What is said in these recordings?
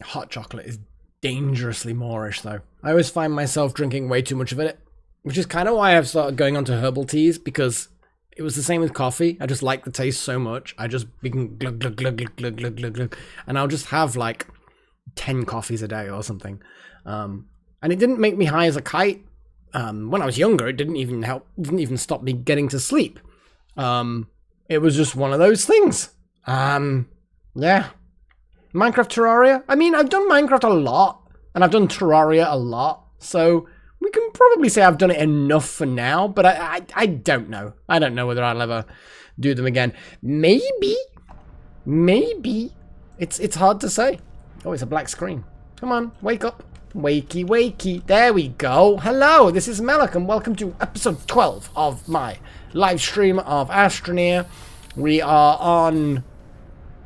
Hot chocolate is dangerously Moorish, though. I always find myself drinking way too much of it, which is kind of why I've started going on to herbal teas, because it was the same with coffee. I just like the taste so much. I just begin glug, glug, glug, glug, glug, glug, glug, glug, and I'll just have like 10 coffees a day or something. And it didn't make me high as a kite. When I was younger, it didn't even stop me getting to sleep. It was just one of those things. Yeah. Minecraft Terraria. I mean, I've done Minecraft a lot, and I've done Terraria a lot, so we can probably say I've done it enough for now, but I don't know. I don't know whether I'll ever do them again. Maybe. It's hard to say. Oh, it's a black screen. Come on, wake up. Wakey, wakey. There we go. Hello, this is Melek, and welcome to episode 12 of my live stream of Astroneer. We are on...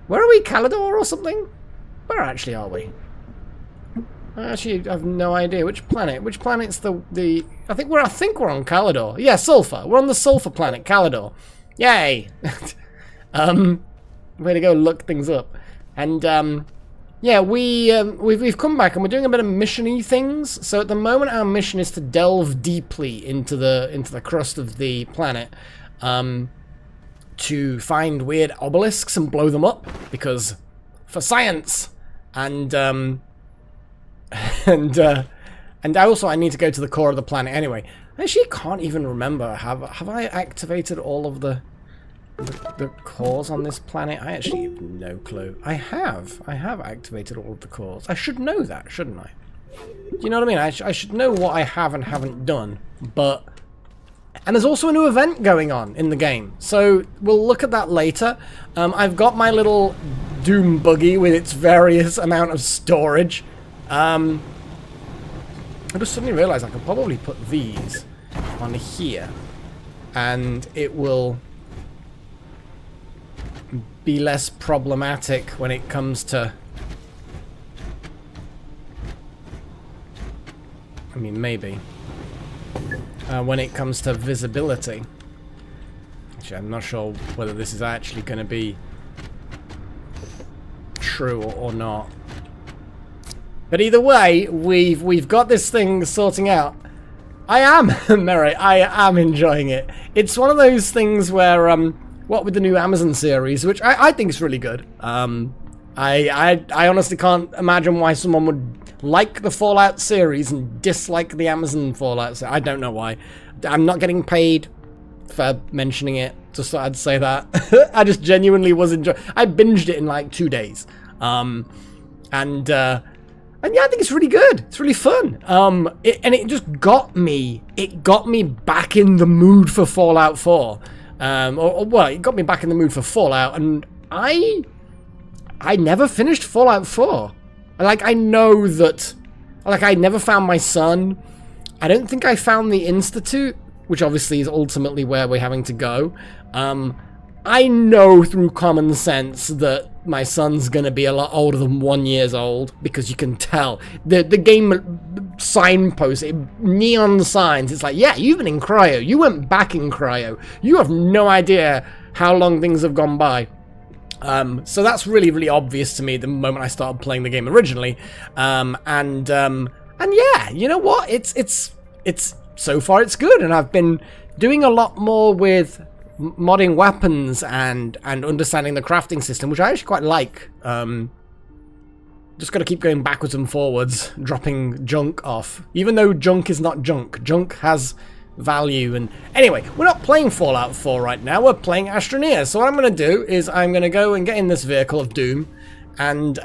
Where are we? Calidor or something? Where actually are we? I actually have no idea. Which planet? Which planet's the... I think we're on Calidor. Yeah, Sulfur. We're on the Sulfur planet, Calidor. Yay! Way to go look things up. And, yeah, we've come back and we're doing a bit of mission-y things. So at the moment our mission is to delve deeply into the crust of the planet. To find weird obelisks and blow them up, because for science, and also I need to go to the core of the planet anyway. I actually can't even remember, have I activated all of the cores on this planet? I actually have no clue. I have activated all of the cores. I should know that, shouldn't I? Do you know what I mean? I should know what I have and haven't done, but... And there's also a new event going on in the game, so we'll look at that later. I've got my little Doom buggy with its various amount of storage. I just suddenly realised I could probably put these on here, and it will be less problematic when it comes to... I mean, maybe. When it comes to visibility. Actually, I'm not sure whether this is actually going to be true or not. But either way, we've got this thing sorting out. I am, Mary, I am enjoying it. It's one of those things where, what with the new Amazon series, which I think is really good. I honestly can't imagine why someone would like the Fallout series and dislike the Amazon Fallout series. I don't know why. I'm not getting paid for mentioning it. Just thought I'd say that. I just genuinely was enjoying. I binged it in like 2 days. And yeah, I think it's really good. It's really fun. It just got me. It got me back in the mood for Fallout 4. Well, it got me back in the mood for Fallout, and I never finished Fallout 4. Like, I know that... Like, I never found my son. I don't think I found the Institute, which obviously is ultimately where we're having to go. I know through common sense that my son's gonna be a lot older than 1 year old, because you can tell. The game signpost, neon signs, it's like, yeah, you've been in cryo. You went back in cryo. You have no idea how long things have gone by. So that's really, really obvious to me the moment I started playing the game originally. And yeah, you know what? It's so far it's good, and I've been doing a lot more with modding weapons and understanding the crafting system, which I actually quite like. Just got to keep going backwards and forwards, dropping junk off, even though junk is not junk. Junk has value. And anyway, we're not playing Fallout 4 right now, we're playing Astroneer. So what I'm going to do is I'm going to go and get in this vehicle of doom and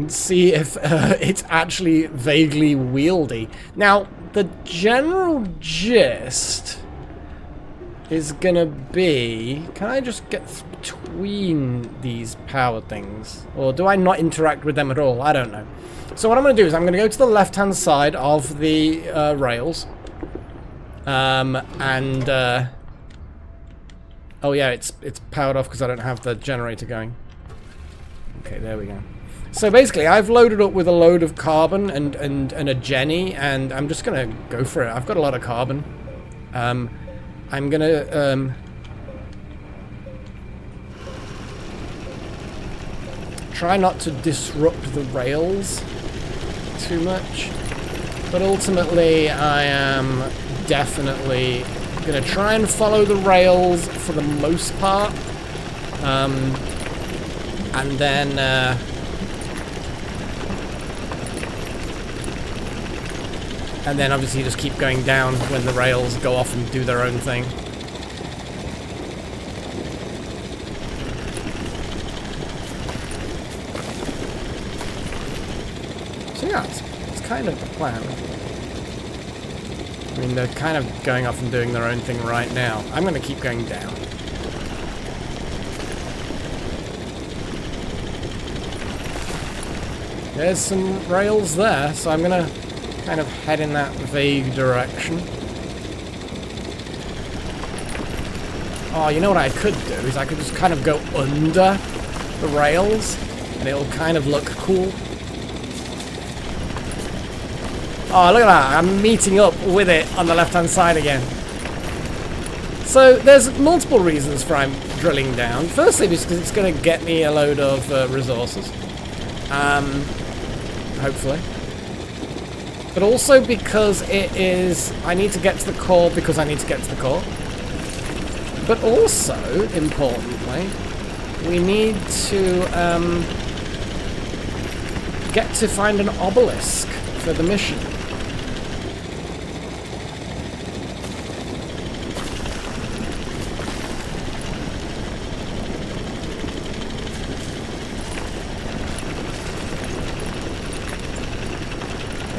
see if it's actually vaguely wieldy. Now, the general gist is going to be... Can I just get between these power things? Or do I not interact with them at all? I don't know. So what I'm going to do is I'm going to go to the left-hand side of the rails. Oh yeah, it's powered off because I don't have the generator going. Okay, there we go. So basically, I've loaded up with a load of carbon and a Jenny, and I'm just gonna go for it. I've got a lot of carbon. I'm gonna try not to disrupt the rails too much. But ultimately, I am definitely going to try and follow the rails for the most part. And then... and then obviously just keep going down when the rails go off and do their own thing. So yeah, it's kind of the plan. I mean, they're kind of going off and doing their own thing right now. I'm going to keep going down. There's some rails there, so I'm going to kind of head in that vague direction. Oh, you know what I could do is I could just kind of go under the rails and it'll kind of look cool. Oh, look at that. I'm meeting up with it on the left-hand side again. So there's multiple reasons for I'm drilling down. Firstly, because it's going to get me a load of resources. Hopefully. But also because it is... I need to get to the core because I need to get to the core. But also, importantly, we need to get to find an obelisk for the mission.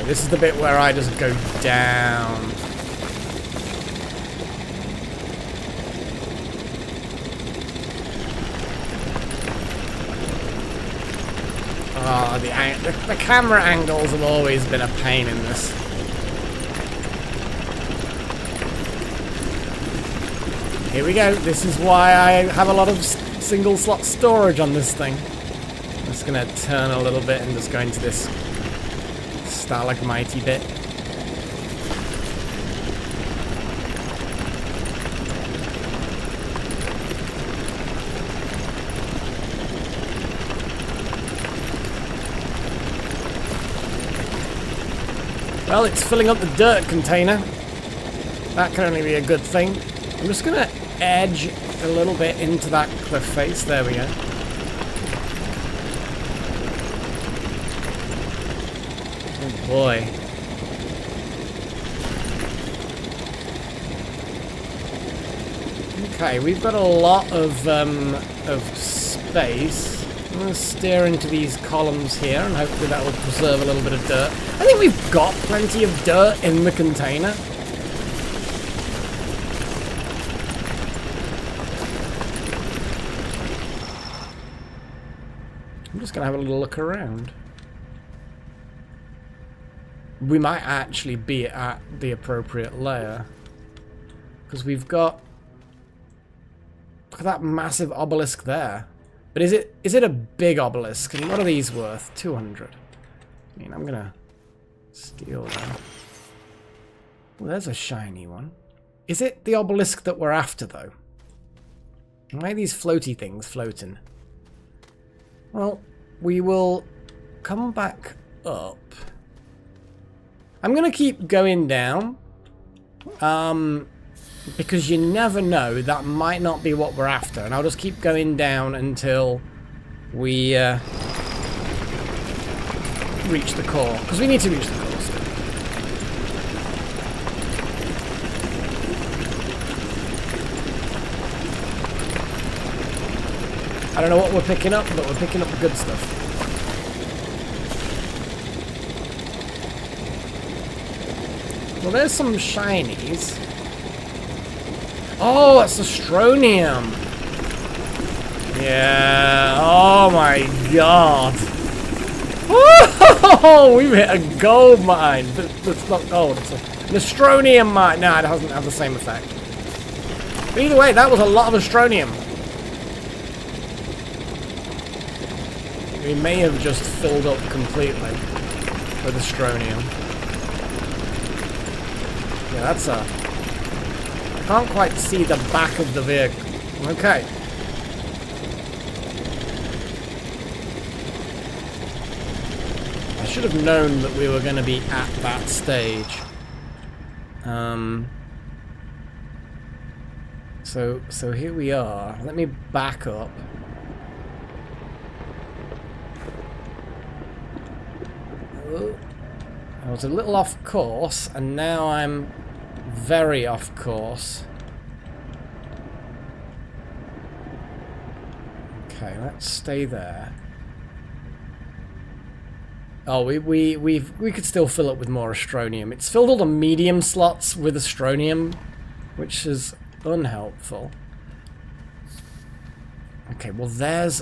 This is the bit where I just go down. Oh, the camera angles have always been a pain in this. Here we go. This is why I have a lot of single slot storage on this thing. I'm just going to turn a little bit and just go into this stalagmitey bit. Well, it's filling up the dirt container. That can only be a good thing. I'm just going to edge a little bit into that cliff face. There we go. Oh boy. Okay, we've got a lot of space. I'm going to steer into these columns here, and hopefully that will preserve a little bit of dirt. I think we've got plenty of dirt in the container. I'm just going to have a little look around. We might actually be at the appropriate layer. Because we've got... Look at that massive obelisk there. But is it a big obelisk? And what are these worth? 200. I mean, I'm going to steal them. Well, there's a shiny one. Is it the obelisk that we're after, though? Why are these floaty things floating? Well, we will come back up. I'm going to keep going down. Because you never know, that might not be what we're after. And I'll just keep going down until we reach the core. Because we need to reach the core still. I don't know what we're picking up, but we're picking up the good stuff. Well, there's some shinies. Oh, it's Astroneer. Yeah. Oh my god. Oh, we've hit a gold mine. It's not gold. It's an Astroneer mine. No, it doesn't have the same effect. But either way, that was a lot of Astroneer. We may have just filled up completely with Astroneer. Yeah, that's a... Can't quite see the back of the vehicle. Okay. should have known that we were going to be at that stage. So here we are. Let me back up. I was a little off course, and now I'm very off course. Okay, let's stay there. Oh, we could still fill it with more astronium. It's filled all the medium slots with astronium, which is unhelpful. Okay, well there's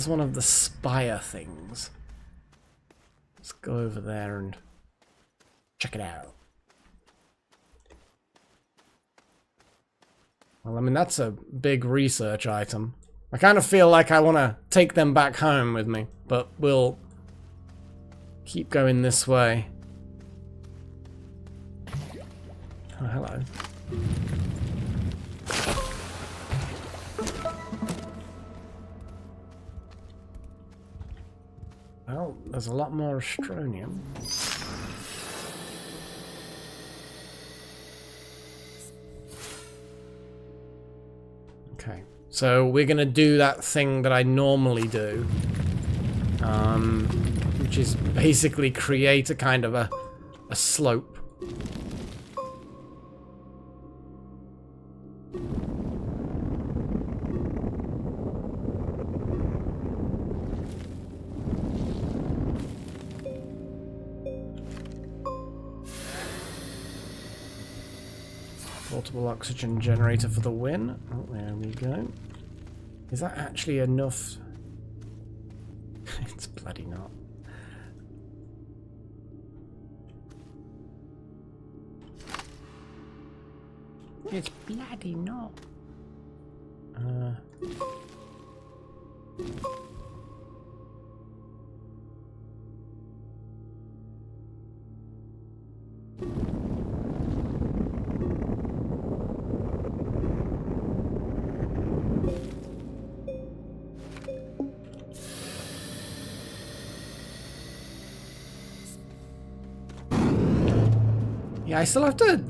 one of the spire things. Let's go over there and check it out. Well, I mean, that's a big research item. I kind of feel like I want to take them back home with me, but we'll keep going this way. Oh, hello. Well, there's a lot more astronium. Okay, so we're gonna do that thing that I normally do, which is basically create a kind of a slope. Portable oxygen generator for the win. Oh, there we go. Is that actually enough? It's bloody not. It's bloody not. Yeah, I still have to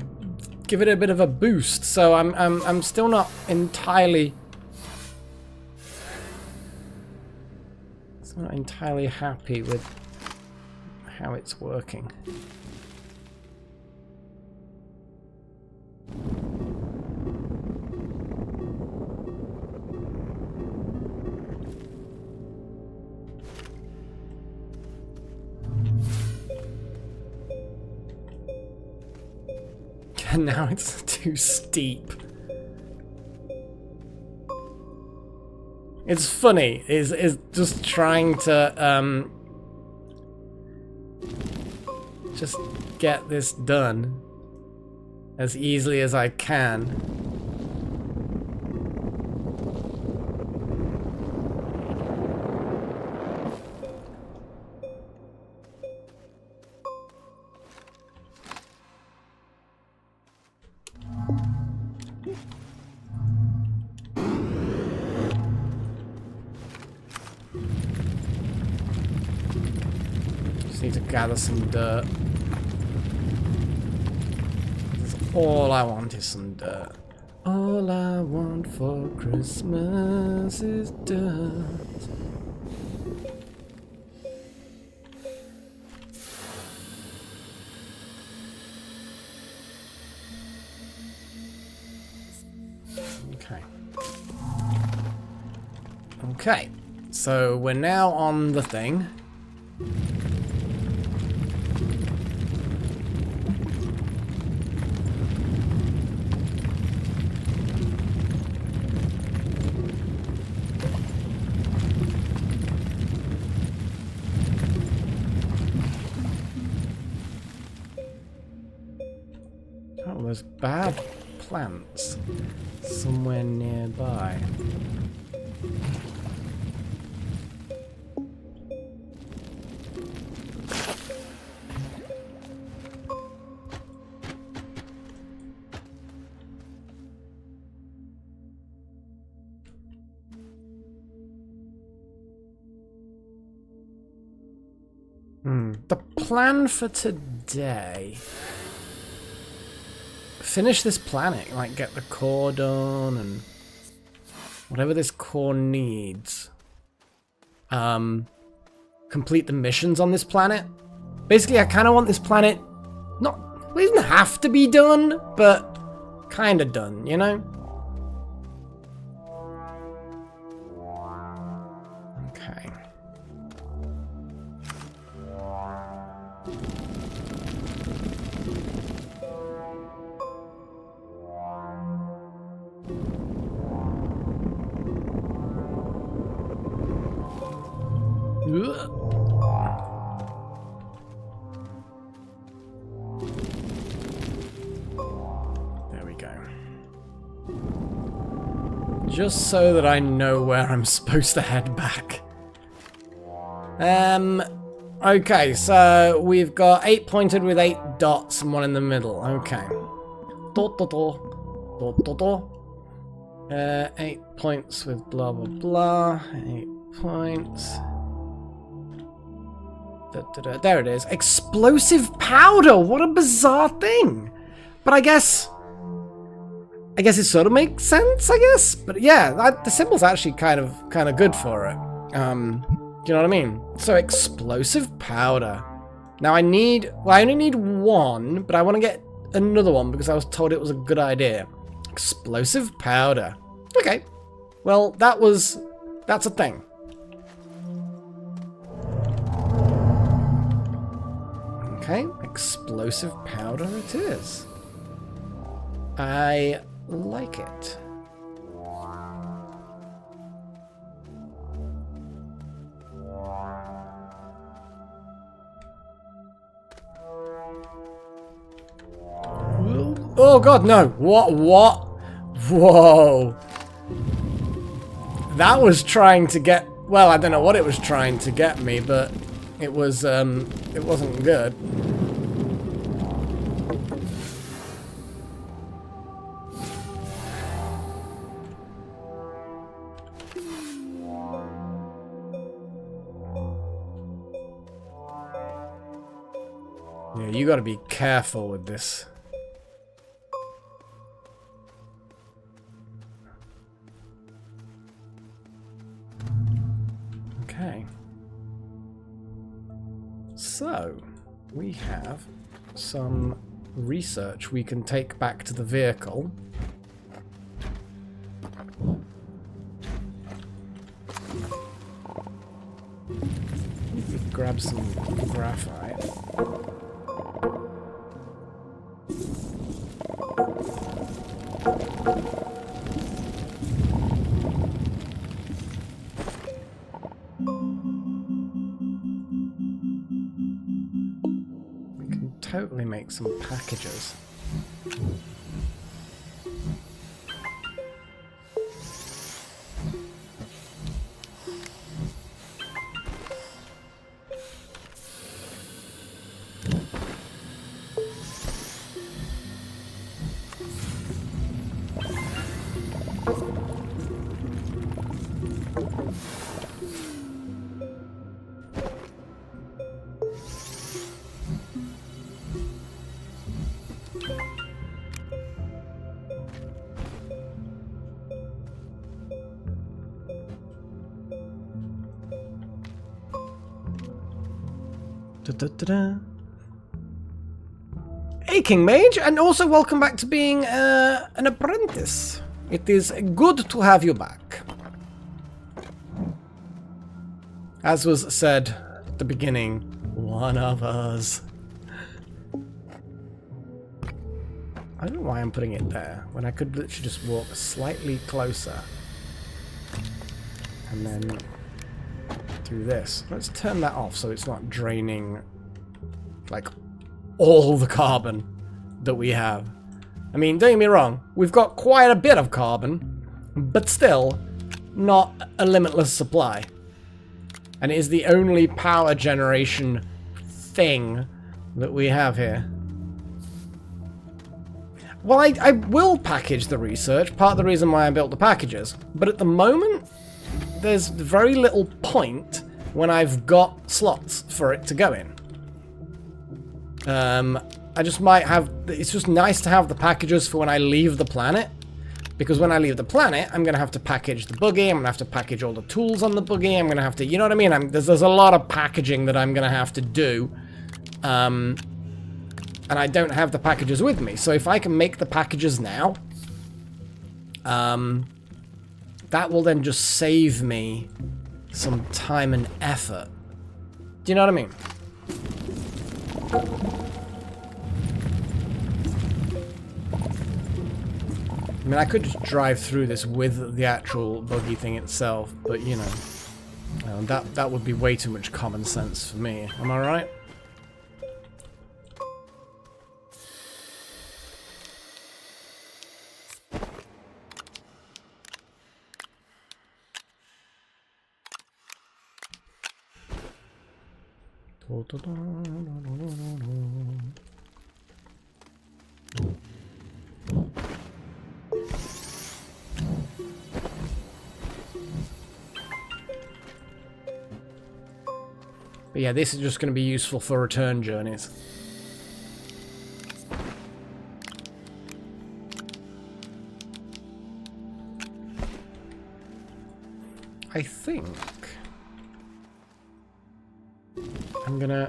give it a bit of a boost, so I'm still not entirely happy with how it's working. And now it's too steep. It's funny, is just trying to just get this done as easily as I can. Need to gather some dirt. That's all I want is some dirt. All I want for Christmas is dirt. Okay. Okay. So we're now on the thing. There's bad plants somewhere nearby. The plan for today. Finish this planet, like get the core done and whatever this core needs. Complete the missions on this planet. Basically, I kind of want this planet not, it doesn't have to be done, but kind of done, you know? Okay. There we go. Just so that I know where I'm supposed to head back. Okay, so we've got 8 pointed with 8 dots and 1 in the middle. Okay. 8 points with blah blah blah. 8 points. There it is. Explosive powder! What a bizarre thing! But I guess it sort of makes sense, I guess? But yeah, the symbol's actually kind of good for it. Do you know what I mean? So, explosive powder. Now I only need 1, but I want to get another one because I was told it was a good idea. Explosive powder. Okay. Well, that's a thing. Okay, explosive powder it is. I like it. Oh god, no. What? Whoa. That was trying to get, well, I don't know what it was trying to get me, but it wasn't good. Yeah, you gotta be careful with this. Okay. So, we have some research we can take back to the vehicle. We could grab some graphite. Totally make some packages. Hey, King Mage, and also welcome back to being an apprentice. It is good to have you back. As was said at the beginning, one of us. I don't know why I'm putting it there, when I could literally just walk slightly closer. And then do this. Let's turn that off so it's not draining, like, all the carbon that we have. I mean, don't get me wrong, we've got quite a bit of carbon, but still not a limitless supply. And it is the only power generation thing that we have here. Well, I will package the research, part of the reason why I built the packages, but at the moment, there's very little point when I've got slots for it to go in. I just might have... It's just nice to have the packages for when I leave the planet. Because when I leave the planet, I'm going to have to package the buggy. I'm going to have to package all the tools on the buggy. I'm going to have to... You know what I mean? There's a lot of packaging that I'm going to have to do. And I don't have the packages with me. So if I can make the packages now... that will then just save me some time and effort. Do you know what I mean? I mean, I could just drive through this with the actual buggy thing itself, but you know, that would be way too much common sense for me. Am I right? But yeah, this is just going to be useful for return journeys. I think I'm gonna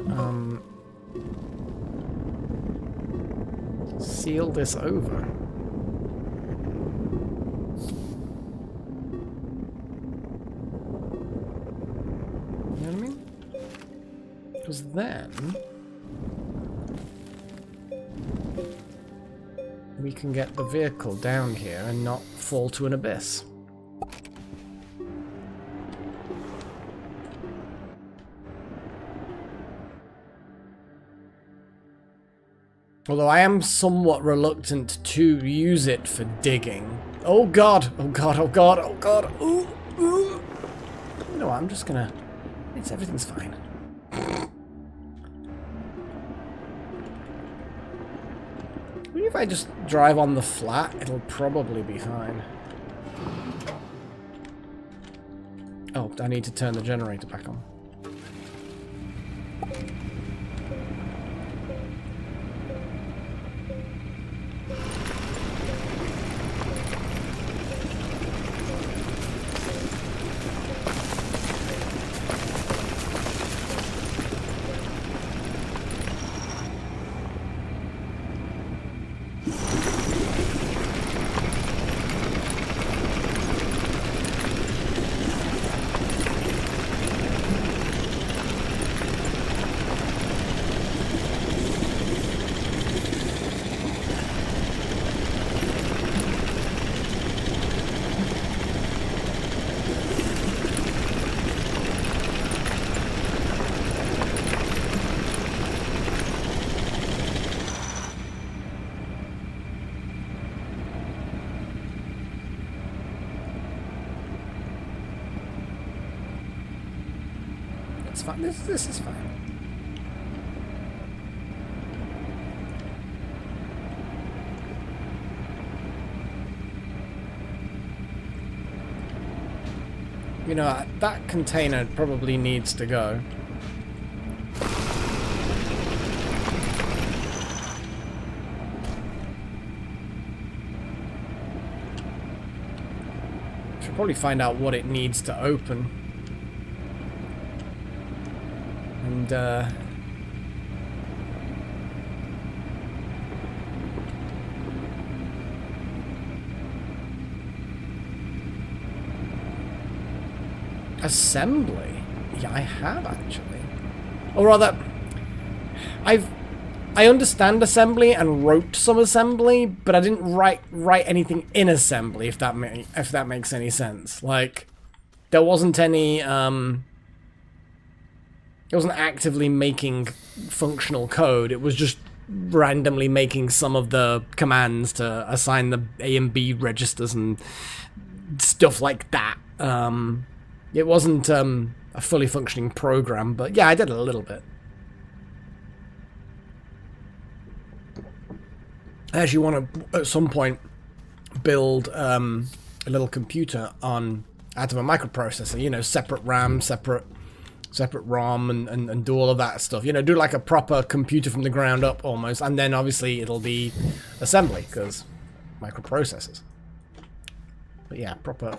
seal this over. You know what I mean? Because then we can get the vehicle down here and not fall to an abyss. Although I am somewhat reluctant to use it for digging. Oh god! Oh god, oh god, oh god! Ooh, ooh. You know what, I'm just gonna... everything's fine. Maybe if I just drive on the flat, it'll probably be fine. Oh, I need to turn the generator back on. It's fine. This is fine. You know, that container probably needs to go. Should probably find out what it needs to open. And, assembly? Yeah, I have actually. Or rather, I understand assembly and wrote some assembly, but I didn't write anything in assembly. If that makes any sense. Like, there wasn't any. It wasn't actively making functional code. It was just randomly making some of the commands to assign the A and B registers and stuff like that. It wasn't a fully functioning program, but yeah, I did a little bit. I actually want to, at some point, build a little computer out of a microprocessor. You know, separate RAM, separate separate ROM and do all of that stuff. You know, do like a proper computer from the ground up almost. And then obviously it'll be assembly because microprocessors. But yeah, proper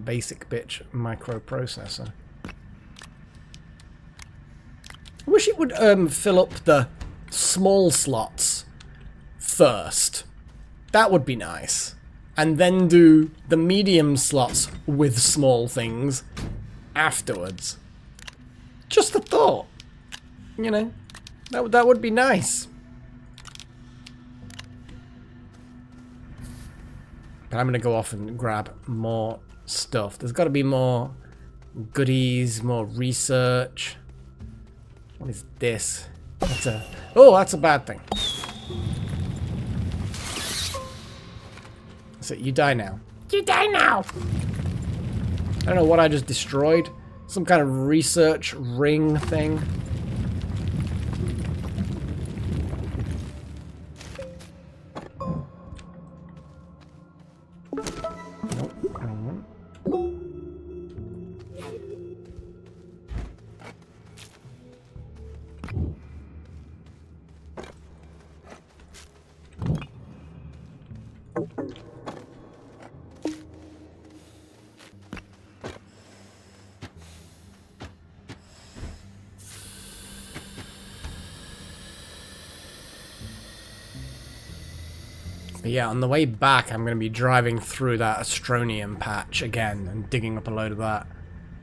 basic bitch microprocessor. I wish it would fill up the small slots first. That would be nice. And then do the medium slots with small things afterwards. Just a thought. You know, that would be nice. But I'm going to go off and grab more stuff. There's got to be more goodies, more research. What is this? That's a bad thing. So you die now. You die now! I don't know what I just destroyed. Some kind of research ring thing. Nope, wrong one. But yeah, on the way back, I'm going to be driving through that Astroneer patch again and digging up a load of that.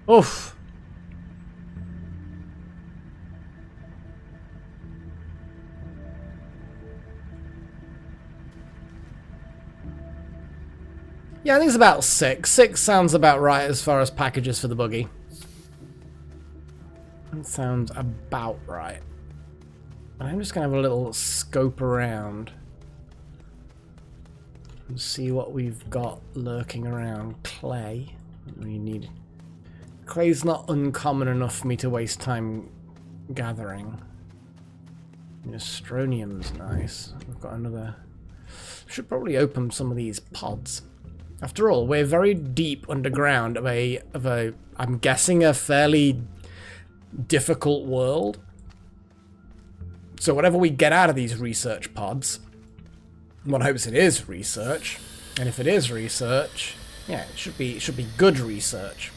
Oof! Yeah, I think it's about 6. 6 sounds about right as far as packages for the buggy. That sounds about right. But I'm just going to have a little scope around. And see what we've got lurking around. Clay. We need. Clay's not uncommon enough for me to waste time gathering. Astronium's nice. We've got another. Should probably open some of these pods. After all, we're very deep underground of a I'm guessing a fairly difficult world. So whatever we get out of these research pods. One hopes it is research, and if it is research, yeah, it should be good research.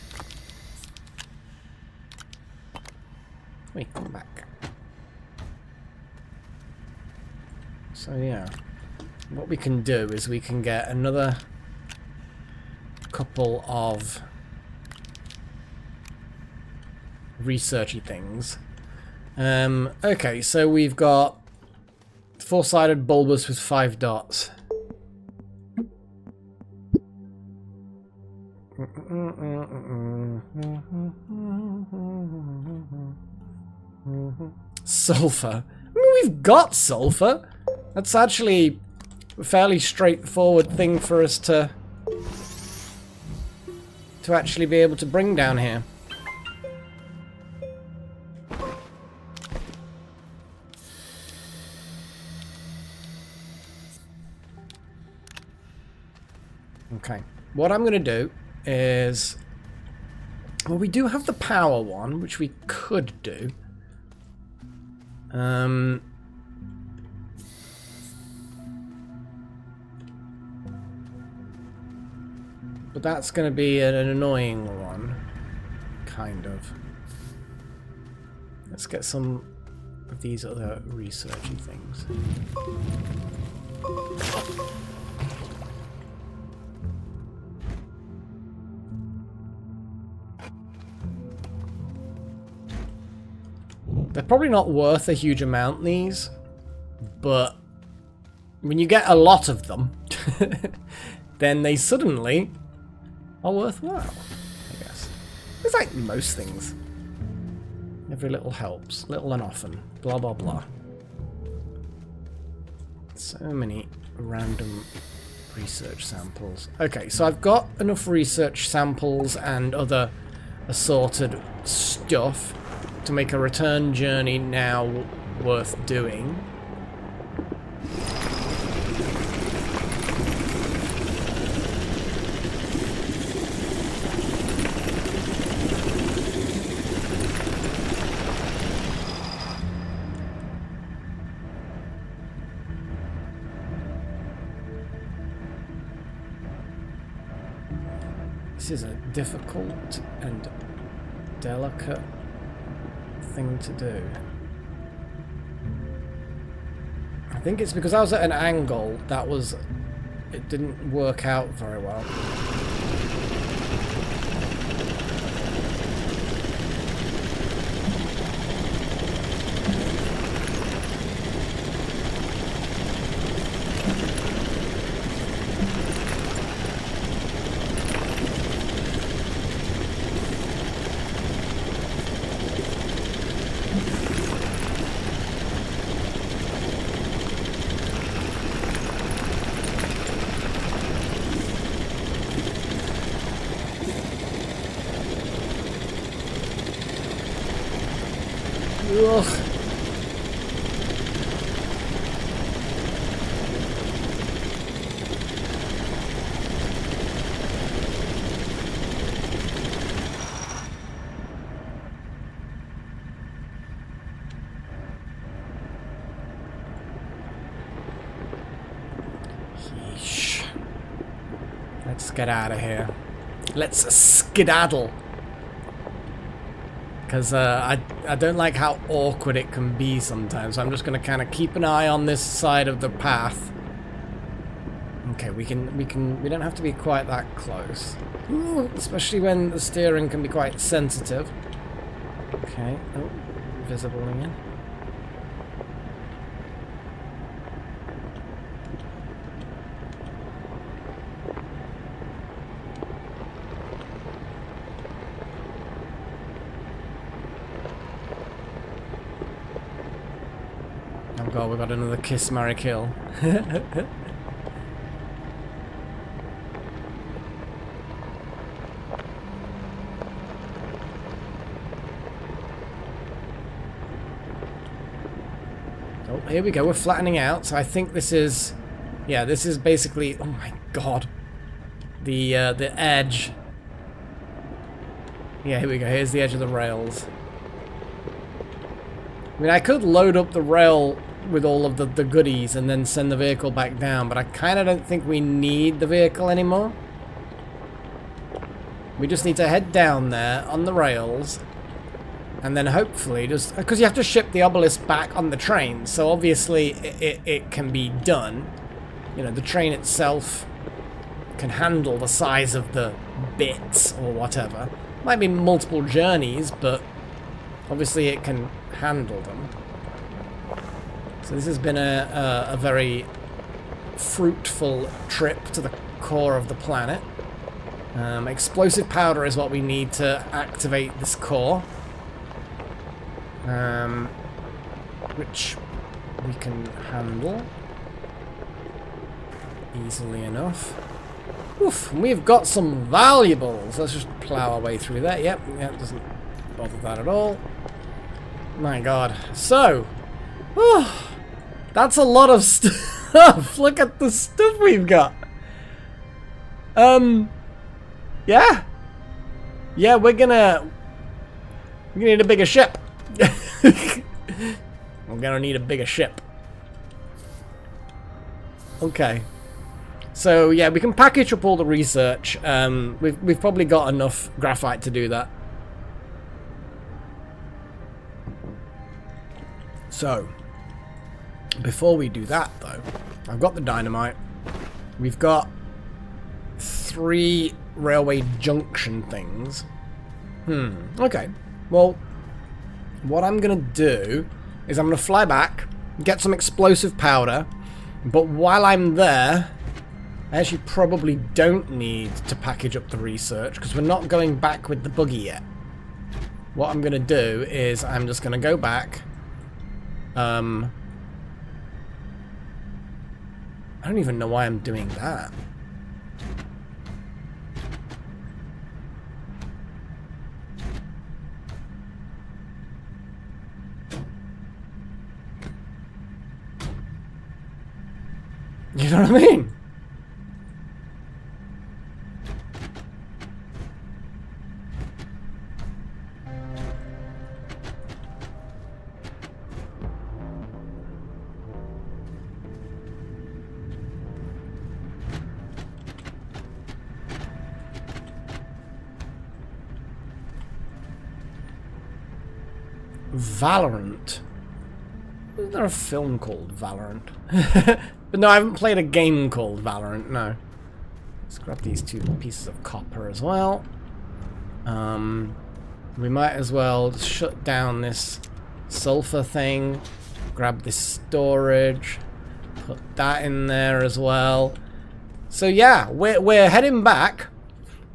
Wait, come back. So yeah, what we can do is we can get another couple of researchy things. Okay, so we've got 4-sided bulbous with 5 dots. Sulfur. I mean, we've got sulfur. That's actually a fairly straightforward thing for us to actually be able to bring down here. Okay, what I'm going to do is... Well, we do have the power one, which we could do. But that's going to be an annoying one. Kind of. Let's get some of these other researchy things. They're probably not worth a huge amount, these, but when you get a lot of them, then they suddenly are worthwhile, I guess. It's like most things. Every little helps, little and often, blah blah blah. So many random research samples. Okay, so I've got enough research samples and other assorted stuff to make a return journey now worth doing. This is a difficult and delicate thing to do. I think it's because I was at an angle it didn't work out very well. Ugh. Yeesh. Let's get out of here. Let's skedaddle. Because I don't like how awkward it can be sometimes. So I'm just going to kind of keep an eye on this side of the path. Okay, we don't have to be quite that close. Ooh, especially when the steering can be quite sensitive. Okay, oh, visible again. Oh god, we got another kiss, marry, kill. Oh, here we go, we're flattening out, so I think this is... Yeah, this is basically... Oh my god. The edge. Yeah, here we go, here's the edge of the rails. I mean, I could load up the rail with all of the goodies and then send the vehicle back down, but I kind of don't think we need the vehicle anymore. We just need to head down there on the rails, and then hopefully just... Because you have to ship the obelisk back on the train, so obviously it can be done. You know, the train itself can handle the size of the bits or whatever. Might be multiple journeys, but obviously it can handle them. So this has been a very fruitful trip to the core of the planet. Explosive powder is what we need to activate this core. Which we can handle easily enough. Oof, we've got some valuables. Let's just plow our way through that. Yep, it doesn't bother that at all. My god. So, that's a lot of stuff. Look at the stuff we've got. Yeah. Yeah, we're gonna need a bigger ship. We're gonna need a bigger ship. Okay. So yeah, we can package up all the research. We've probably got enough graphite to do that. So, before we do that though, I've got the dynamite. We've got 3 railway junction things. Okay. Well, what I'm gonna do is I'm gonna fly back, get some explosive powder, but while I'm there, I actually probably don't need to package up the research because we're not going back with the buggy yet. What I'm gonna do is I'm just gonna go back. I don't even know why I'm doing that. You know what I mean? Valorant. Isn't there a film called Valorant? But no, I haven't played a game called Valorant, no. Let's grab these 2 pieces of copper as well. We might as well shut down this sulfur thing. Grab this storage. Put that in there as well. So yeah, we're heading back.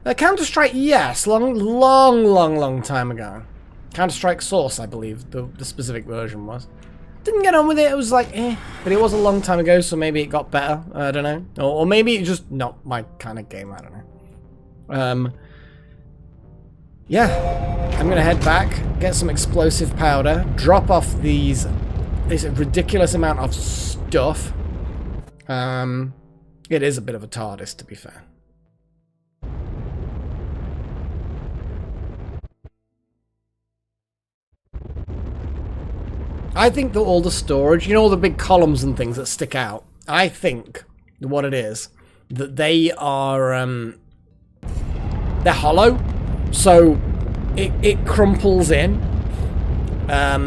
Counter-Strike, yes, long time ago. Counter-Strike Source, I believe, the specific version was. Didn't get on with it, it was like, eh. But it was a long time ago, so maybe it got better. I don't know. Or maybe it's just not my kind of game, I don't know. Yeah, I'm gonna head back, get some explosive powder, drop off this ridiculous amount of stuff. It is a bit of a TARDIS, to be fair. I think that all the storage, you know, all the big columns and things that stick out, I think what it is, that they are, they're hollow, so it crumples in. I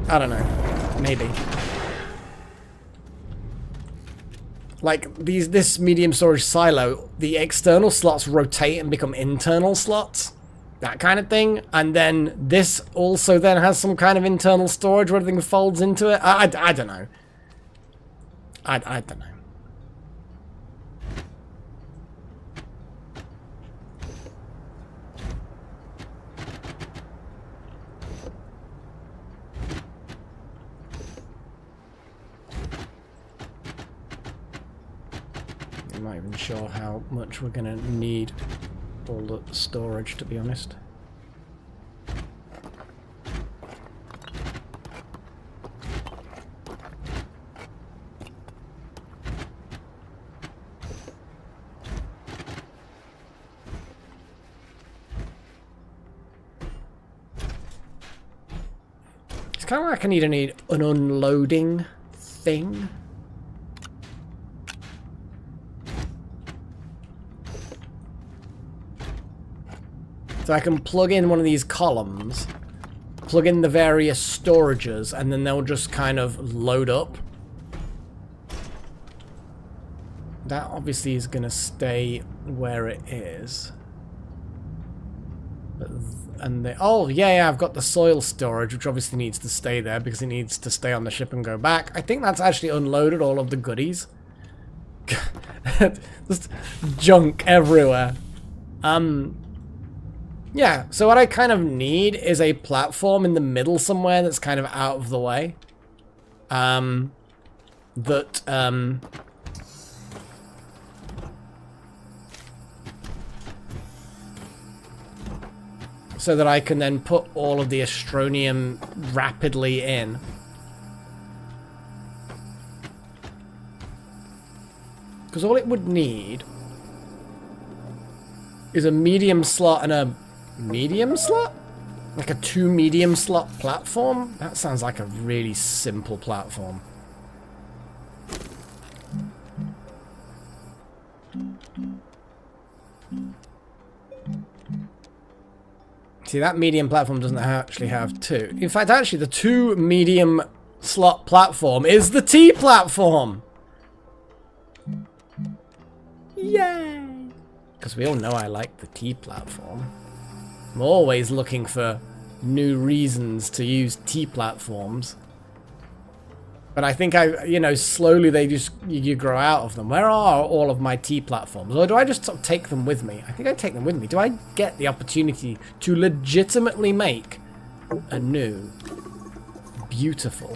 don't know, maybe. Like this medium storage silo, the external slots rotate and become internal slots. That kind of thing, and then this also then has some kind of internal storage where everything folds into it. I don't know. I don't know. I'm not even sure how much we're gonna need. All the storage, to be honest. It's kind of like I need an unloading thing. So I can plug in one of these columns, plug in the various storages, and then they'll just kind of load up. That obviously is going to stay where it is. Oh, yeah, I've got the soil storage, which obviously needs to stay there because it needs to stay on the ship and go back. I think that's actually unloaded all of the goodies. Just junk everywhere. Yeah, so what I kind of need is a platform in the middle somewhere that's kind of out of the way. So that I can then put all of the astronium rapidly in. Because all it would need is a medium slot and a medium slot? Like a 2 medium slot platform? That sounds like a really simple platform. See, that medium platform doesn't actually have 2. In fact, actually, the 2 medium slot platform is the T platform! Yay! Because we all know I like the T platform. I'm always looking for new reasons to use T platforms. But I think slowly you grow out of them. Where are all of my T platforms? Or do I just sort of take them with me? I think I take them with me. Do I get the opportunity to legitimately make a new, beautiful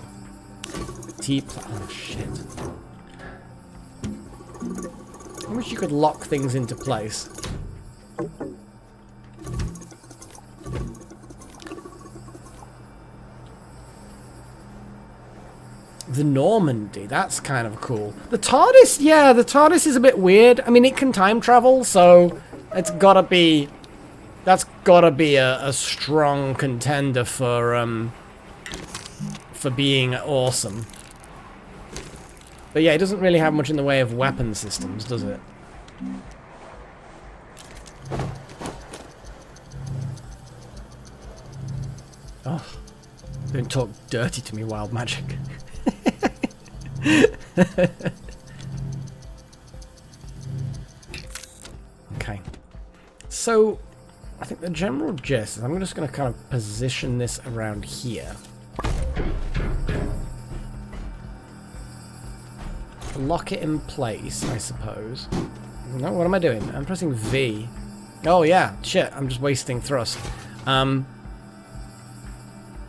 T platform? Oh, shit. I wish you could lock things into place. The Normandy, that's kind of cool. The TARDIS, yeah, the TARDIS is a bit weird. I mean, it can time travel, so that's gotta be a strong contender for being awesome. But yeah, it doesn't really have much in the way of weapon systems, does it? Oh, don't talk dirty to me, wild magic. Okay. So, I think the general gist is I'm just going to kind of position this around here. Lock it in place, I suppose. No, what am I doing? I'm pressing V. Oh yeah, shit, I'm just wasting thrust.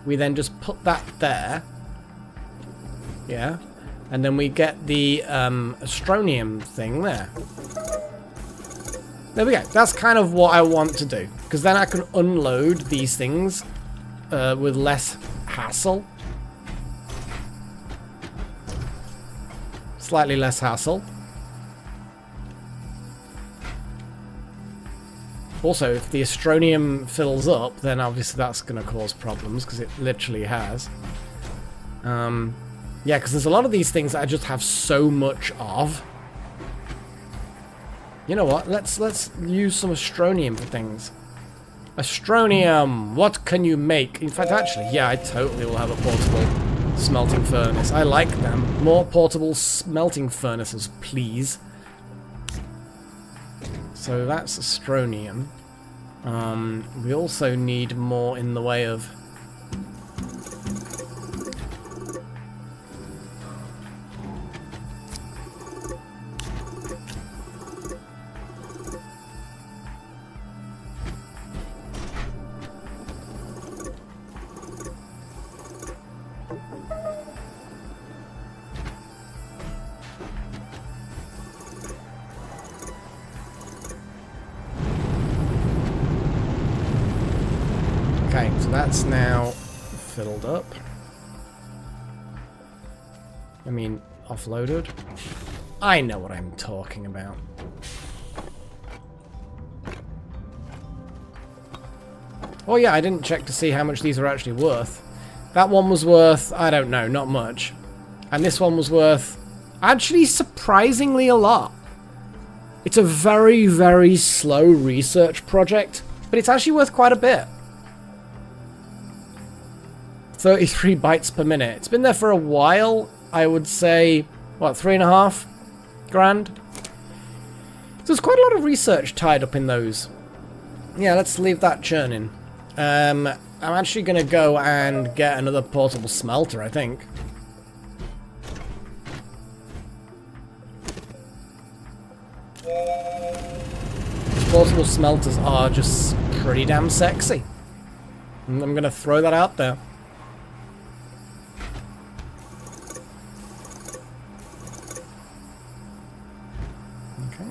We then just put that there. Yeah. And then we get the Astronium thing there. There we go. That's kind of what I want to do. Because then I can unload these things with less hassle. Slightly less hassle. Also, if the Astronium fills up, then obviously that's going to cause problems, because it literally has. Yeah, because there's a lot of these things that I just have so much of. You know what? Let's use some Astronium for things. Astronium! What can you make? In fact, actually, yeah, I totally will have a portable smelting furnace. I like them. More portable smelting furnaces, please. So that's Astronium. We also need more in the way of... Okay, so that's now filled up. I mean, offloaded. I know what I'm talking about. Oh yeah, I didn't check to see how much these are actually worth. That one was worth, I don't know, not much. And this one was worth, actually surprisingly a lot. It's a very, very slow research project, but it's actually worth quite a bit. 33 bytes per minute. It's been there for a while. I would say, what, 3.5 grand? So there's quite a lot of research tied up in those. Yeah, let's leave that churning. I'm actually going to go and get another portable smelter, I think. Portable smelters are just pretty damn sexy. And I'm going to throw that out there.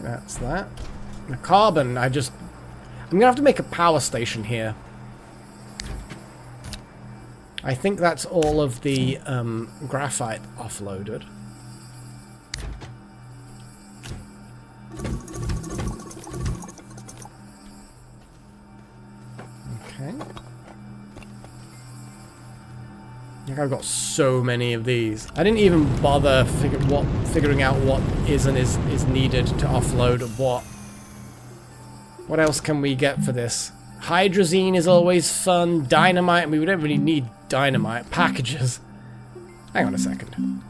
That's that. The carbon, I'm gonna have to make a power station here. I think that's all of the graphite offloaded. Okay. I think I've got so many of these. I didn't even bother figuring out what is and is needed to offload what. What else can we get for this? Hydrazine is always fun. Dynamite, I mean, we don't really need dynamite. Packages. Hang on a second.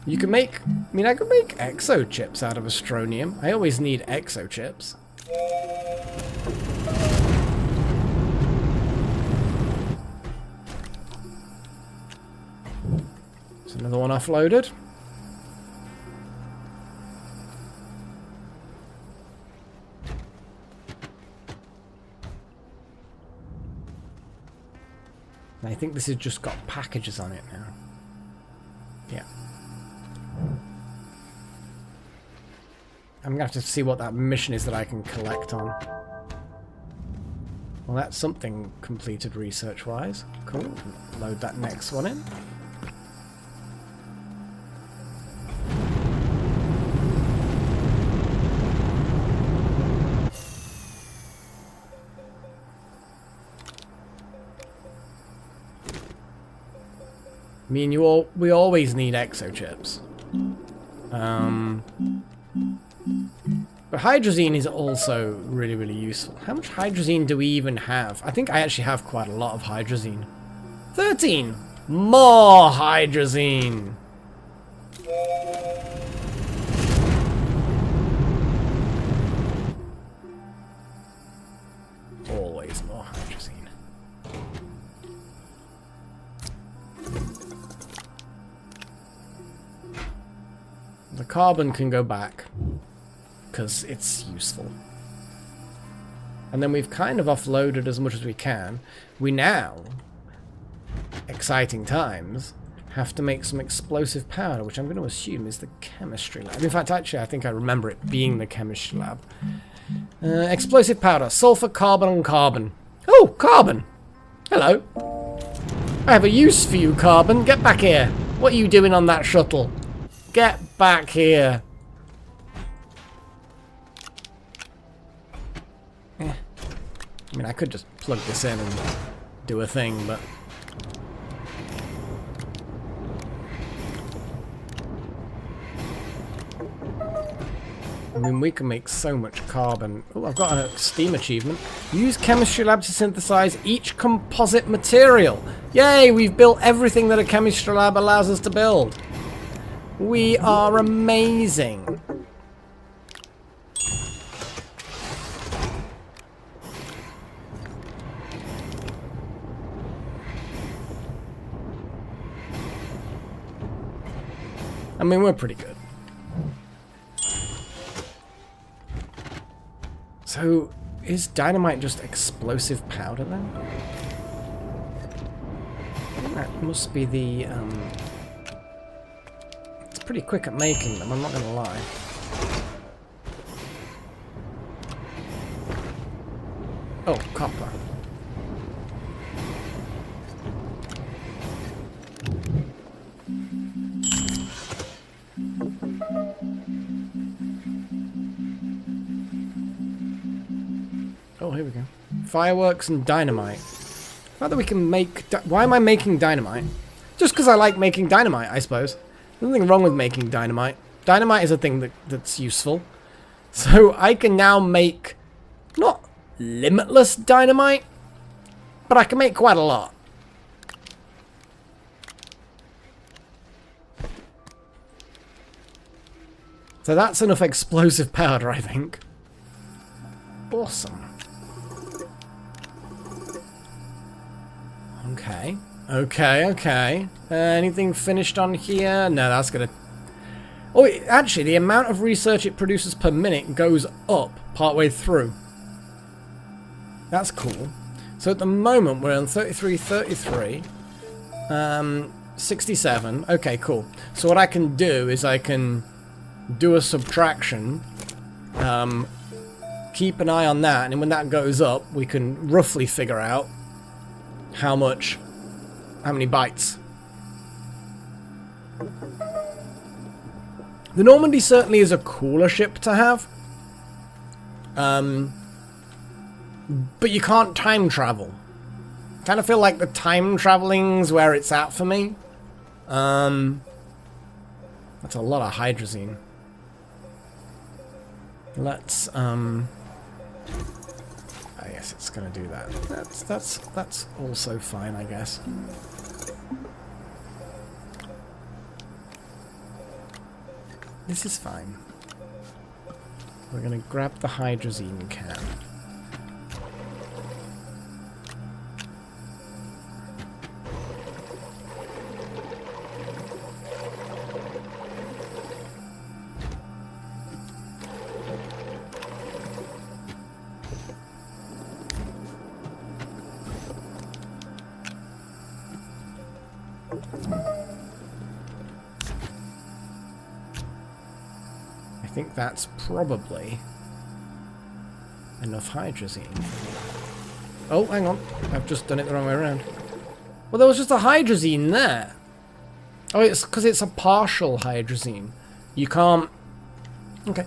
You can make... I mean, I could make exo chips out of Astronium. I always need exo chips. There's another one offloaded. I think this has just got packages on it now. Yeah. I'm gonna have to see what that mission is that I can collect on. Well, that's something completed research-wise. Cool. Load that next one in. I mean, we always need exo chips. But hydrazine is also really, really useful. How much hydrazine do we even have? I think I actually have quite a lot of hydrazine. 13! More hydrazine! Always more hydrazine. The carbon can go back, because it's useful. And then we've kind of offloaded as much as we can. We now, exciting times, have to make some explosive powder, which I'm going to assume is the chemistry lab. In fact, actually, I think I remember it being the chemistry lab. Explosive powder, sulfur, carbon, and carbon. Oh, carbon! Hello. I have a use for you, carbon. Get back here. What are you doing on that shuttle? Get back here. I mean, I could just plug this in and do a thing, but... I mean, we can make so much carbon. Oh, I've got a STEAM achievement. Use chemistry lab to synthesize each composite material. Yay, we've built everything that a chemistry lab allows us to build. We are amazing. I mean, we're pretty good. So, is dynamite just explosive powder then? That must be the, It's pretty quick at making them, I'm not gonna lie. Oh, copper. Oh, here we go. Fireworks and dynamite. Not that we can make... Why am I making dynamite? Just because I like making dynamite, I suppose. There's nothing wrong with making dynamite. Dynamite is a thing that's useful. So I can now make... Not limitless dynamite, but I can make quite a lot. So that's enough explosive powder, I think. Awesome. Okay. Okay. Anything finished on here? No, that's gonna... Oh, actually, the amount of research it produces per minute goes up partway through. That's cool. So at the moment, we're on 33, 33. 67. Okay, cool. So what I can do is I can do a subtraction. Keep an eye on that, and when that goes up, we can roughly figure out how many bytes. The Normandy certainly is a cooler ship to have. But you can't time travel. Kind of feel like the time traveling's where it's at for me. That's a lot of hydrazine. Let's I guess it's gonna do that. That's also fine, I guess. This is fine. We're gonna grab the hydrazine can. I think that's probably enough hydrazine. Oh, hang on. I've just done it the wrong way around. Well, there was just a hydrazine there. Oh, it's because it's a partial hydrazine. You can't... Okay.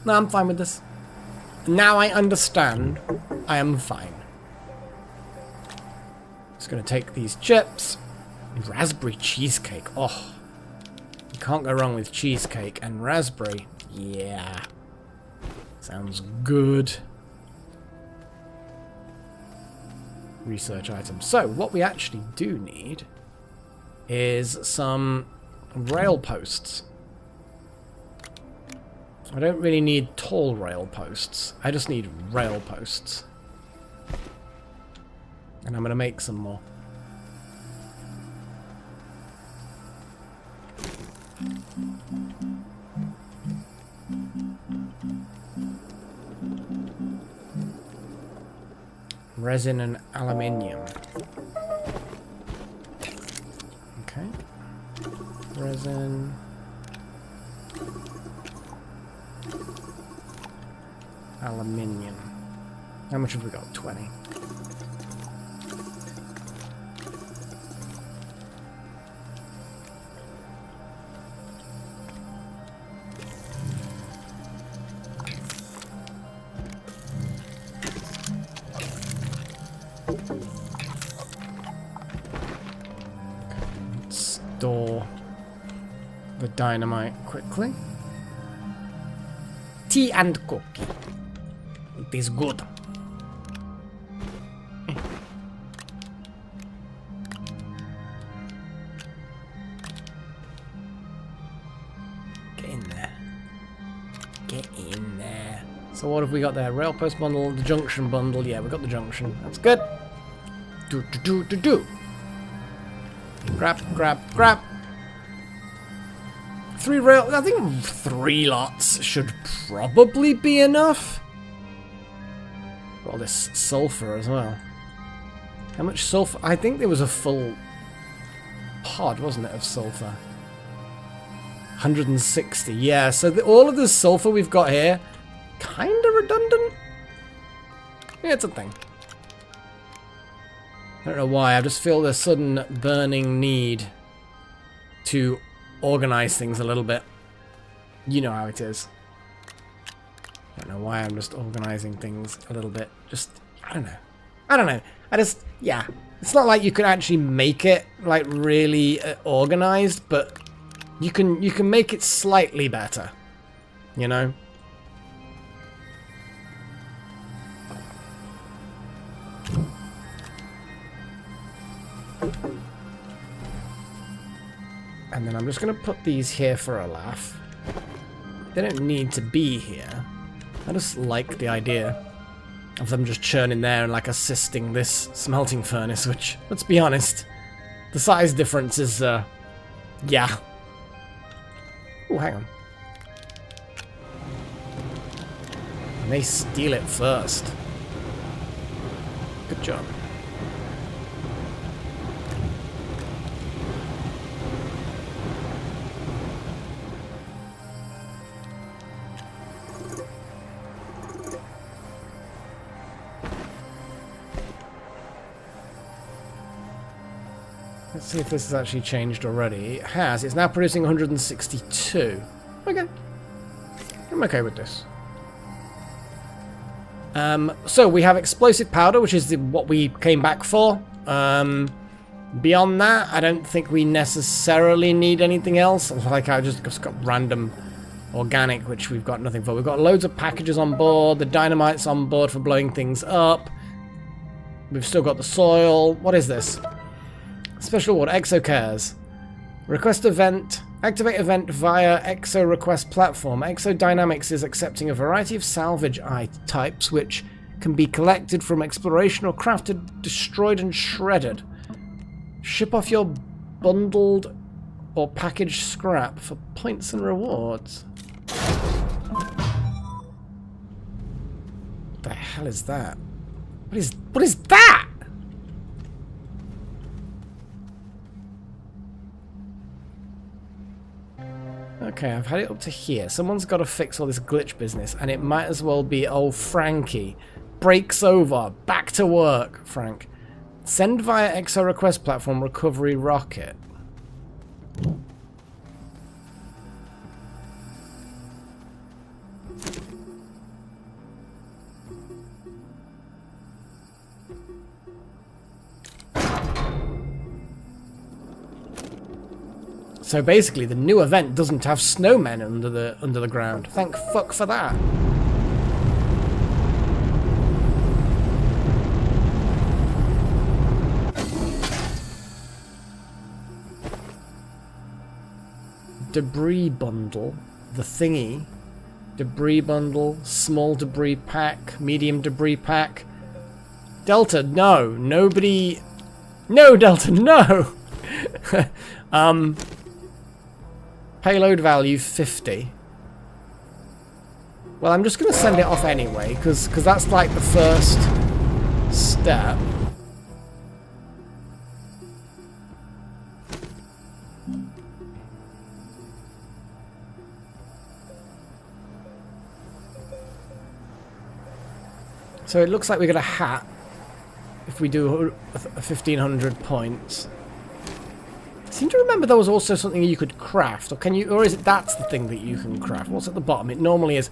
No, I'm fine with this. Now I understand. I am fine. Just going to take these chips. Raspberry cheesecake. Oh. You can't go wrong with cheesecake and raspberry. Yeah. Sounds good. Research items. So, what we actually do need is some rail posts. I don't really need tall rail posts. I just need rail posts. And I'm going to make some more. Resin and aluminium. Okay. Resin. Aluminium. How much have we got? 20. Store the dynamite quickly. Tea and cookie. It is good. Get in there. Get in there. So what have we got there? Rail post bundle, the junction bundle. Yeah, we got the junction. That's good. Do. Grab. 3 rail. I think 3 lots should probably be enough. Got all this sulfur as well. How much sulfur? I think there was a full pod, wasn't it, of sulfur? 160. Yeah, so all of this sulfur we've got here, kind of redundant. Yeah, it's a thing. I don't know why, I just feel the sudden burning need to organize things a little bit. You know how it is. I don't know why I'm just organizing things a little bit. Just, I don't know. I just, yeah. It's not like you can actually make it, like, really organized, but you can make it slightly better. You know? And then I'm just going to put these here for a laugh. They don't need to be here. I just like the idea of them just churning there and like assisting this smelting furnace, which, let's be honest, the size difference is, yeah. Oh, hang on. And they steal it first. Good job. Let's see if this has actually changed already. It has. It's now producing 162. Okay. I'm okay with this. So we have explosive powder, which is what we came back for. Beyond that, I don't think we necessarily need anything else. Like I just got random organic, which we've got nothing for. We've got loads of packages on board. The dynamite's on board for blowing things up. We've still got the soil. What is this? Special award, Exo Cares. Request event. Activate event via Exo request platform. Exo Dynamics is accepting a variety of salvage types which can be collected from exploration or crafted, destroyed and shredded. Ship off your bundled or packaged scrap for points and rewards. What the hell is that? What is that? Okay, I've had it up to here. Someone's got to fix all this glitch business, and it might as well be old Frankie. Breaks over. Back to work, Frank. Send via Exo request platform recovery rocket. So basically, the new event doesn't have snowmen under the ground. Thank fuck for that. debris bundle, the thingy. Debris bundle, small debris pack, medium debris pack. Delta, no. Nobody... No, Delta, no! Payload value, 50. Well, I'm just going to send it off anyway, because that's like the first step. So it looks like we get a hat if we do 1,500 points. I seem to remember there was also something you could craft, or can you? Or is it that's the thing that you can craft? What's at the bottom? It normally is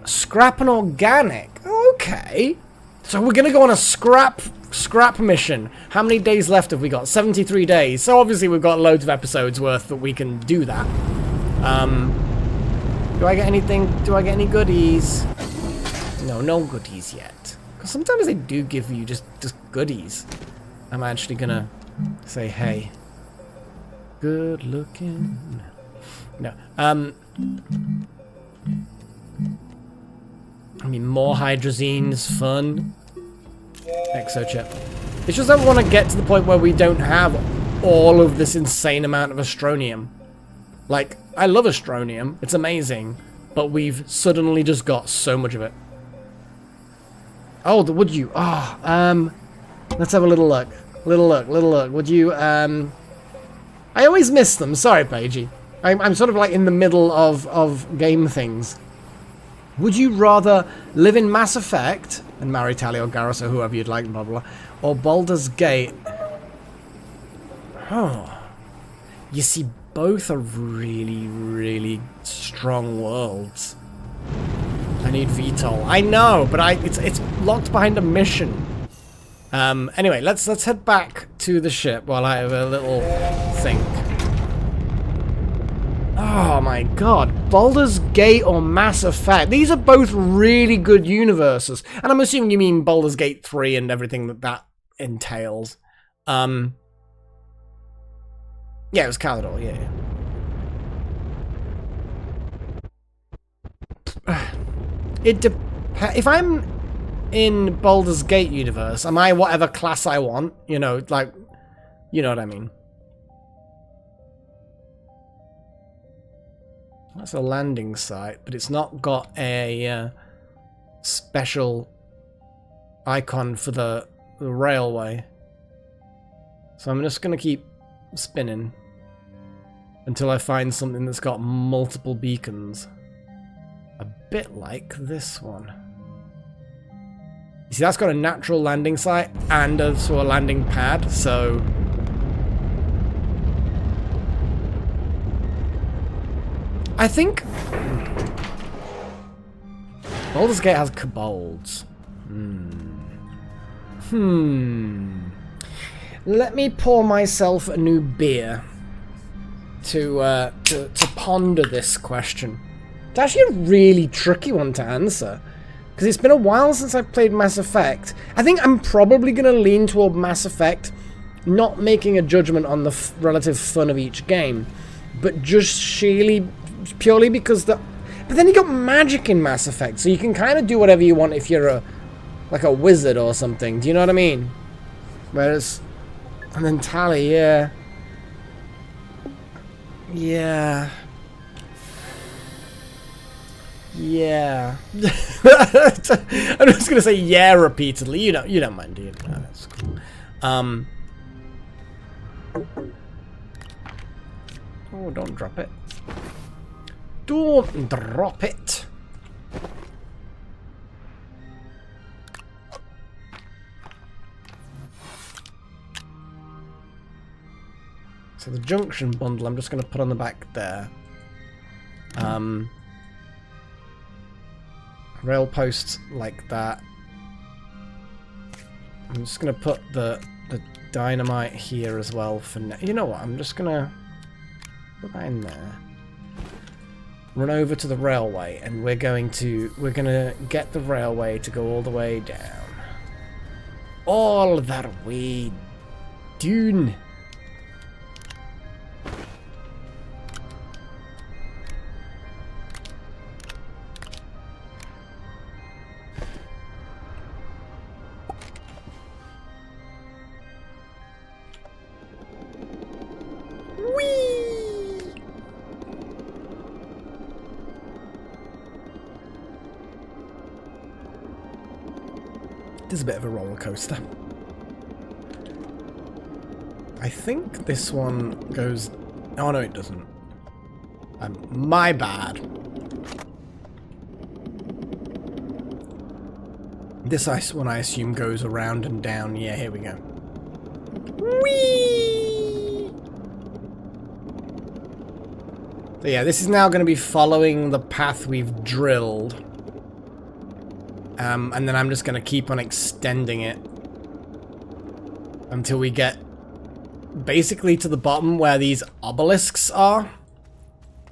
scrap and organic. Okay, so we're gonna go on a scrap mission. How many days left have we got? 73 days. So obviously we've got loads of episodes worth that we can do that. Do I get anything? Do I get any goodies? No, no goodies yet. Because sometimes they do give you just goodies. I'm actually gonna say, hey, good looking. No. I mean, more hydrogene's fun. Exochip. It's just I want to get to the point where we don't have all of this insane amount of astronium. Like, I love astronium. It's amazing. But we've suddenly just got so much of it. Oh, would you? Oh, let's have a little look. Little look. Would you, I always miss them. Sorry, Paigey. I'm sort of like in the middle of game things. Would you rather live in Mass Effect and marry Tali or Garrus or whoever you'd like, blah, blah, or Baldur's Gate? Oh. You see, both are really, really strong worlds. I need VTOL. I know, but it's locked behind a mission. Anyway, let's head back to the ship while I have a little think. Oh my god, Baldur's Gate or Mass Effect. These are both really good universes. And I'm assuming you mean Baldur's Gate 3 and everything that entails. Yeah, it was Calidor, yeah. If I'm in Baldur's Gate universe, am I whatever class I want? You know, like, you know what I mean. That's a landing site, but it's not got a special icon for the railway. So I'm just going to keep spinning until I find something that's got multiple beacons. A bit like this one. You see, that's got a natural landing site and also a landing pad, so... I think... Baldur's Gate has kobolds. Let me pour myself a new beer to ponder this question. It's actually a really tricky one to answer, because it's been a while since I've played Mass Effect. I think I'm probably going to lean toward Mass Effect, not making a judgment on the relative fun of each game, but just purely because the... But then you got magic in Mass Effect, so you can kind of do whatever you want if you're like a wizard or something. Do you know what I mean? Whereas... And then Tali, yeah. Yeah. Yeah. I'm just gonna say yeah repeatedly. You don't mind, do you? No, that's cool. Oh, don't drop it. Don't drop it. So the junction bundle, I'm just going to put on the back there. Rail posts like that. I'm just going to put the dynamite here as well for now. You know what? I'm just going to put that in there. Run over to the railway, and we're going to get the railway to go all the way down. All that way down. is a bit of a roller coaster. I think this one goes... Oh, no, it doesn't. My bad. This one, I assume, goes around and down. Yeah, here we go. Whee! So yeah, this is now going to be following the path we've drilled. And then I'm just going to keep on extending it until we get basically to the bottom where these obelisks are.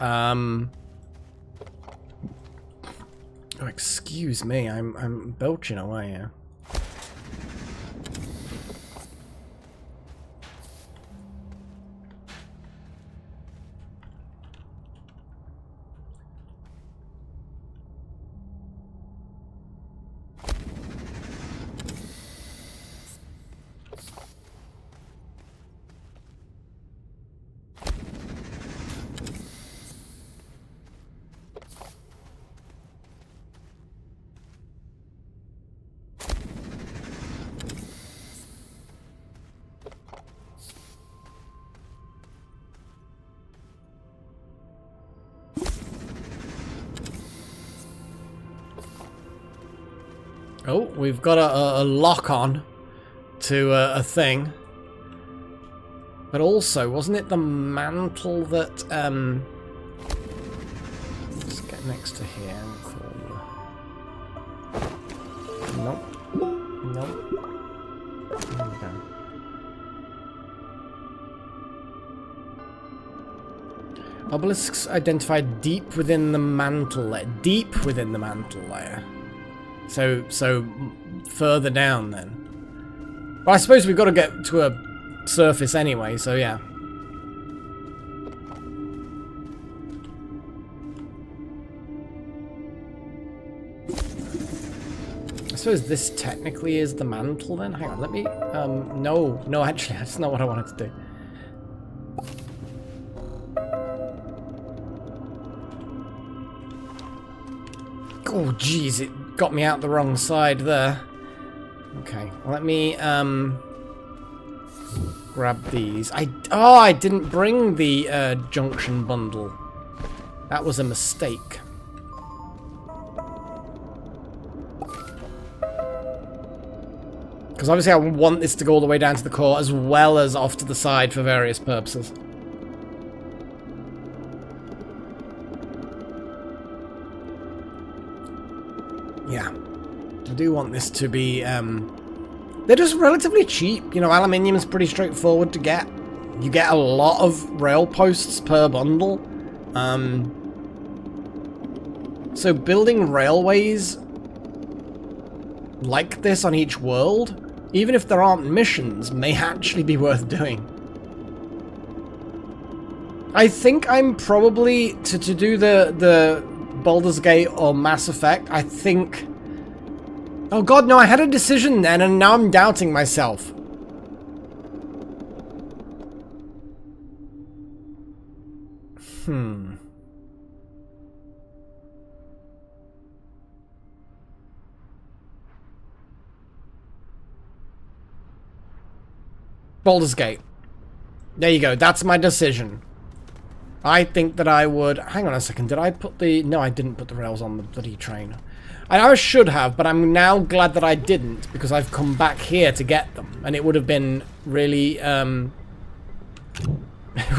Oh, excuse me, I'm belching away here. Oh, we've got a lock on to a thing. But also, wasn't it the mantle that, let's get next to here and call you. Nope. Nope. There we go. Obelisks identified deep within the mantle layer. Deep within the mantle layer. So further down then. But I suppose we've got to get to a surface anyway, so yeah. I suppose this technically is the mantle then? Hang on, let me... No, actually, that's not what I wanted to do. Oh, jeez, it got me out the wrong side there. Okay, let me, grab these. I didn't bring the, junction bundle. That was a mistake. Because obviously I want this to go all the way down to the core as well as off to the side for various purposes. Yeah, I do want this to be, they're just relatively cheap. You know, aluminium is pretty straightforward to get. You get a lot of rail posts per bundle. So building railways like this on each world, even if there aren't missions, may actually be worth doing. I think I'm probably, to do the Baldur's Gate or Mass Effect, I think... Oh god, no, I had a decision then, and now I'm doubting myself. Baldur's Gate. There you go, that's my decision. I think that I would... Hang on a second, did I put the... No, I didn't put the rails on the bloody train. I should have, but I'm now glad that I didn't, because I've come back here to get them. And it would have been really... It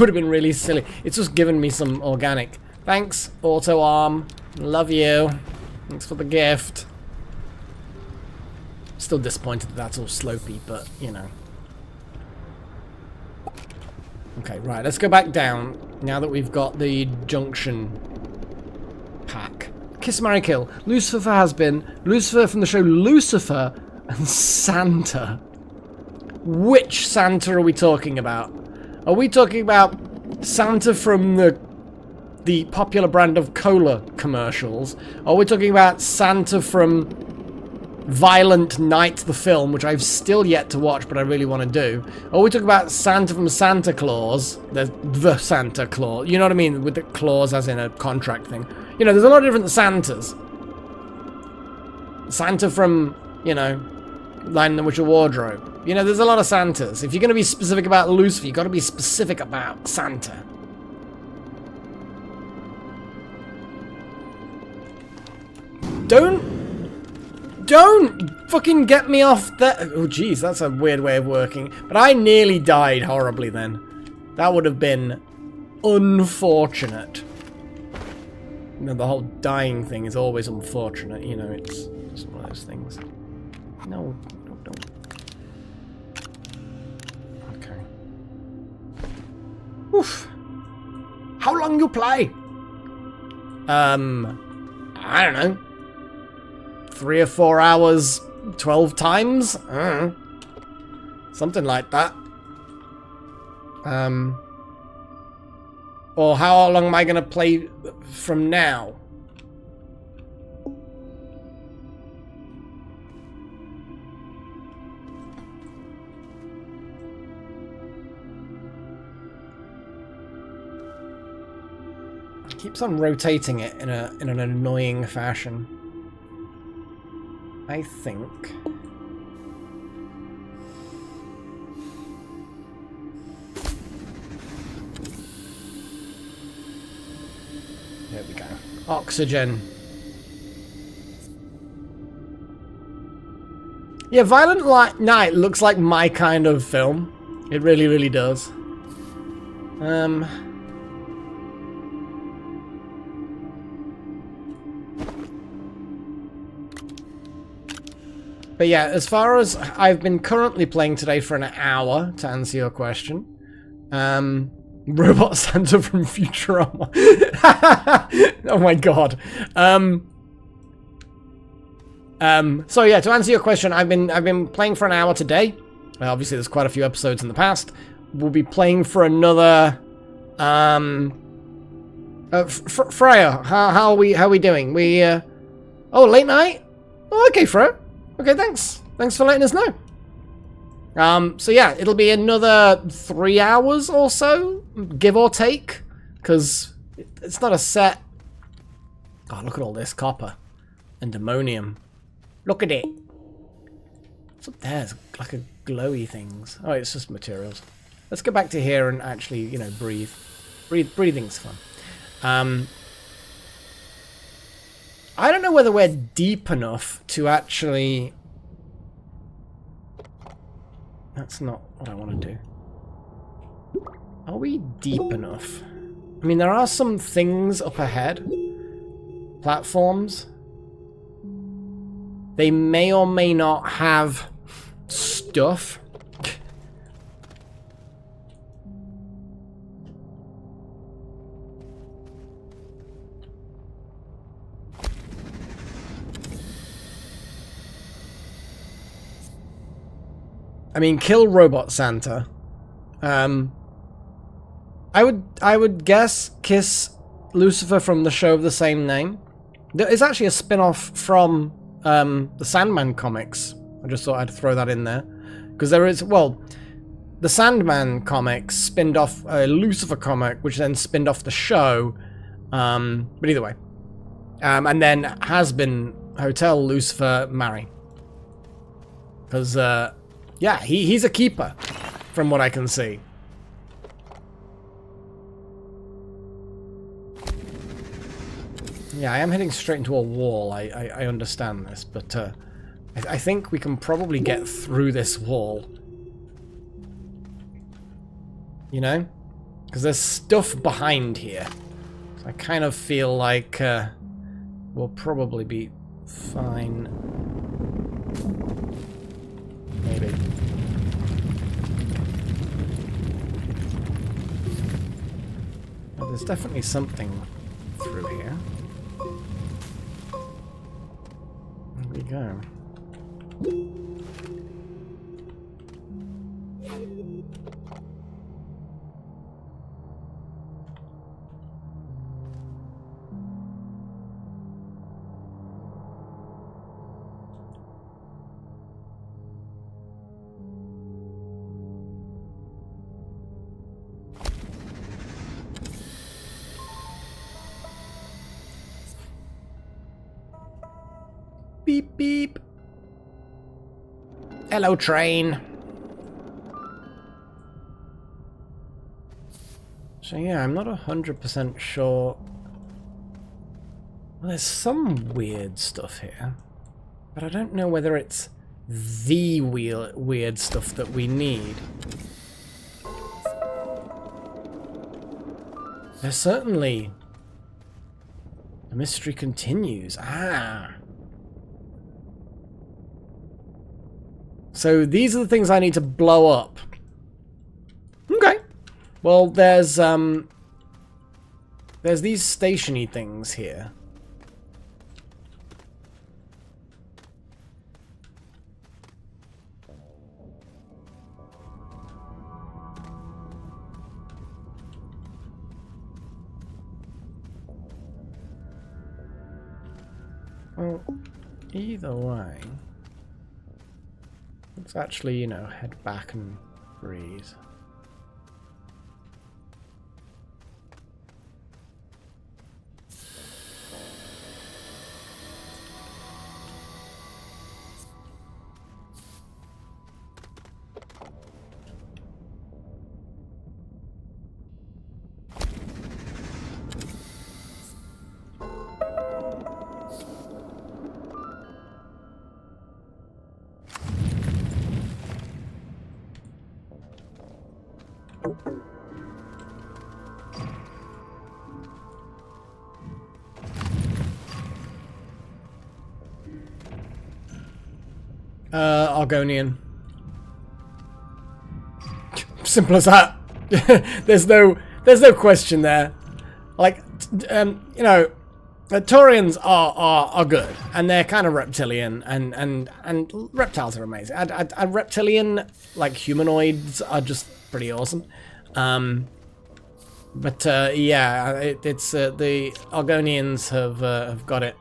would have been really silly. It's just given me some organic. Thanks, Auto Arm. Love you. Thanks for the gift. Still disappointed that that's all slopey, but, you know. Okay, right, let's go back down now that we've got the junction pack. Kiss, marry, kill. Lucifer has been. Lucifer from the show Lucifer and Santa. Which Santa are we talking about? Are we talking about Santa from the popular brand of cola commercials? Or are we talking about Santa from Violent Night the film, which I've still yet to watch, but I really want to do? Or we talk about Santa from Santa Claus, the Santa Claus, you know what I mean, with the clause as in a contract thing. You know, there's a lot of different Santas. Santa from, you know, Lining them with your wardrobe. You know, there's a lot of Santas. If you're going to be specific about Lucifer, you've got to be specific about Santa. Don't fucking get me off that. Oh, jeez, that's a weird way of working. But I nearly died horribly then. That would have been unfortunate. You know, the whole dying thing is always unfortunate. You know, it's just one of those things. No, don't. Okay. Oof. How long you play? I don't know. 3 or 4 hours, 12 times? I don't know. Something like that. Or how long am I going to play from now? It keeps on rotating it in an annoying fashion. I think. There we go. Oxygen. Yeah, Violent Night looks like my kind of film. It really, really does. But yeah, as far as I've been currently playing today for an hour, to answer your question. Robot Santa from Futurama. Oh my god. So yeah, to answer your question, I've been playing for an hour today. Obviously, there's quite a few episodes in the past. We'll be playing for another. Freya, how are we doing? Oh, late night. Oh, okay, Freya. Okay, thanks. Thanks for letting us know. So yeah, it'll be another 3 hours or so, give or take, because it's not a set. Oh, look at all this copper and ammonium. Look at it. What's up there? It's like a glowy things. Oh, it's just materials. Let's go back to here and actually, you know, breathe. Breathing's fun. I don't know whether we're deep enough to actually... That's not what I want to do. Are we deep enough? I mean, there are some things up ahead. Platforms. They may or may not have stuff. I mean, kill Robot Santa. I would guess kiss Lucifer from the show of the same name. There is actually a spin-off from the Sandman comics. I just thought I'd throw that in there. Because there is, well, the Sandman comics spinned off a Lucifer comic, which then spinned off the show. But either way. And then has been Hotel Lucifer marry. Because, yeah, he's a keeper, from what I can see. Yeah, I am heading straight into a wall. I understand this, but I think we can probably get through this wall. You know? Because there's stuff behind here. So I kind of feel like we'll probably be fine. Maybe. Well, there's definitely something through here. There we go. Beep, beep. Hello, train. So yeah, I'm not 100% sure. Well, there's some weird stuff here, but I don't know whether it's the weird stuff that we need. There's certainly... The mystery continues. Ah. So these are the things I need to blow up. Okay. Well, there's these stationy things here. Well, either way, let's actually, you know, head back and breathe. Argonian. Simple as that. there's no question there. Like, you know, the Taurians are good, and they're kind of reptilian, and reptiles are amazing. And reptilian, like humanoids, are just pretty awesome. But yeah, it's the Argonians have got it.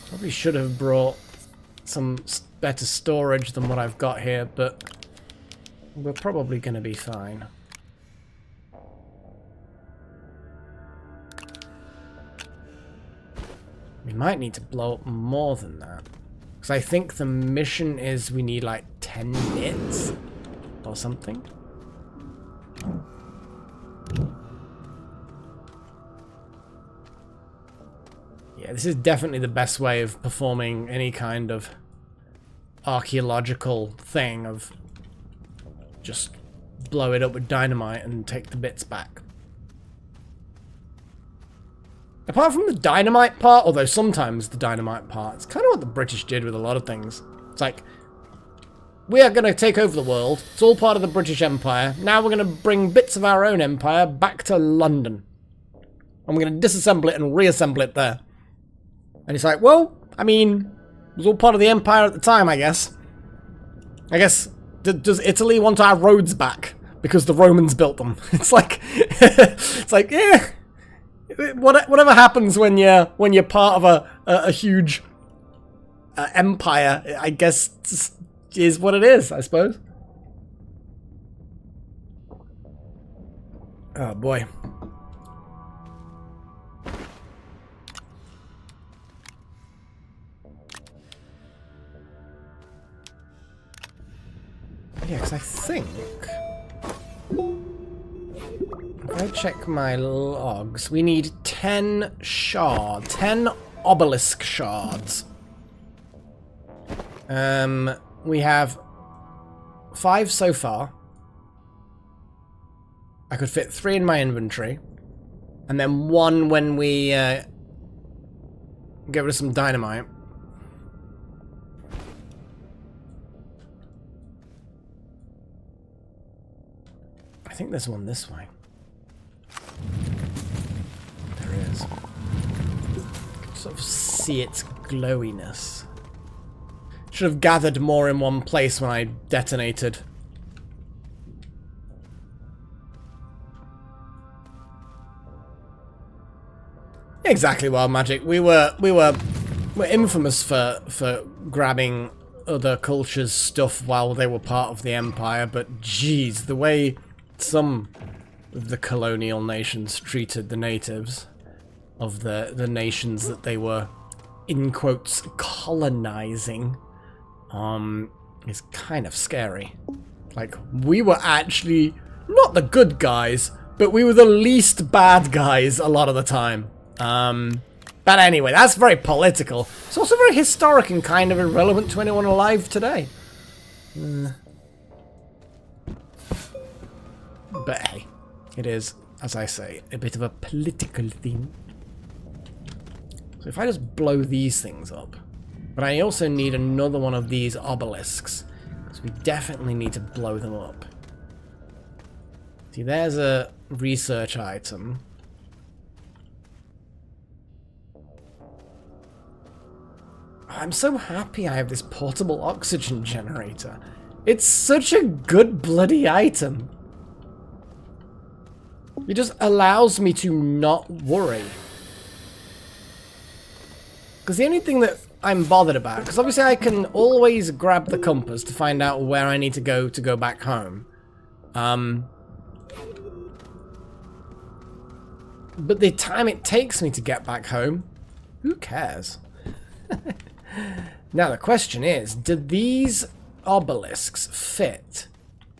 Probably should have brought some better storage than what I've got here, but we're probably going to be fine. We might need to blow up more than that, because I think the mission is we need like 10 bits or something. Yeah, this is definitely the best way of performing any kind of archaeological thing, of just blow it up with dynamite and take the bits back. Apart from the dynamite part, although sometimes the dynamite part, it's kind of what the British did with a lot of things. It's like, we are going to take over the world. It's all part of the British Empire. Now we're going to bring bits of our own empire back to London. And we're going to disassemble it and reassemble it there. And it's like, well, I mean, it was all part of the empire at the time, I guess. I guess, does Italy want our roads back? Because the Romans built them. It's like, yeah. Whatever happens when you're part of a huge empire, I guess, is what it is, I suppose. Oh boy. Yeah, because I think if I check my logs, we need 10 shards, 10 obelisk shards. We have 5 so far. I could fit 3 in my inventory, and then 1 when we get rid of some dynamite. I think there's one this way. There is. You can sort of see its glowiness. Should have gathered more in one place when I detonated. Exactly, Wild Magic. We were were infamous for grabbing other cultures' stuff while they were part of the Empire, but geez, the way some of the colonial nations treated the natives of the nations that they were, in quotes, colonizing, is kind of scary. Like, we were actually not the good guys, but we were the least bad guys a lot of the time. But anyway, that's very political. It's also very historic and kind of irrelevant to anyone alive today. But hey, it is, as I say, a bit of a political theme. So if I just blow these things up, but I also need another one of these obelisks, because we definitely need to blow them up. See, there's a research item. I'm so happy I have this portable oxygen generator. It's such a good bloody item. It just allows me to not worry. Because the only thing that I'm bothered about, because obviously I can always grab the compass to find out where I need to go back home. But the time it takes me to get back home, who cares? Now the question is, do these obelisks fit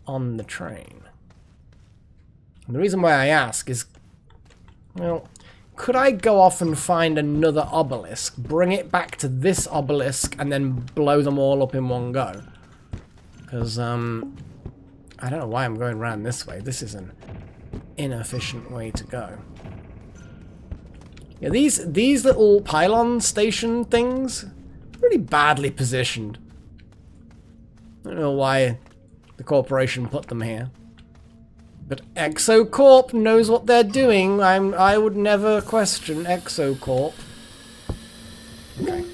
on the train? And the reason why I ask is, well, could I go off and find another obelisk, bring it back to this obelisk, and then blow them all up in one go? Because, I don't know why I'm going around this way. This is an inefficient way to go. Yeah, these little pylon station things, really badly positioned. I don't know why the corporation put them here. But ExoCorp knows what they're doing. I would never question ExoCorp. Okay.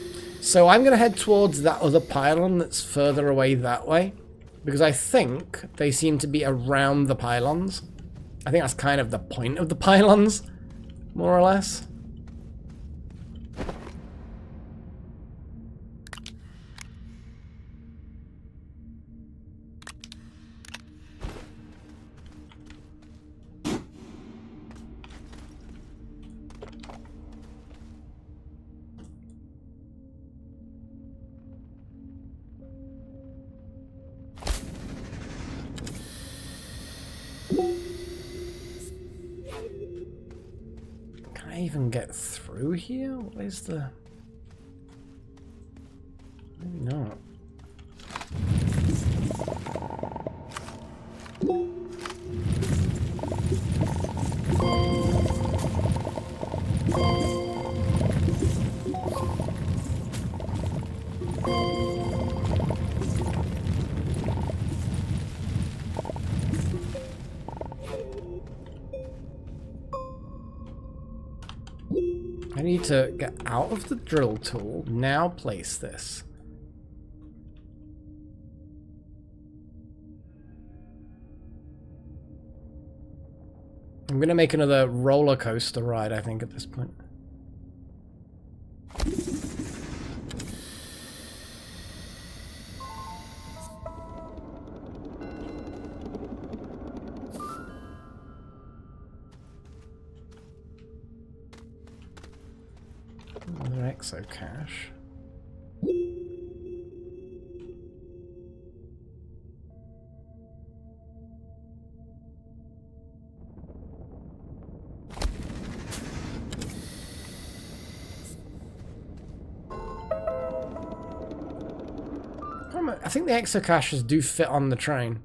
So I'm going to head towards that other pylon that's further away that way. Because I think they seem to be around the pylons. I think that's kind of the point of the pylons, more or less. Can I even get through here? What is the... Maybe not. I need to get out of the drill tool, now place this. I'm going to make another roller coaster ride, I think, at this point. Another exo cache. I think the exocaches do fit on the train.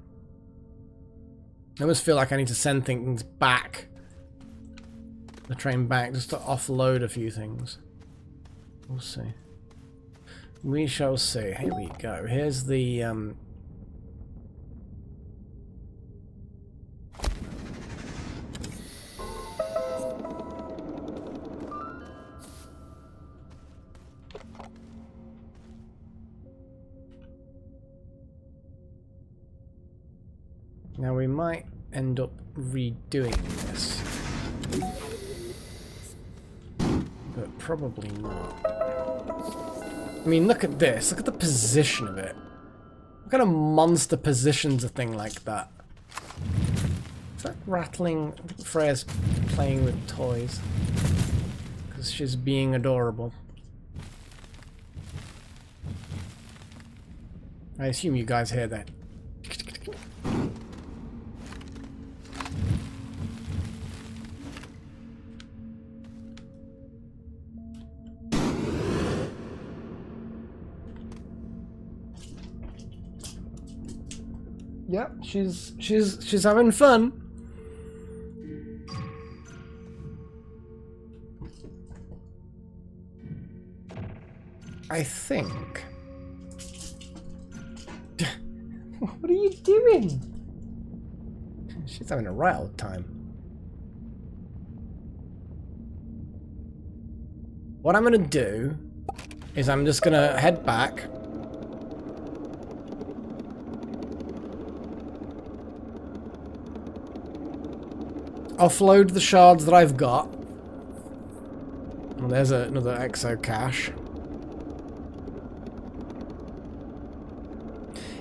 I almost feel like I need to send things back. The train back, just to offload a few things. We'll see. We shall see. Here we go. Here's the... Now we might end up redoing this. But probably not. I mean, look at this. Look at the position of it. What kind of monster positions a thing like that? Is that rattling? Freya's playing with toys. Because she's being adorable. I assume you guys hear that. Yep, she's having fun. I think. What are you doing? She's having a right old time. What I'm gonna do is I'm just gonna head back. Offload the shards that I've got. Well, there's another exo cache.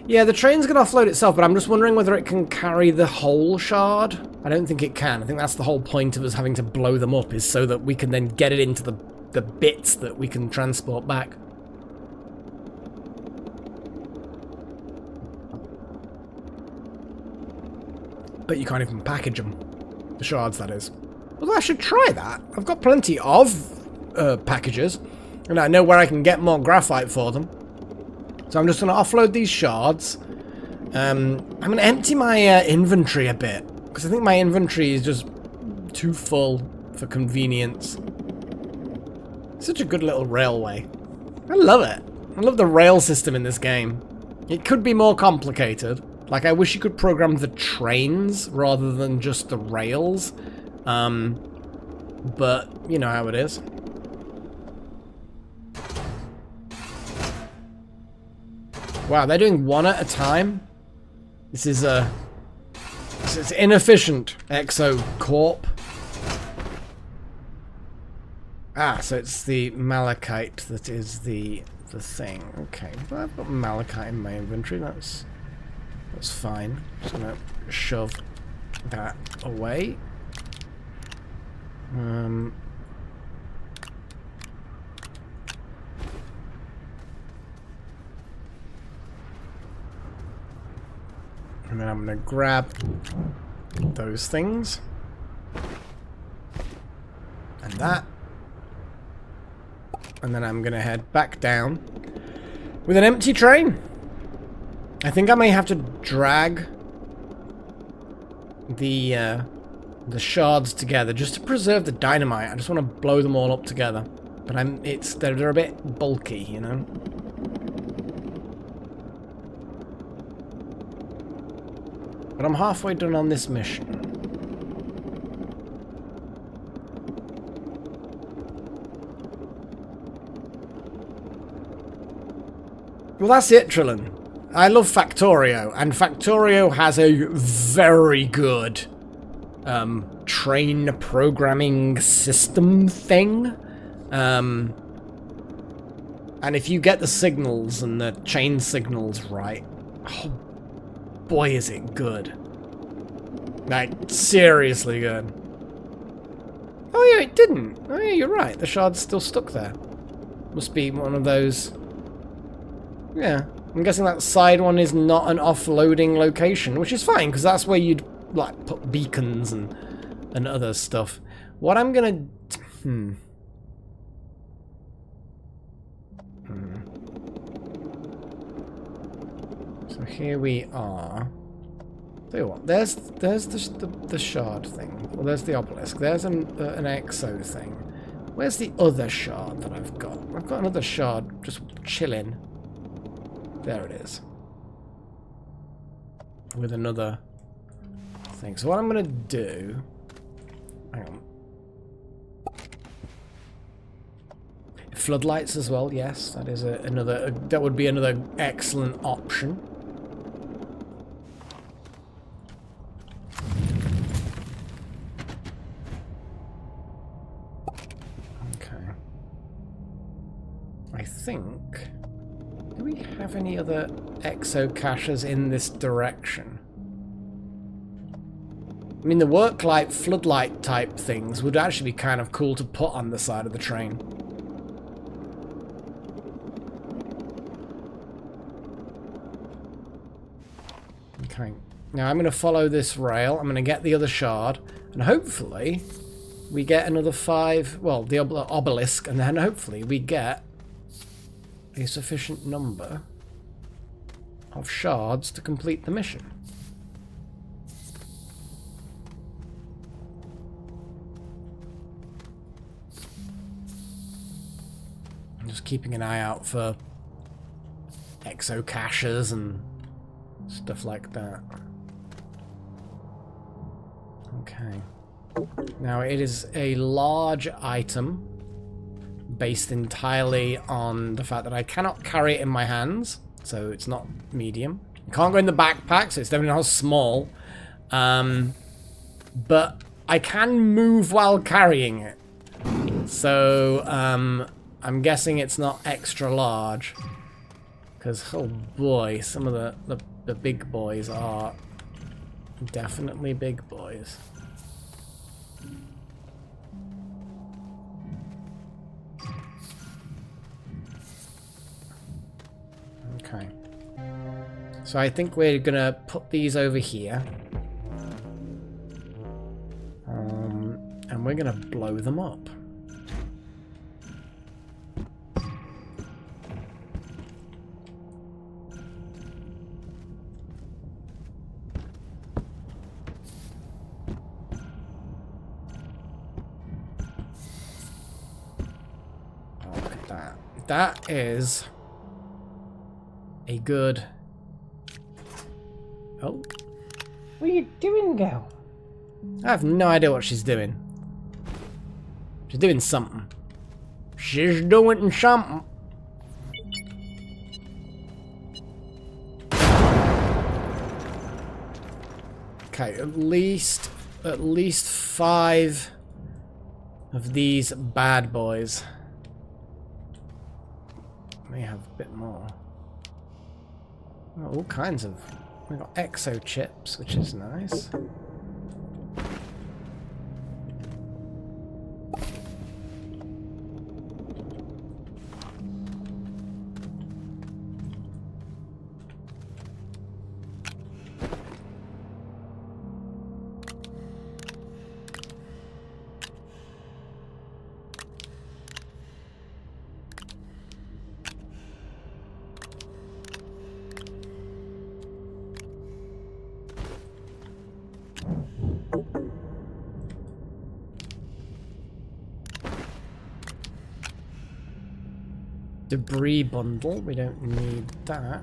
Yeah, the train's going to offload itself, but I'm just wondering whether it can carry the whole shard. I don't think it can. I think that's the whole point of us having to blow them up, is so that we can then get it into the bits that we can transport back. But you can't even package them. The shards, that is. Well, I should try that. I've got plenty of packages, and I know where I can get more graphite for them. So I'm just going to offload these shards. I'm going to empty my inventory a bit, because I think my inventory is just too full for convenience. Such a good little railway. I love it. I love the rail system in this game. It could be more complicated. Like, I wish you could program the trains rather than just the rails. But, you know how it is. Wow, they're doing one at a time? This is it's inefficient, Exo Corp. Ah, so it's the malachite that is the thing. Okay, well, I've got malachite in my inventory, that's fine. Just gonna shove that away. And then I'm gonna grab those things. And that. And then I'm gonna head back down with an empty train. I think I may have to drag the shards together just to preserve the dynamite. I just want to blow them all up together. But they're a bit bulky, you know. But I'm halfway done on this mission. Well, that's it, Trillin. I love Factorio, and Factorio has a very good train programming system thing. And if you get the signals and the chain signals right, oh boy is it good. Like, seriously good. Oh yeah, it didn't. Oh yeah, you're right. The shard's still stuck there. Must be one of those... Yeah. I'm guessing that side one is not an offloading location, which is fine, because that's where you'd, like, put beacons and other stuff. What I'm gonna... So here we are. Tell you what, there's the shard thing. Well, there's the obelisk. There's an exo thing. Where's the other shard that I've got? I've got another shard just chilling. There it is. With another thing. So what I'm going to do... Hang on. Floodlights as well, yes. That is that would be another excellent option. Okay. I think... we have any other exocaches in this direction? I mean, the work light, floodlight type things would actually be kind of cool to put on the side of the train. Okay, now I'm going to follow this rail. I'm going to get the other shard, and hopefully we get another 5, well, the obelisk, and then hopefully we get a sufficient number of shards to complete the mission. I'm just keeping an eye out for exocaches and stuff like that. Okay. Now it is a large item based entirely on the fact that I cannot carry it in my hands, so it's not medium. It can't go in the backpack, so it's definitely not small. But I can move while carrying it. So I'm guessing it's not extra large. Because, oh boy, some of the big boys are definitely big boys. Okay. So I think we're gonna put these over here. And we're gonna blow them up. That is a good... Oh. What are you doing, girl? I have no idea what she's doing. She's doing something. She's doing something. Okay, at least 5 of these bad boys. May have a bit more. Oh, all kinds of... We've got exo chips, which is nice. Debris bundle, we don't need that.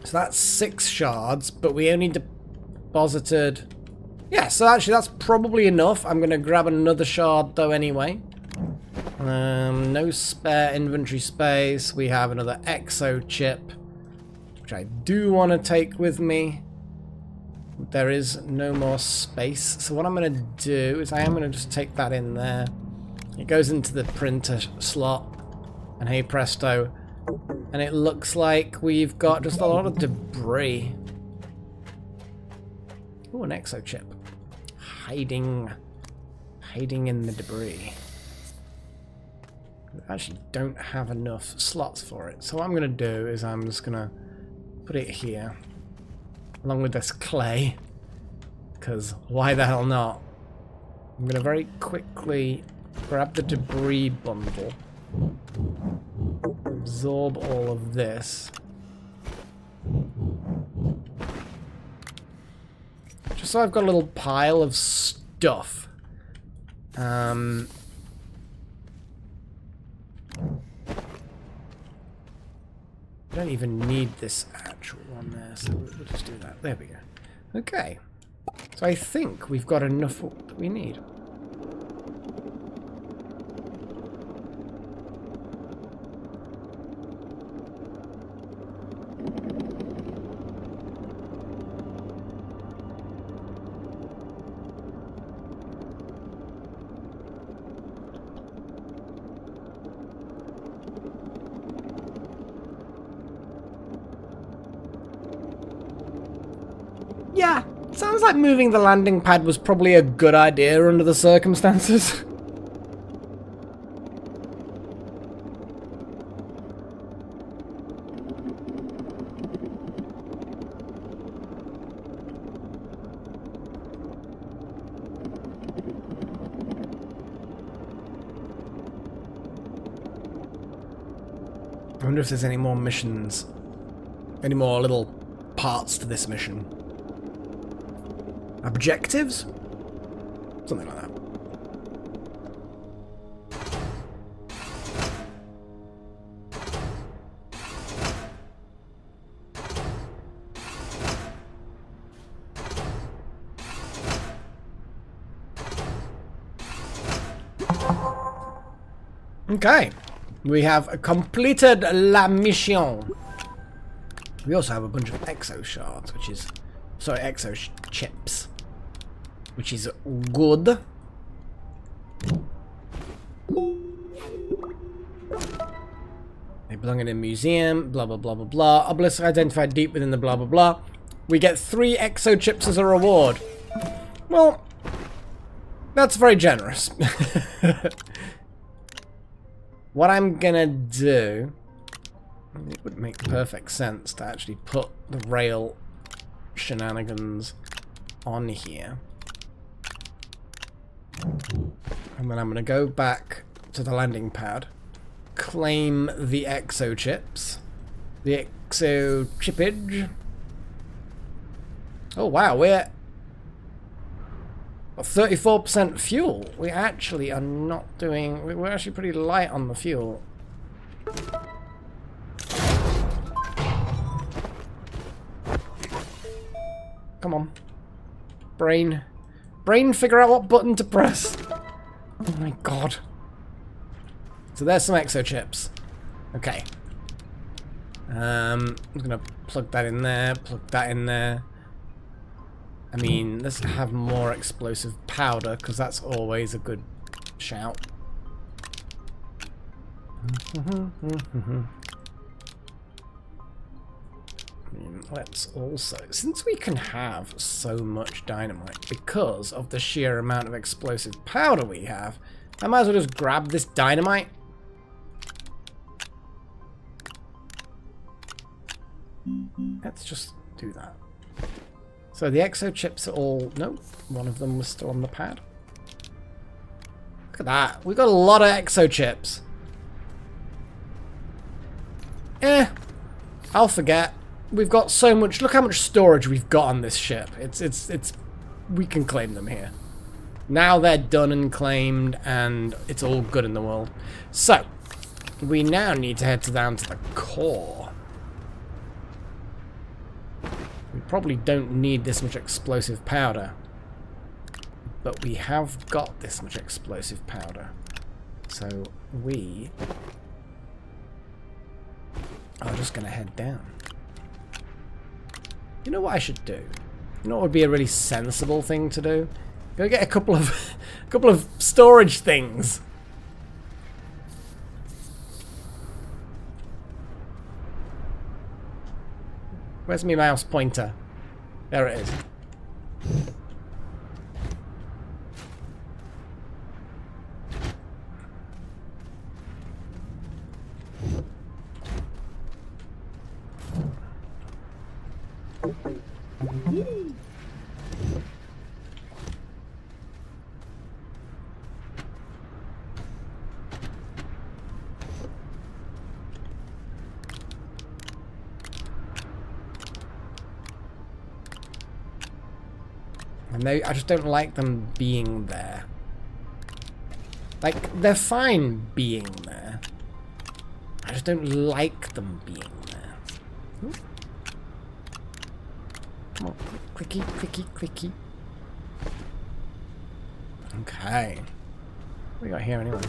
So that's 6 shards, but we only deposited... Yeah, so actually that's probably enough. I'm going to grab another shard though anyway. No spare inventory space. We have another exo chip, which I do want to take with me. There is no more space, so what I'm going to do is I am going to just take that in there. It goes into the printer slot, and hey presto, and it looks like we've got just a lot of debris. Oh, an exo chip. Hiding in the debris. We actually don't have enough slots for it, so what I'm going to do is I'm just going to put it here. Along with this clay, because why the hell not? I'm going to very quickly grab the debris bundle, absorb all of this, just so I've got a little pile of stuff. I don't even need this actual one there, so we'll just do that. There we go. Okay. So I think we've got enough that we need. like moving the landing pad was probably a good idea under the circumstances. I wonder if there's any more missions, any more little parts to this mission. Objectives? Something like that. Okay. We have completed la mission. We also have a bunch of exo shards, which is... Sorry, exo chips. Which is good. They belong in a museum, blah blah blah blah blah. Obelisk identified deep within the blah blah blah. We get 3 exo chips as a reward. Well, that's very generous. What I'm gonna do, it would make perfect sense to actually put the rail shenanigans on here. And then I'm gonna go back to the landing pad, claim the exo chips, the exo chippage. Oh wow, we're 34% fuel. We actually are not doing... We're actually pretty light on the fuel. Come on. Brain. Brain, figure out what button to press. Oh my god. So there's some exo chips. Okay. I'm gonna plug that in there, plug that in there. I mean, let's have more explosive powder, because that's always a good shout. I mean, let's also, since we can have so much dynamite because of the sheer amount of explosive powder we have, I might as well just grab this dynamite. Let's just do that. So the exo chips are all... No, one of them was still on the pad. Look at that. We've got a lot of exo chips. I'll forget. We've got so much... Look how much storage we've got on this ship. It's we can claim them here. Now they're done and claimed, and it's all good in the world. So, we now need to head down to the core. We probably don't need this much explosive powder, but we have got this much explosive powder, so we are just going to head down. You know what I should do? You know what would be a really sensible thing to do? Go get a couple of storage things. Where's my mouse pointer? There it is. And I just don't like them being there. Like, they're fine being there. I just don't like them being there. Ooh. Come on, clicky, clicky, clicky. Okay. What do we got here anyway?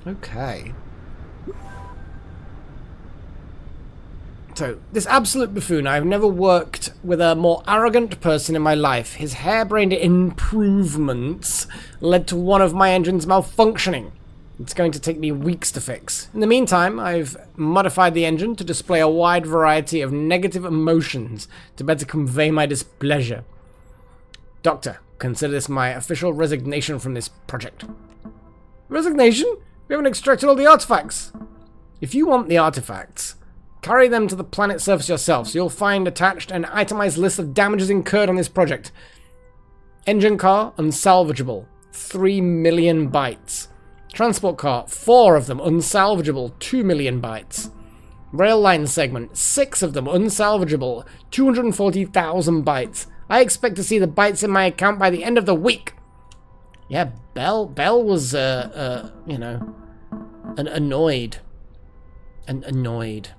Okay. So, this absolute buffoon, I've never worked with a more arrogant person in my life. His harebrained improvements led to one of my engines malfunctioning. It's going to take me weeks to fix. In the meantime, I've modified the engine to display a wide variety of negative emotions to better convey my displeasure. Doctor, consider this my official resignation from this project. Resignation? We haven't extracted all the artifacts. If you want the artifacts, carry them to the planet's surface yourself, so you'll find attached an itemized list of damages incurred on this project. Engine car, unsalvageable, 3 million bytes. Transport car, 4 of them, unsalvageable, 2 million bytes. Rail line segment, 6 of them, unsalvageable, 240,000 bytes. I expect to see the bytes in my account by the end of the week. Yeah, Bell was, you know, annoyed. Annoyed.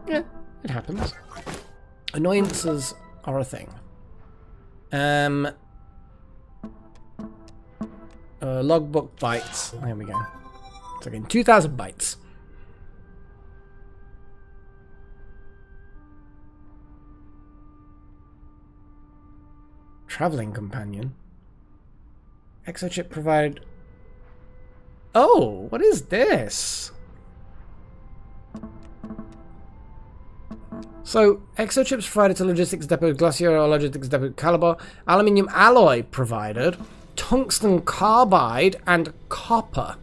Yeah, it happens. Annoyances are a thing. Logbook bytes. There we go. It's again 2,000 bytes. Traveling companion. Exochip provided. Oh, what is this? So, exochips provided to logistics depot Glacier or logistics depot Caliber, aluminium alloy provided, tungsten carbide, and copper.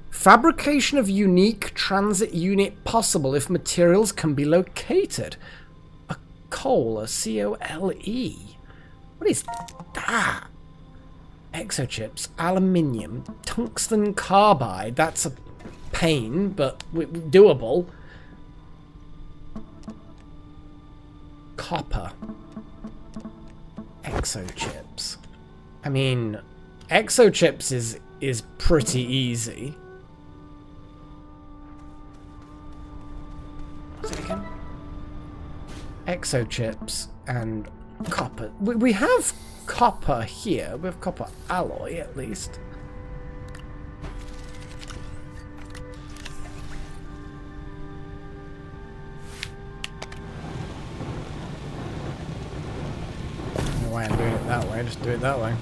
Fabrication of unique transit unit possible if materials can be located. A cole, a C-O-L-E. What is that? Exochips, aluminium, tungsten carbide. That's a pain, but doable. Copper. Exochips. I mean, exochips is pretty easy. What's it again? Exochips and copper. We have copper here. We have copper alloy, at least. I don't know why I'm doing it that way. Just do it that way.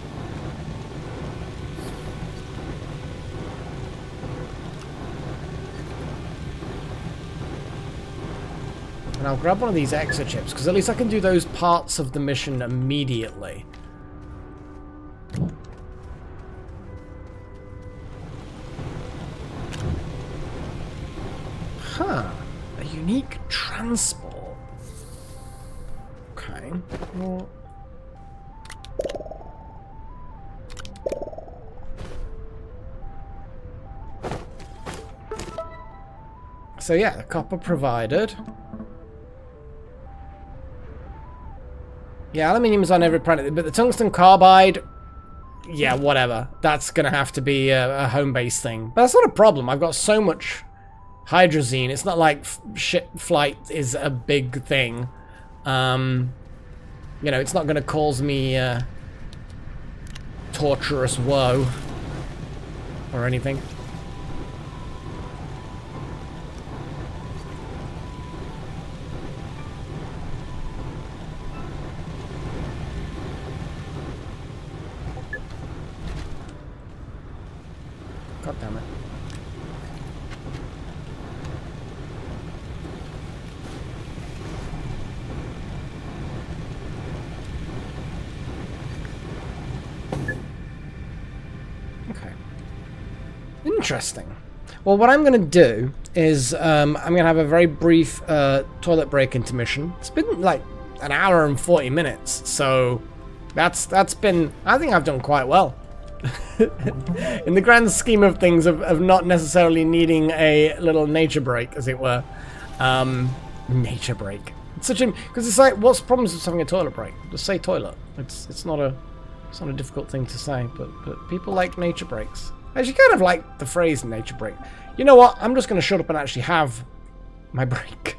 And I'll grab one of these exochips, because at least I can do those parts of the mission immediately. Huh. A unique transport. Okay. Well. So yeah, the copper provided. Yeah, aluminium is on every planet, but the tungsten carbide, yeah, whatever. That's gonna have to be a home-based thing. But that's not a problem. I've got so much hydrazine. It's not like ship flight is a big thing. You know, it's not gonna cause me torturous woe or anything. God damn it. Okay. Interesting. Well, what I'm going to do is I'm going to have a very brief toilet break intermission. It's been like an hour and 40 minutes, so that's been, I think I've done quite well. In the grand scheme of things, of not necessarily needing a little nature break, as it were. Nature break. It's such a, because it's like, what's the problem with having a toilet break? Just say toilet. It's not a difficult thing to say, but people like nature breaks. I actually kind of like the phrase nature break. You know what? I'm just going to shut up and actually have my break.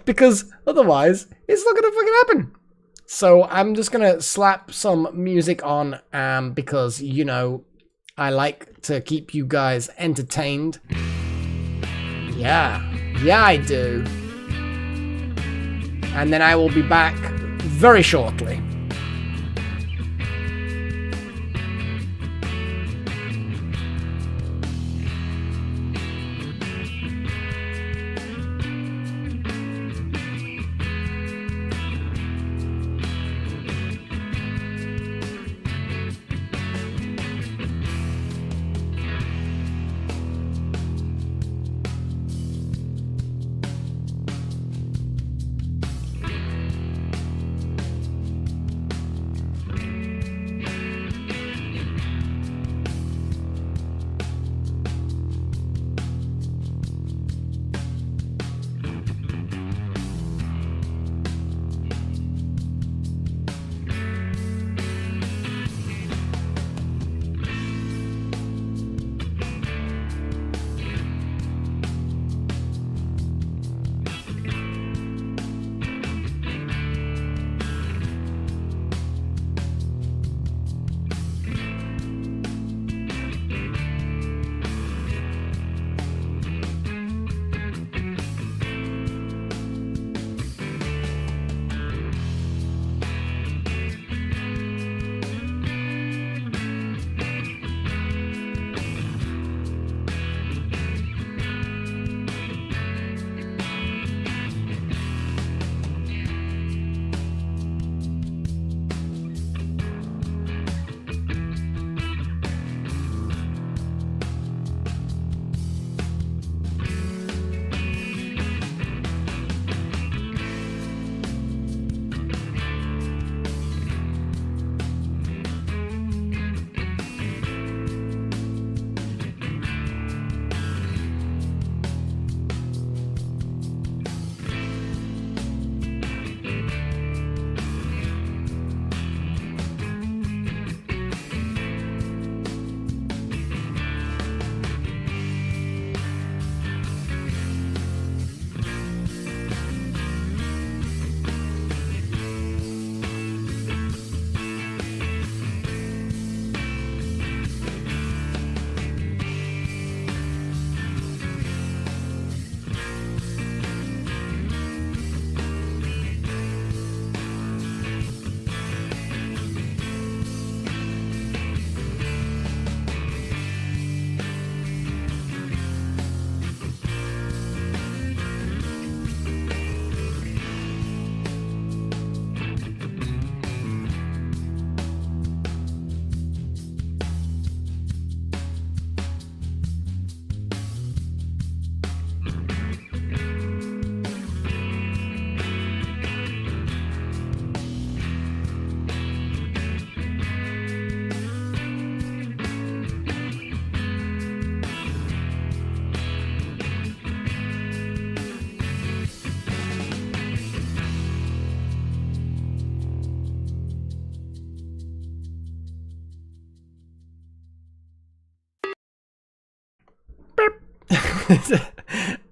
Because otherwise, it's not going to fucking happen. So I'm just going to slap some music on because, you know, I like to keep you guys entertained. Yeah, I do. And then I will be back very shortly.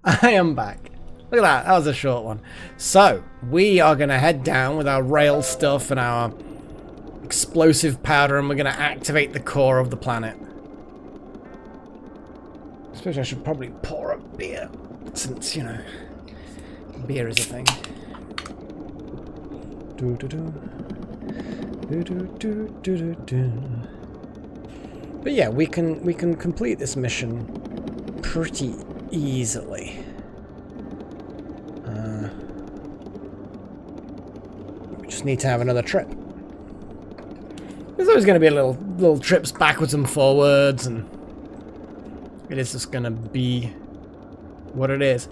I am back. Look at that. That was a short one. So, we are going to head down with our rail stuff and our explosive powder, and we're going to activate the core of the planet. I suppose I should probably pour a beer, since, you know, beer is a thing. But yeah, we can complete this mission pretty easily. We just need to have another trip. There's always going to be little trips backwards and forwards, and it is just going to be what it is.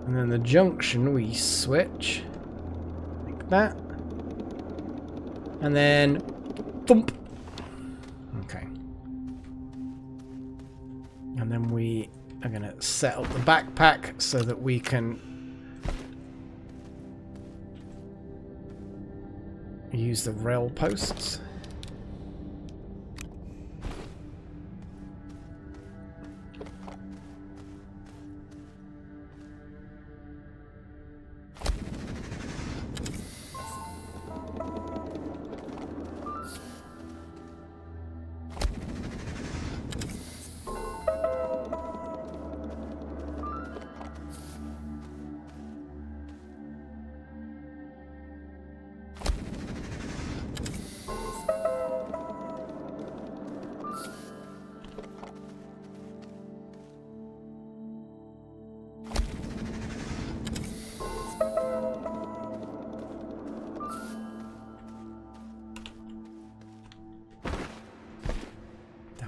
And then the junction we switch like that, and then thump. Okay. And then we are going to set up the backpack so that we can use the rail posts.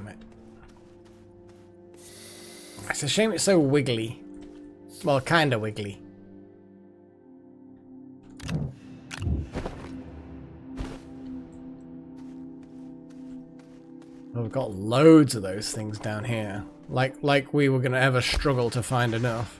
it. It's a shame it's so wiggly. Well, kind of wiggly. Well, we've got loads of those things down here. Like we were going to ever struggle to find enough.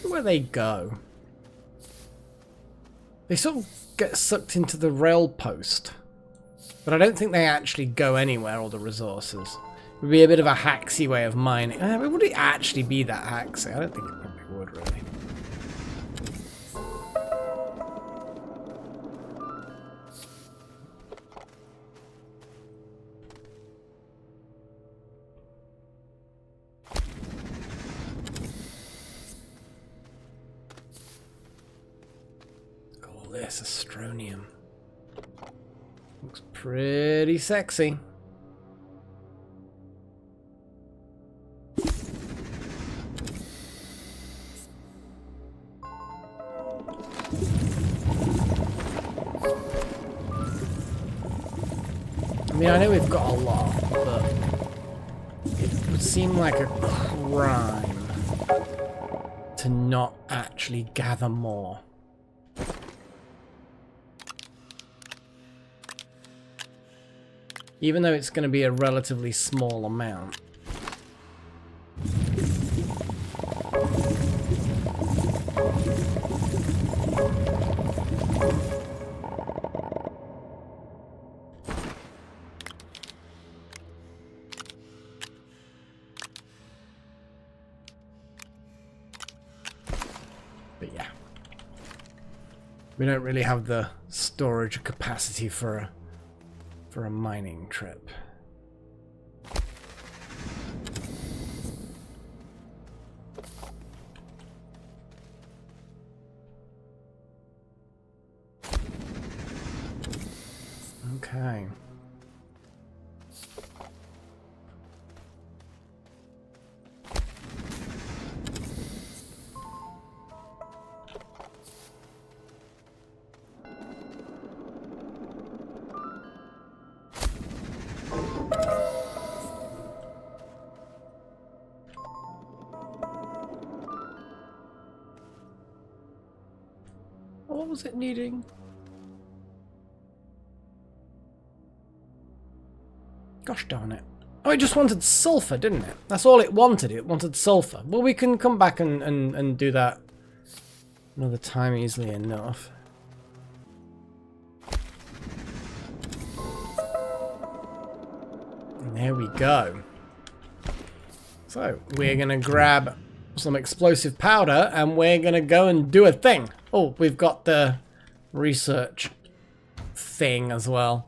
Where they go. They sort of get sucked into the rail post, but I don't think they actually go anywhere, all the resources. It would be a bit of a hacksy way of mining. Would it actually be that hacksy? I don't think it probably would, really. This Astroneer looks pretty sexy. I mean, I know we've got a lot, but it would seem like a crime to not actually gather more. Even though it's going to be a relatively small amount. But yeah. We don't really have the storage capacity for a mining trip. Okay. What was it needing? Gosh darn it. Oh, it just wanted sulfur, didn't it? That's all it wanted. It wanted sulfur. Well, we can come back and do that another time easily enough. And there we go. So, we're going to grab some explosive powder and we're going to go and do a thing. Oh, we've got the research thing as well.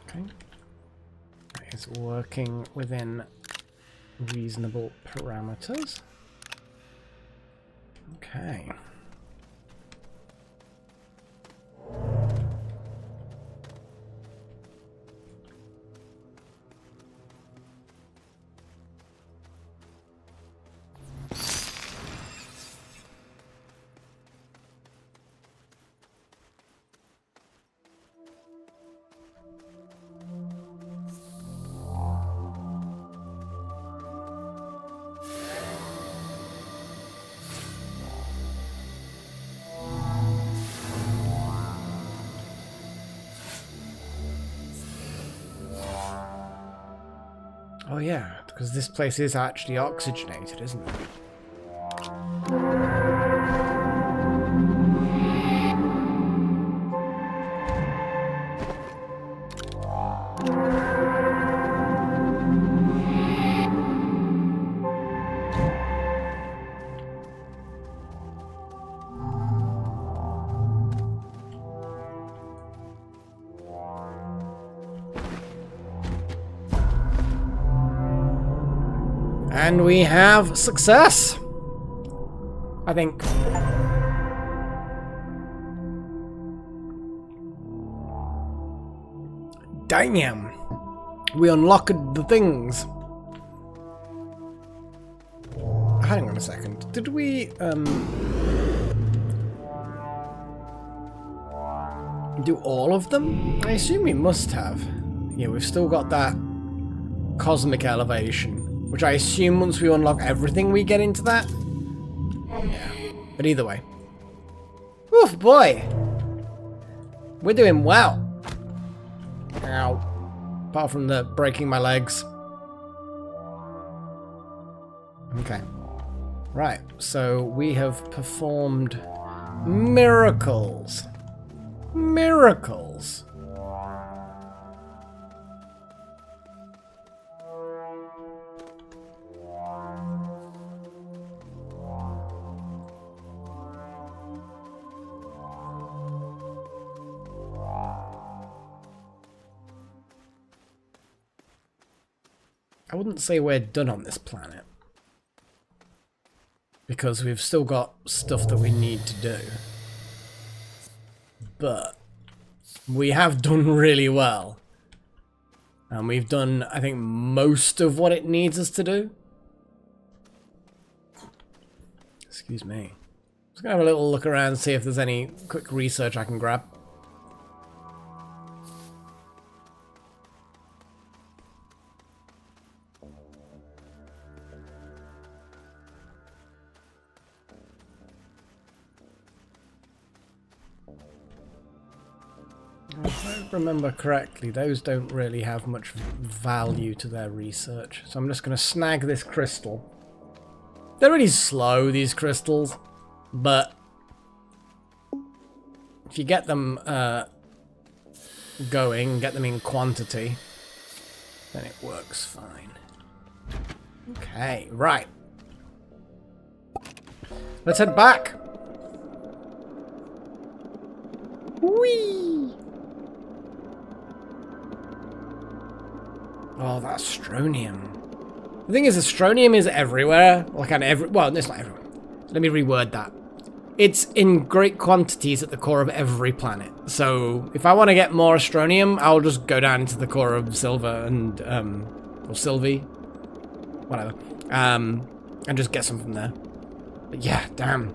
Okay. That is working within reasonable parameters. Okay. Oh yeah, because this place is actually oxygenated, isn't it? And we have success, I think. Damn. We unlocked the things. Hang on a second. Did we do all of them? I assume we must have. Yeah, we've still got that cosmic elevation, which I assume once we unlock everything we get into that. Yeah. But either way. Oof, boy. We're doing well. Ow. Apart from the breaking my legs. Okay. Right, so we have performed miracles. Miracles. I wouldn't say we're done on this planet, because we've still got stuff that we need to do. But we have done really well. And we've done, I think, most of what it needs us to do. Excuse me. Just gonna have a little look around, see if there's any quick research I can grab. If I remember correctly, those don't really have much value to their research. So I'm just going to snag this crystal. They're really slow, these crystals. But if you get them going, get them in quantity, then it works fine. Okay, right. Let's head back. Whee! Oh, that's Astronium. The thing is, Astronium is everywhere. Like, well, it's not everywhere. Let me reword that. It's in great quantities at the core of every planet. So, if I want to get more Astronium, I'll just go down to the core of Silver and, or Sylvie. Whatever. And just get some from there. But yeah, damn.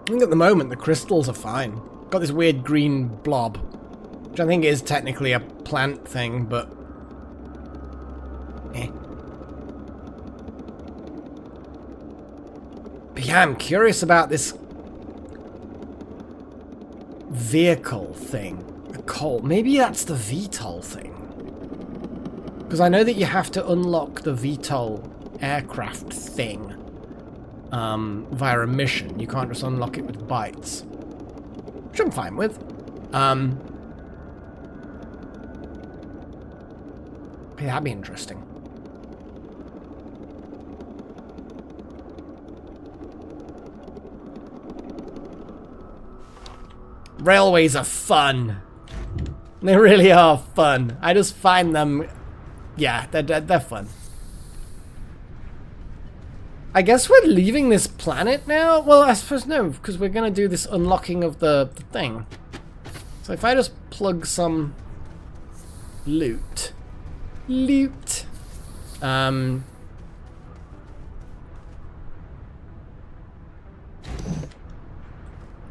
I think at the moment the crystals are fine. Got this weird green blob, which I think is technically a plant thing, but But yeah, I'm curious about this vehicle thing. A coal. Maybe that's the VTOL thing. Because I know that you have to unlock the VTOL aircraft thing via a mission. You can't just unlock it with bytes. Which I'm fine with. Yeah, that'd be interesting. Railways are fun. They really are fun. I just find them... Yeah, they're fun. I guess we're leaving this planet now? Well, I suppose no, because we're going to do this unlocking of the thing. So if I just plug some loot...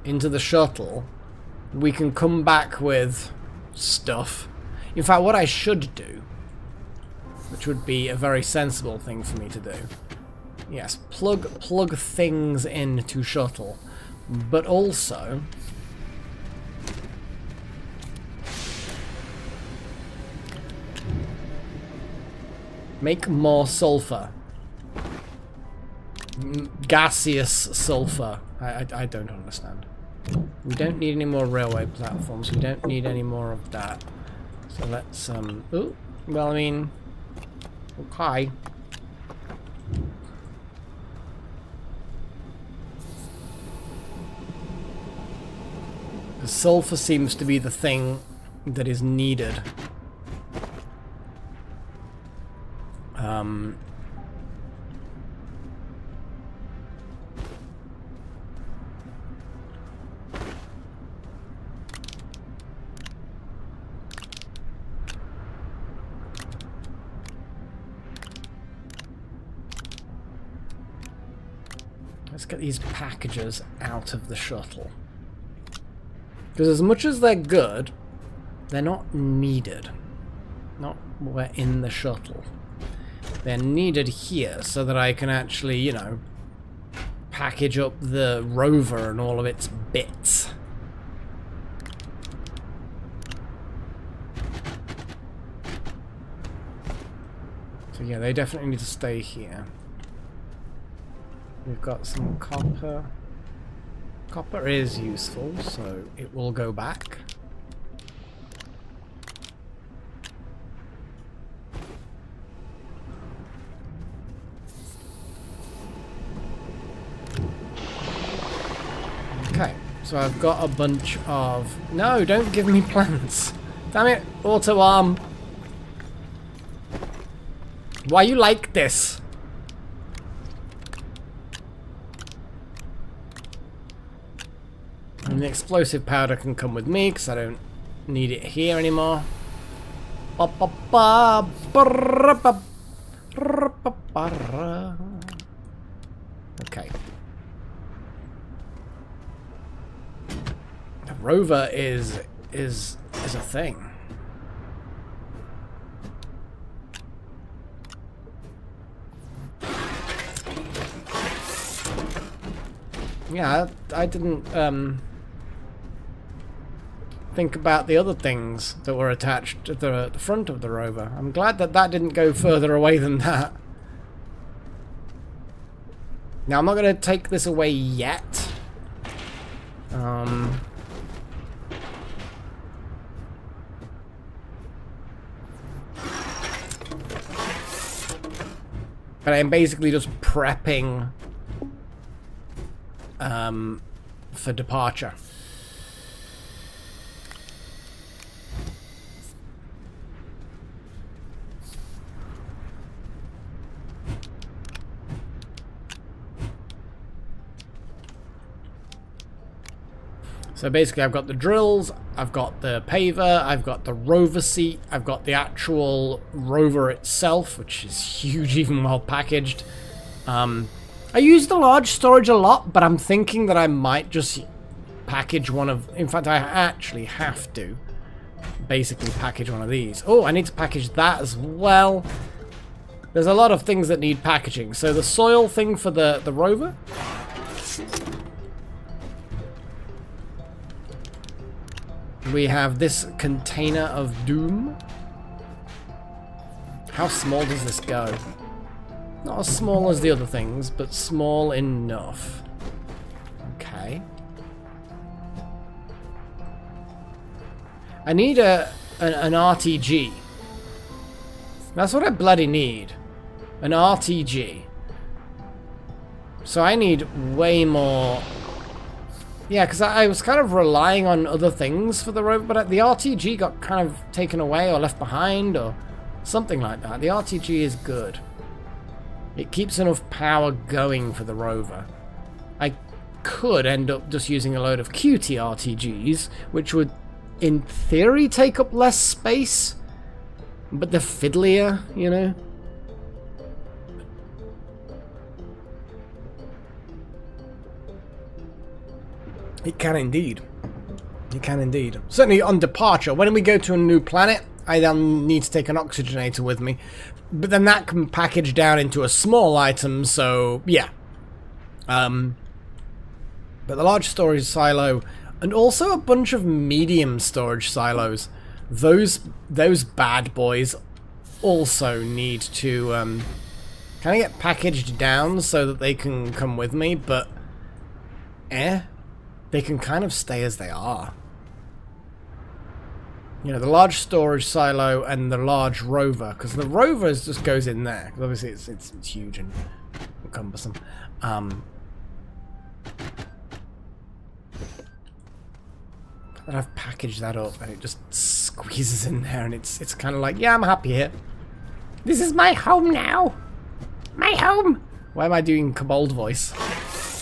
into the shuttle, we can come back with stuff. In fact, what I should do, which would be a very sensible thing for me to do, yes, plug things into shuttle, but also make more sulfur. Gaseous sulfur. I don't understand. We don't need any more railway platforms. We don't need any more of that. So let's ooh, well, I mean, okay. The sulfur seems to be the thing that is needed. Let's get these packages out of the shuttle. Because as much as they're good, they're not needed. Not where in the shuttle. They're needed here so that I can actually, you know, package up the rover and all of its bits. So yeah, they definitely need to stay here. We've got some copper. Copper is useful, so it will go back. Okay, so I've got a bunch of... No, don't give me plants. Damn it, auto arm. Why you like this? And the explosive powder can come with me because I don't need it here anymore. Okay. The rover is a thing. Yeah, I didn't think about the other things that were attached to the front of the rover. I'm glad that that didn't go further away than that. Now, I'm not going to take this away yet. But I'm basically just prepping for departure. So basically I've got the drills, I've got the paver, I've got the rover seat, I've got the actual rover itself, which is huge even while packaged. I use the large storage a lot, but I'm thinking that I might just package one of... In fact, I actually have to basically package one of these. Oh, I need to package that as well. There's a lot of things that need packaging. So the soil thing for the rover... We have this container of doom. How small does this go? Not as small as the other things, but small enough. Okay. I need an RTG. That's what I bloody need. An RTG. So I need way more... Yeah, because I was kind of relying on other things for the rover, but the RTG got kind of taken away or left behind or something like that. The RTG is good. It keeps enough power going for the rover. I could end up just using a load of cutie RTGs, which would, in theory, take up less space, but they're fiddlier, you know? It can indeed. It can indeed. Certainly on departure. When we go to a new planet, I then need to take an oxygenator with me. But then that can package down into a small item, so yeah. But the large storage silo, and also a bunch of medium storage silos. Those bad boys also need to kind of get packaged down so that they can come with me, but they can kind of stay as they are. You know, the large storage silo and the large rover, because the rover just goes in there. Because obviously it's huge and cumbersome. that I've packaged that up and it just squeezes in there and it's kind of like, yeah, I'm happy here. This is my home now. My home. Why am I doing kobold voice?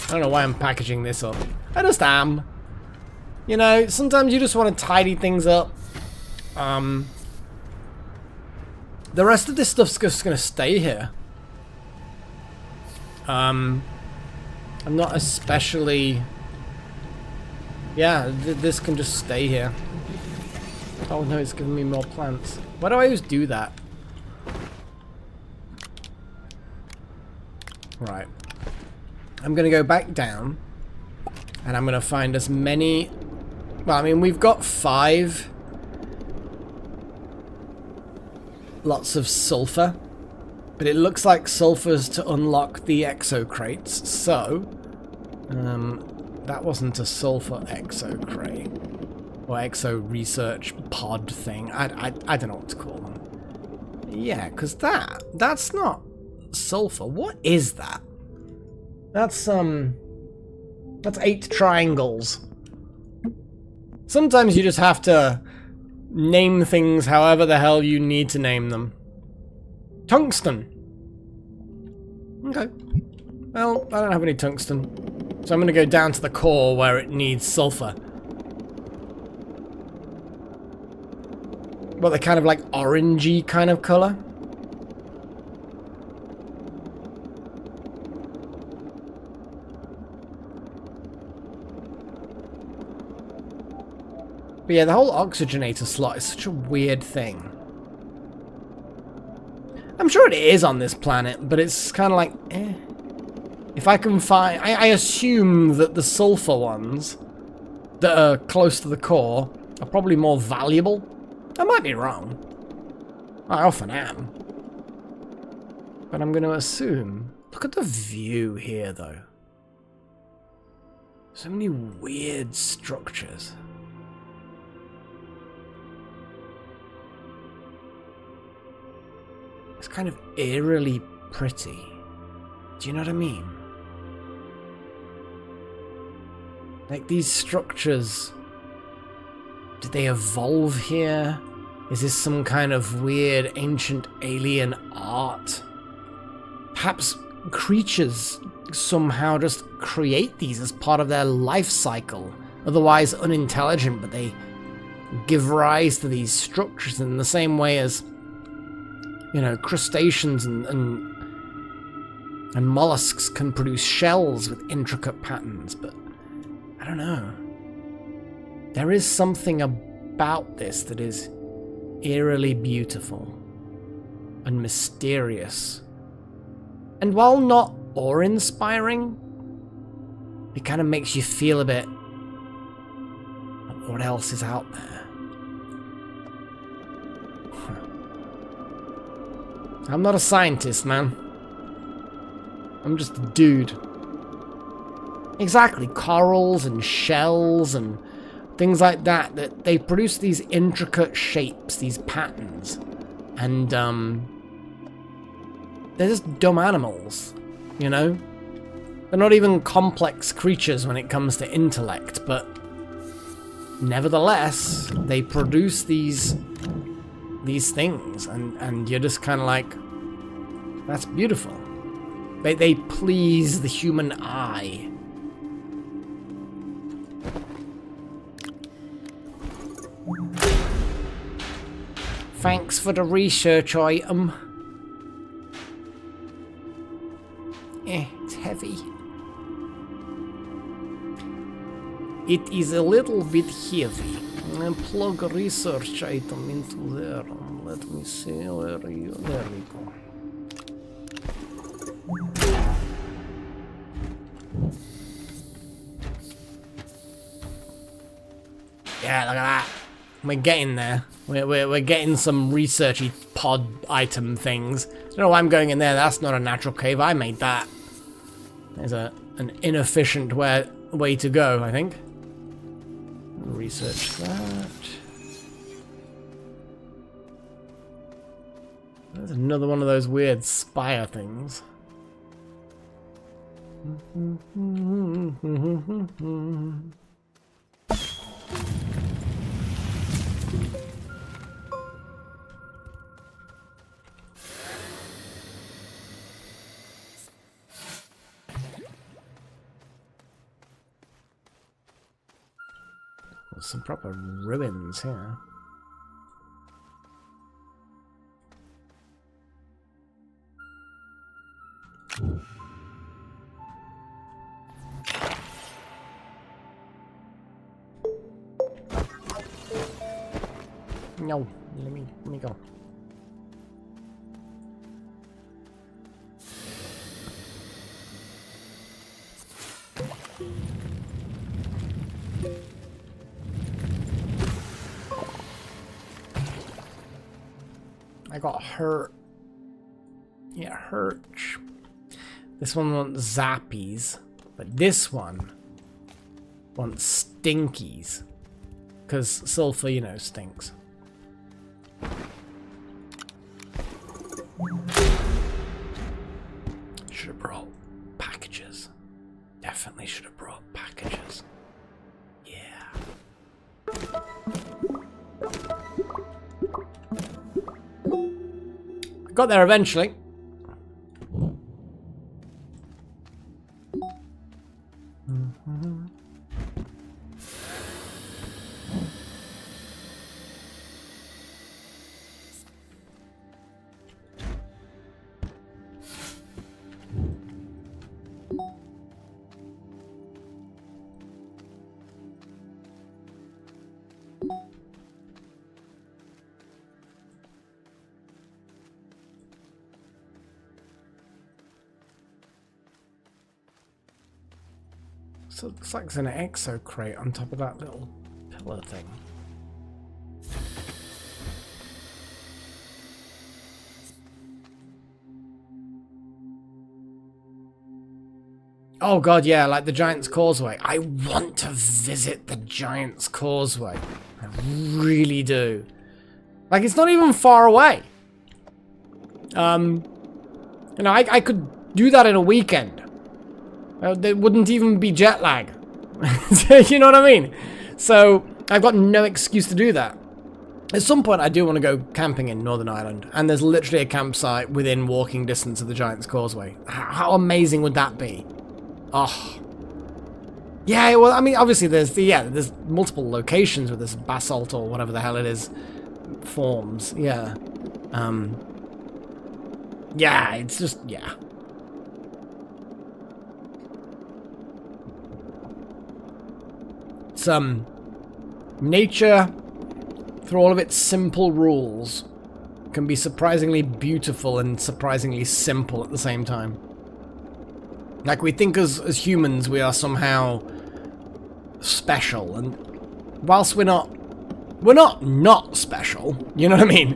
I don't know why I'm packaging this up. I just am. You know, sometimes you just want to tidy things up. The rest of this stuff's just going to stay here. I'm not especially... Yeah, this can just stay here. Oh no, it's giving me more plants. Why do I always do that? Right. I'm going to go back down. And I'm going to find as many... Well, I mean, we've got 5 lots of sulfur. But it looks like sulfur's to unlock the exo crates. So... that wasn't a sulfur exo crate. Or exo research pod thing. I don't know what to call them. Yeah, because that's not sulfur. What is that? That's 8 triangles. Sometimes you just have to name things however the hell you need to name them. Tungsten. Okay. Well, I don't have any tungsten. So I'm going to go down to the core where it needs sulfur. Well, they're kind of like orangey kind of color. But yeah, the whole oxygenator slot is such a weird thing. I'm sure it is on this planet, but it's kind of like, eh. If I can find... I assume that the sulfur ones that are close to the core are probably more valuable. I might be wrong. I often am. But I'm going to assume... Look at the view here, though. So many weird structures. It's kind of eerily pretty. Do you know what I mean? Like these structures, did they evolve here? Is this some kind of weird ancient alien art? Perhaps creatures somehow just create these as part of their life cycle, otherwise unintelligent, but they give rise to these structures in the same way as, you know, crustaceans and mollusks can produce shells with intricate patterns, but I don't know. There is something about this that is eerily beautiful and mysterious. And while not awe-inspiring, it kind of makes you feel a bit like what else is out there. I'm not a scientist, man. I'm just a dude. Exactly, corals and shells and things like that, that they produce these intricate shapes, these patterns. And, they're just dumb animals, you know? They're not even complex creatures when it comes to intellect, but nevertheless, they produce these things, and you're just kind of like, that's beautiful. They please the human eye. Thanks for the research item. It's heavy. It is a little bit heavy. And plug a research item into there. Let me see, where are you? There we go. Yeah, look at that. We're getting there. We're getting some researchy pod item things. I don't know why I'm going in there. That's not a natural cave. I made that. There's an inefficient way to go, I think. Research that. There's another one of those weird spire things. There's some proper ruins here. No, let me go. I got hurt. Yeah, hurt. This one wants zappies, but this one wants stinkies. Because sulfur, you know, stinks. Should have brought packages. Definitely should have brought packages. Yeah. Got there eventually. So it looks like there's an exo crate on top of that little pillar thing. Oh god, yeah, like the Giant's Causeway. I want to visit the Giant's Causeway. I really do. Like, it's not even far away. You know, I could do that in a weekend. There wouldn't even be jet lag. You know what I mean? So, I've got no excuse to do that. At some point, I do want to go camping in Northern Ireland, and there's literally a campsite within walking distance of the Giant's Causeway. How amazing would that be? Oh. Yeah, well, I mean, obviously there's multiple locations where this basalt or whatever the hell it is forms. Yeah. Yeah, it's just, yeah. It's, nature, through all of its simple rules, can be surprisingly beautiful and surprisingly simple at the same time. Like, we think as humans we are somehow special, and whilst we're not special, you know what I mean?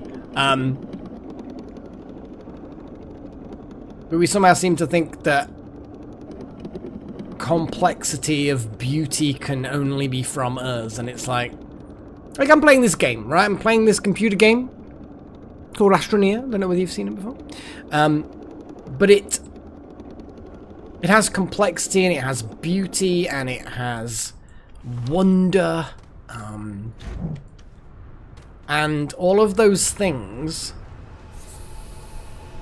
But we somehow seem to think that complexity of beauty can only be from us, and it's like I'm playing this game, right? I'm playing this computer game called Astroneer. Don't know whether you've seen it before. But it has complexity, and it has beauty, and it has wonder, and all of those things,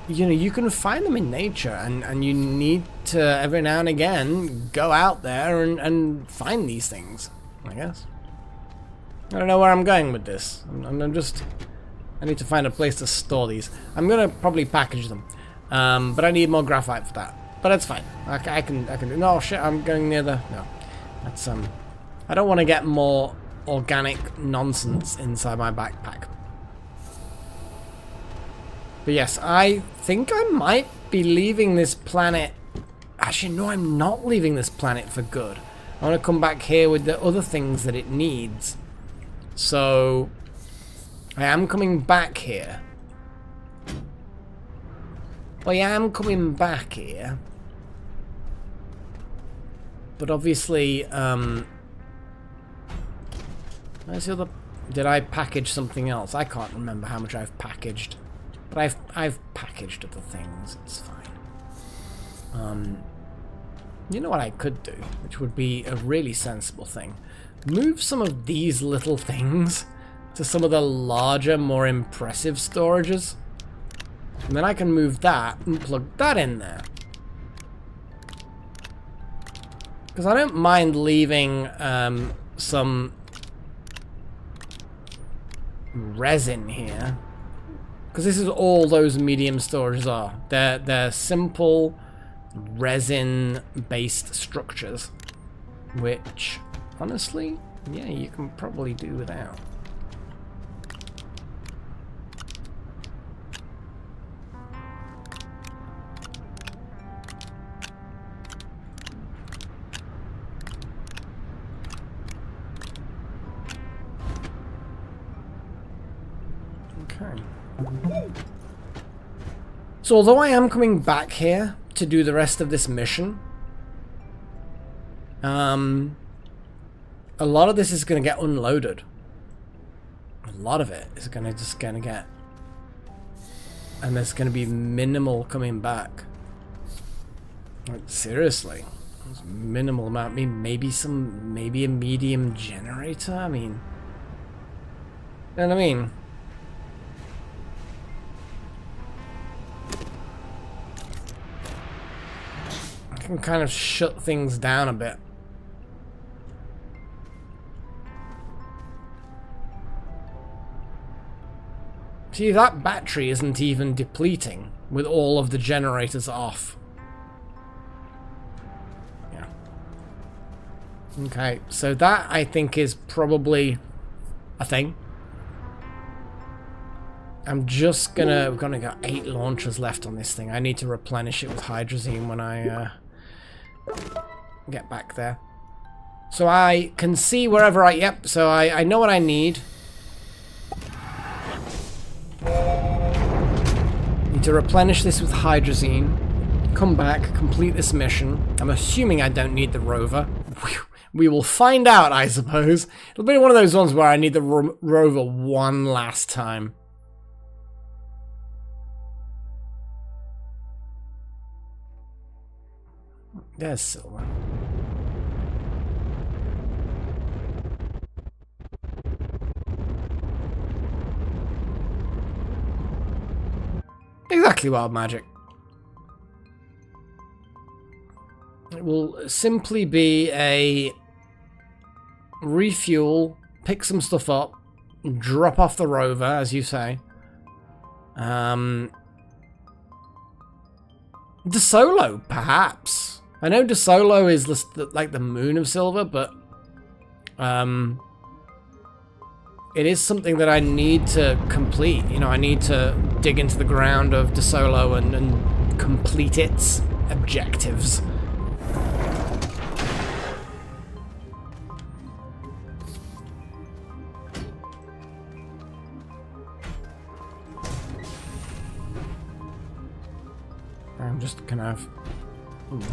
you know, you can find them in nature, and you need to, every now and again, go out there and find these things, I guess. I don't know where I'm going with this. I need to find a place to store these. I'm gonna probably package them, but I need more graphite for that. But that's fine. I can do. No shit, I'm going near the. No, that's I don't want to get more organic nonsense inside my backpack. But yes, I think I might be leaving this planet. Actually, no, I'm not leaving this planet for good. I want to come back here with the other things that it needs. So I am coming back here. I am coming back here. But obviously, where's the other? Did I package something else? I can't remember how much I've packaged. But I've packaged other things. It's fine. You know what I could do, which would be a really sensible thing. Move some of these little things to some of the larger, more impressive storages. And then I can move that and plug that in there. Because I don't mind leaving some resin here. Because this is all those medium storages are. They're simple resin-based structures. Which, honestly, yeah, you can probably do without. Okay. So although I am coming back here to do the rest of this mission, a lot of this is going to get unloaded. A lot of it is just going to get, and there's going to be minimal coming back. Like, seriously, there's minimal amount. Maybe a medium generator. I mean, you know what I mean? I can kind of shut things down a bit. See, that battery isn't even depleting with all of the generators off. Yeah. Okay, so that I think is probably a thing. I'm just gonna... We've only got 8 launchers left on this thing. I need to replenish it with hydrazine when I get back there. So I can see wherever I... Yep, so I know what I need. Need to replenish this with hydrazine. Come back, complete this mission. I'm assuming I don't need the rover. We will find out, I suppose. It'll be one of those ones where I need the rover one last time. There's silver. Exactly wild magic. It will simply be a refuel, pick some stuff up, drop off the rover, as you say. De Solo, perhaps. I know De Solo is like the moon of silver, but it is something that I need to complete. You know, I need to dig into the ground of De Solo and complete its objectives. I'm just kind of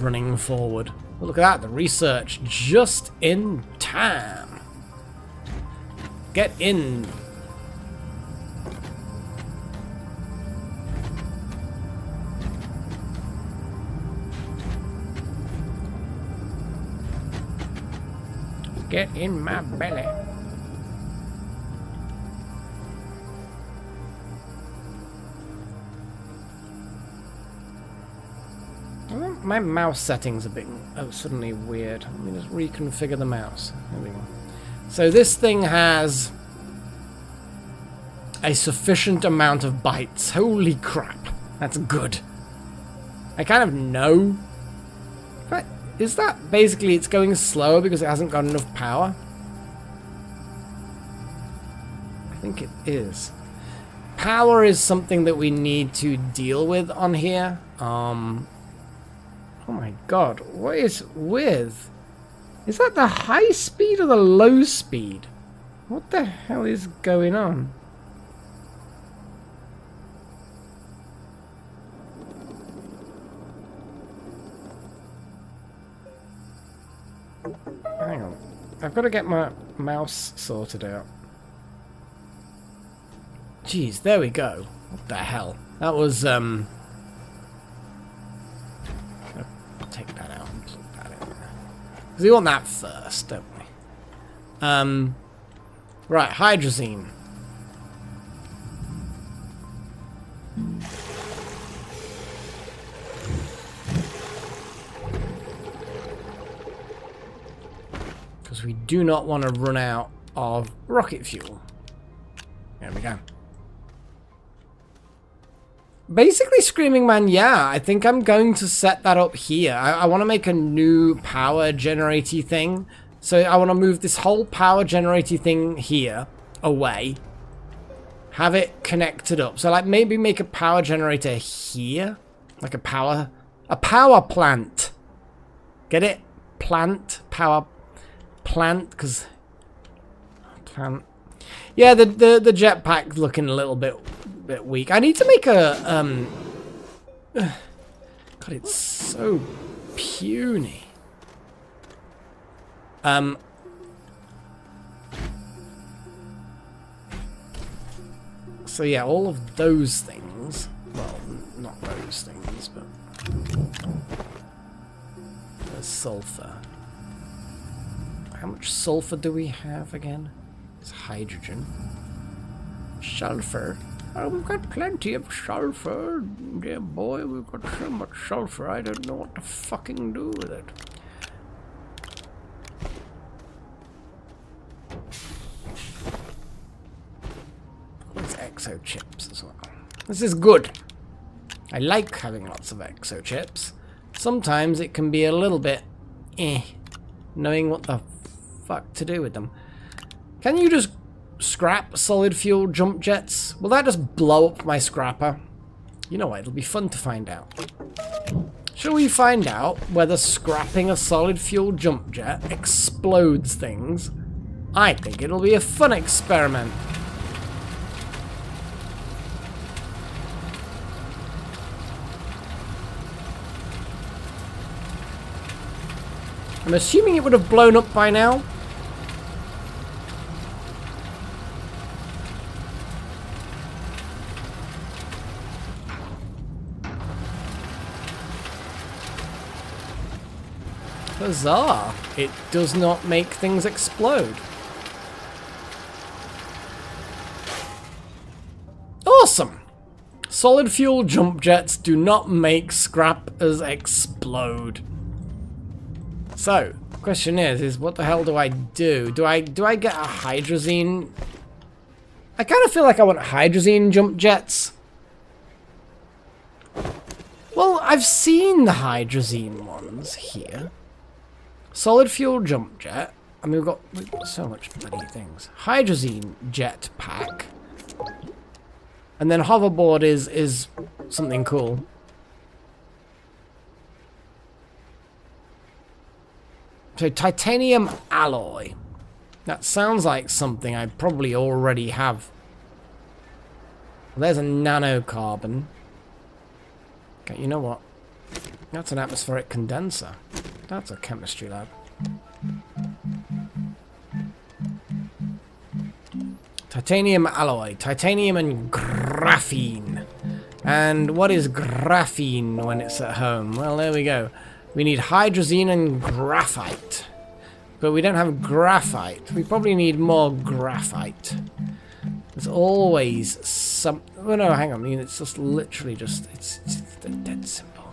running forward. Oh, look at that, the research just in time. Get in. Get in my belly. My mouse settings are being suddenly weird. Let me just reconfigure the mouse. There we go. So this thing has a sufficient amount of bytes. Holy crap. That's good. I kind of know. But is that basically it's going slower because it hasn't got enough power? I think it is. Power is something that we need to deal with on here. Oh my god, what is with? Is that the high speed or the low speed? What the hell is going on? Hang on. I've got to get my mouse sorted out. Jeez, there we go. What the hell? That was, take that out and plug that in there. Because we want that first, don't we? Right, hydrazine. Because we do not want to run out of rocket fuel. There we go. Basically, Screaming Man, yeah, I think I'm going to set that up here. I want to make a new power generator thing. So I want to move this whole power generator thing here away. Have it connected up. So like maybe make a power generator here. Like a power plant. Get it? Plant. Power plant. Because... Plant. Yeah, the jetpack's looking a little bit weak. I need to make a... God, it's so puny. So yeah, all of those things. Well, not those things, but there's sulfur. How much sulfur do we have again? It's hydrogen. Sulfur. Oh, we've got plenty of sulfur. Dear boy, we've got so much sulfur, I don't know what to fucking do with it. Exo chips as well. This is good. I like having lots of exo chips. Sometimes it can be a little bit knowing what the fuck to do with them. Can you just scrap solid fuel jump jets? Will that just blow up my scrapper? You know what, it'll be fun to find out. Shall we find out whether scrapping a solid fuel jump jet explodes things? I think it'll be a fun experiment. I'm assuming it would have blown up by now. Bizarre. It does not make things explode. Awesome. Solid fuel jump jets do not make scrappers explode. So, the question is what the hell do I do? Do I get a hydrazine? I kind of feel like I want hydrazine jump jets. Well, I've seen the hydrazine ones here. Solid fuel jump jet. I mean, we've got so much bloody things. Hydrazine jet pack. And then hoverboard is something cool. So titanium alloy. That sounds like something I probably already have. Well, there's a nanocarbon. Okay, you know what? That's an atmospheric condenser. That's a chemistry lab. Titanium alloy. Titanium and graphene. And what is graphene when it's at home? Well, there we go. We need hydrazine and graphite. But we don't have graphite. We probably need more graphite. There's always some... Oh no, hang on. I mean, it's just literally just... It's dead simple.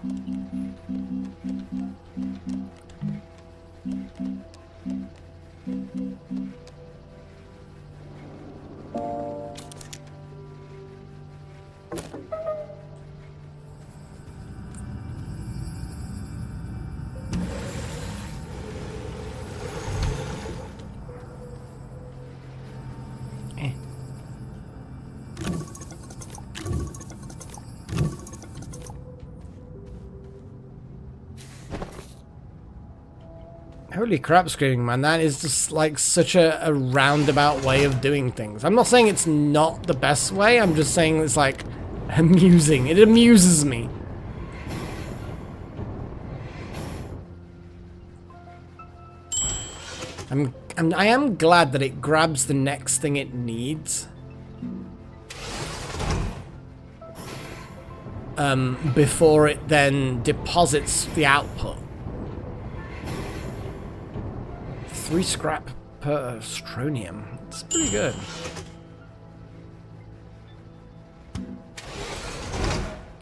Holy crap, Screaming Man, that is just like such a roundabout way of doing things. I'm not saying it's not the best way, I'm just saying it's like amusing. It amuses me. I am glad that it grabs the next thing it needs. Before it then deposits the output. 3 scrap per astronium. It's pretty good.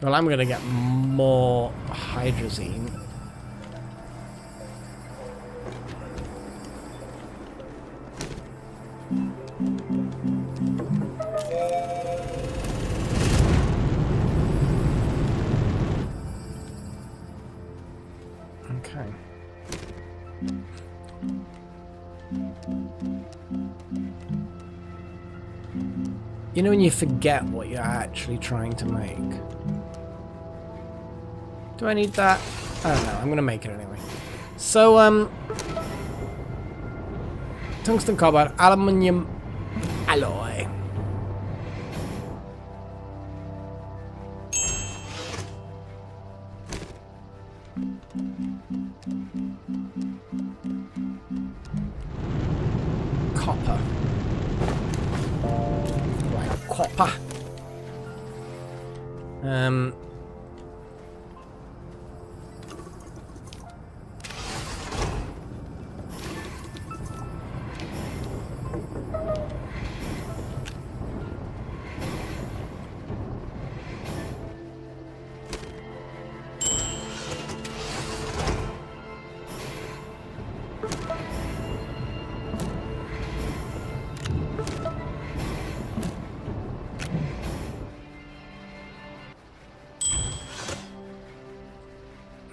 Well, I'm gonna get more hydrazine. You know when you forget what you're actually trying to make? Do I need that? I don't know. I'm going to make it anyway. So, tungsten carbide, aluminium alloy. Copper. Right, copper.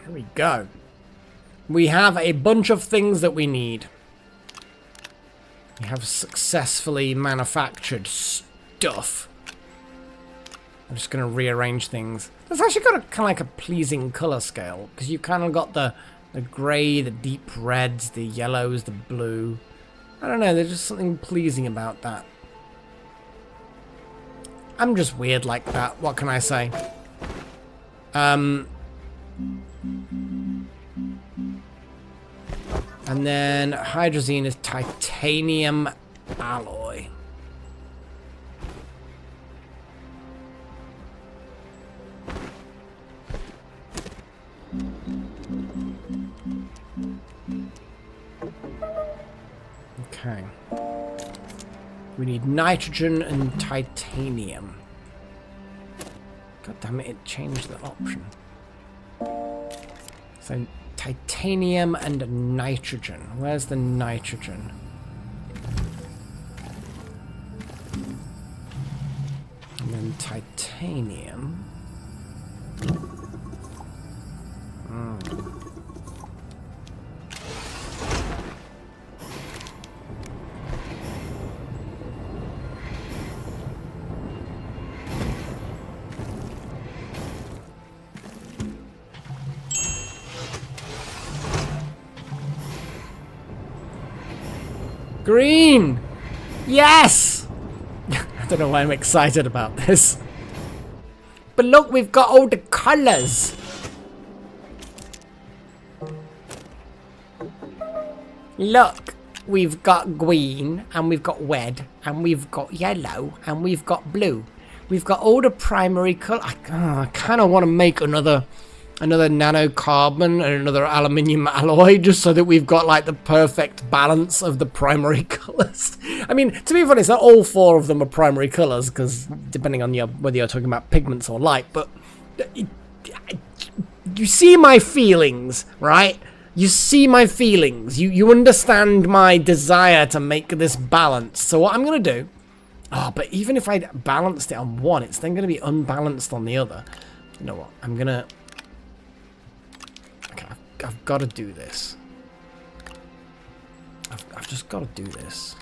Here we go. We have a bunch of things that we need. We have successfully manufactured stuff. I'm just going to rearrange things. It's actually got a kind of like a pleasing color scale, because you kind of got the grey, the deep reds, the yellows, the blue. I don't know, there's just something pleasing about that. I'm just weird like that. What can I say? And then hydrazine is titanium alloy. Okay. We need nitrogen and titanium. God damn it, it changed the option. So titanium and nitrogen. Where's the nitrogen? And then titanium. Green! Yes! I don't know why I'm excited about this. But look, we've got all the colors. Look, we've got green, and we've got red, and we've got yellow, and we've got blue. We've got all the primary color. I kind of want to make another nanocarbon and another aluminium alloy, just so that we've got like the perfect balance of the primary colors. I mean, to be honest, not all four of them are primary colors, because depending on whether you're talking about pigments or light, but you see my feelings, right? You see my feelings. You understand my desire to make this balance. So what I'm going to do... Oh, but even if I balanced it on one, it's then going to be unbalanced on the other. You know what? I'm going to... Okay, I've got to do this. I've just got to do this.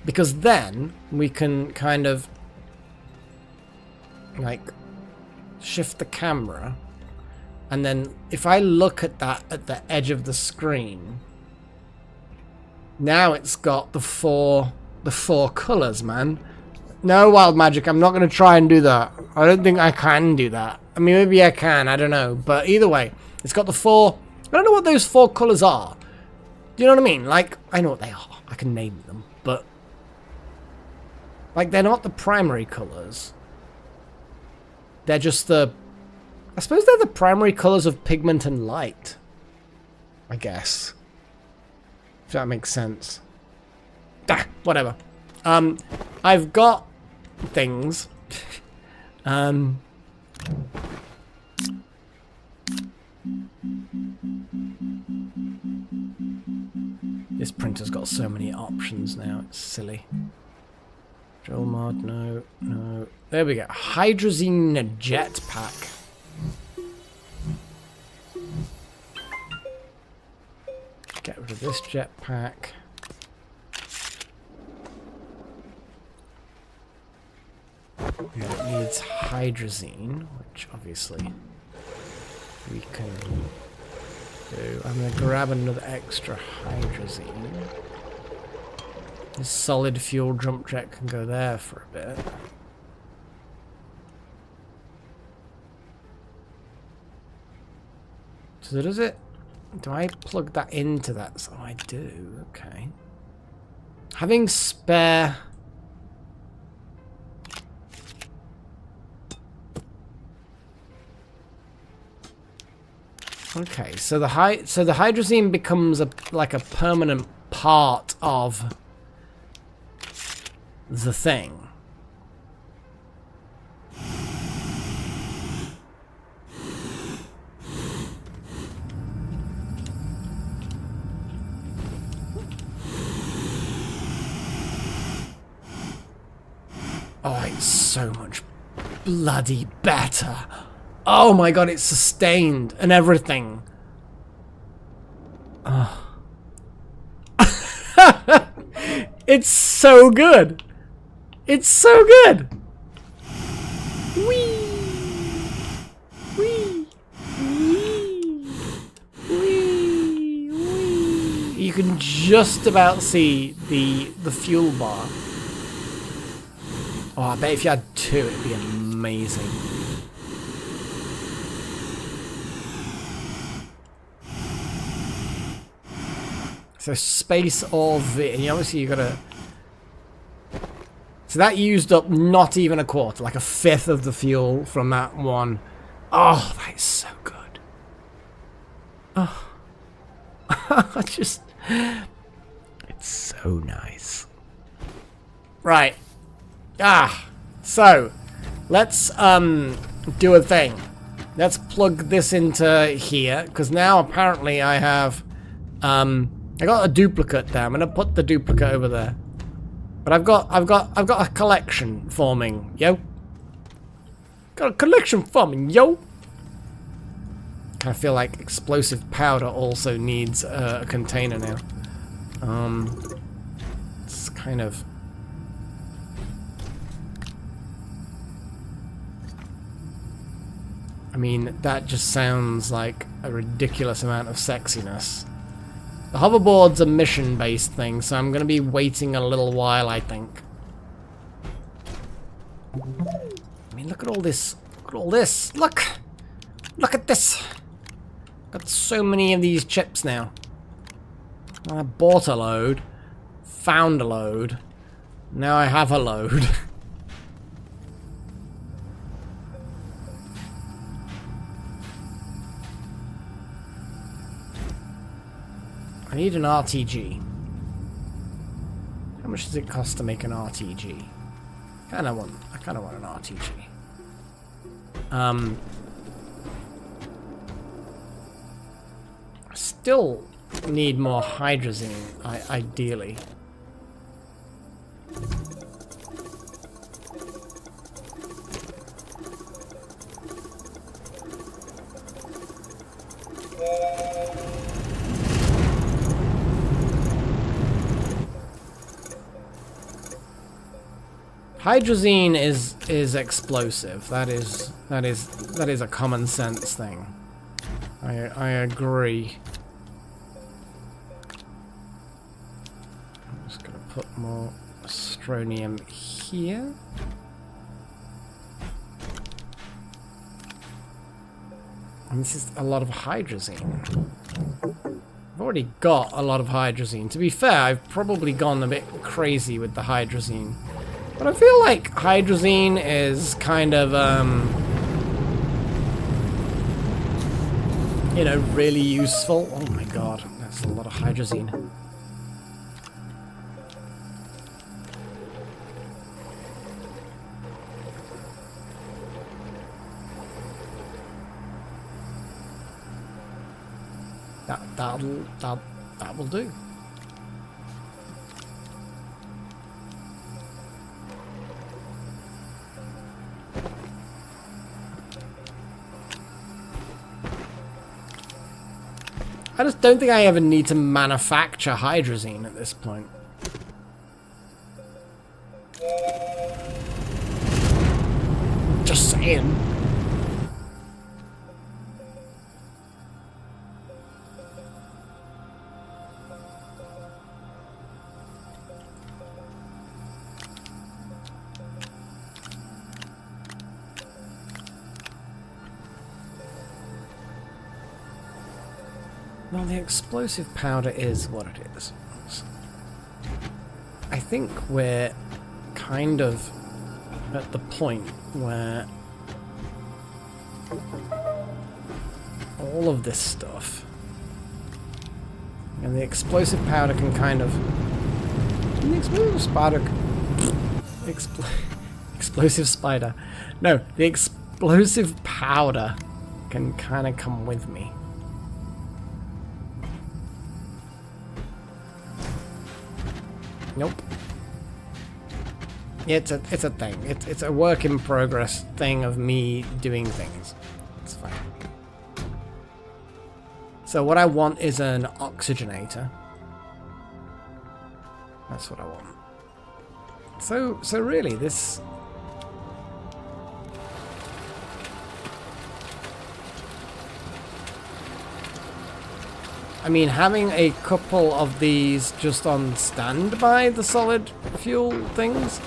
Because then we can kind of... like... shift the camera. And then if I look at that at the edge of the screen... Now it's got the four colours, man. No, Wild Magic, I'm not going to try and do that. I don't think I can do that. I mean, maybe I can, I don't know. But either way, it's got the four... I don't know what those four colours are. Do you know what I mean? Like, I know what they are. I can name them. But... like, they're not the primary colours. They're just the... I suppose they're the primary colours of pigment and light. I guess. If that makes sense. Whatever. I've got things. This printer's got so many options now, it's silly. Drill mod, no, no. There we go. Hydrazine jetpack. Get rid of this jetpack. It needs hydrazine, which obviously we can do. I'm going to grab another extra hydrazine. This solid fuel jump jet can go there for a bit. So does it... Do I plug that into that? So I do, okay. Having spare... Okay, so the hydrazine becomes like a permanent part of the thing. Oh, it's so much bloody better. Oh my god, it's sustained and everything. Oh. It's so good. It's so good. Whee! Whee! Whee! Whee! Whee! You can just about see the fuel bar. Oh, I bet if you had two, it'd be amazing. So space or V, and obviously you gotta... So that used up not even a quarter, like a fifth of the fuel from that one. Oh, that is so good. Oh. Just... It's so nice. Right. So, let's do a thing. Let's plug this into here, because now apparently I have... I got a duplicate there. I'm gonna put the duplicate over there. But I've got a collection forming, yo. Got a collection forming, yo. Kind of feel like explosive powder also needs a container now. It's kind of... I mean, that just sounds like a ridiculous amount of sexiness. The hoverboard's a mission-based thing, so I'm going to be waiting a little while, I think. I mean, look at all this. Look at all this. Look! Look at this! Got so many of these chips now. I bought a load. Found a load. Now I have a load. I need an RTG. How much does it cost to make an RTG? I kinda want an RTG. I still need more hydrazine, ideally. Hydrazine is explosive. That is a common sense thing. I agree. I'm just gonna put more astronium here. And this is a lot of hydrazine. I've already got a lot of hydrazine. To be fair, I've probably gone a bit crazy with the hydrazine. But I feel like hydrazine is kind of, you know, really useful. Oh my god, that's a lot of hydrazine. That will do. I just don't think I ever need to manufacture hydrazine at this point. Just saying. Well, the explosive powder is what it is. I think we're kind of at the point where all of this stuff and the explosive powder can kind of... The explosive spider... explosive spider. No, the explosive powder can kind of come with me. Nope. It's a thing. It's a work in progress thing of me doing things. It's fine. So what I want is an oxygenator. That's what I want. So really this... I mean, having a couple of these just on standby, the solid fuel things.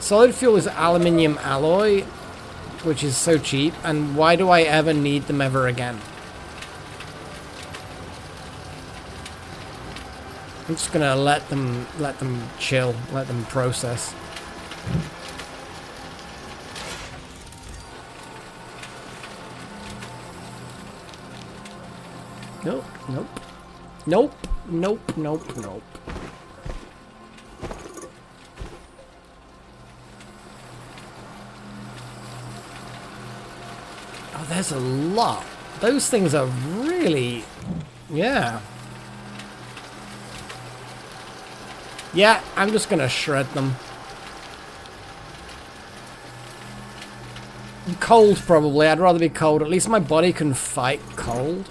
Solid fuel is aluminium alloy, which is so cheap, and why do I ever need them ever again? I'm just gonna let them chill, let them process. Nope, nope. Nope, nope, nope, nope. Oh, there's a lot. Those things are really... Yeah. Yeah, I'm just gonna shred them. Cold, probably. I'd rather be cold. At least my body can fight cold.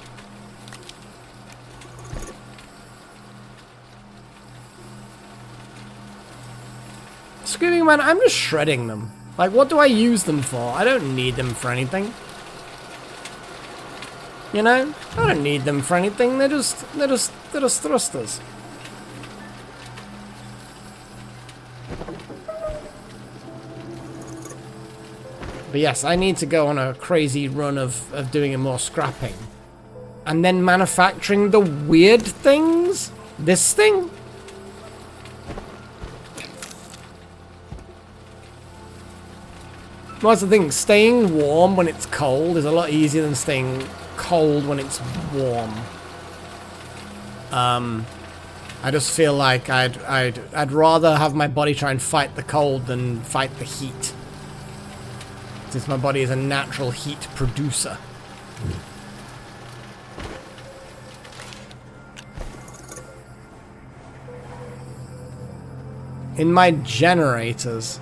Screaming Man, I'm just shredding them. Like, what do I use them for? I don't need them for anything. You know? I don't need them for anything. They're just thrusters. But yes, I need to go on a crazy run of doing more scrapping. And then manufacturing the weird things? This thing? Well, that's the thing. Staying warm when it's cold is a lot easier than staying cold when it's warm. I just feel like I'd rather have my body try and fight the cold than fight the heat. Since my body is a natural heat producer. In my generators...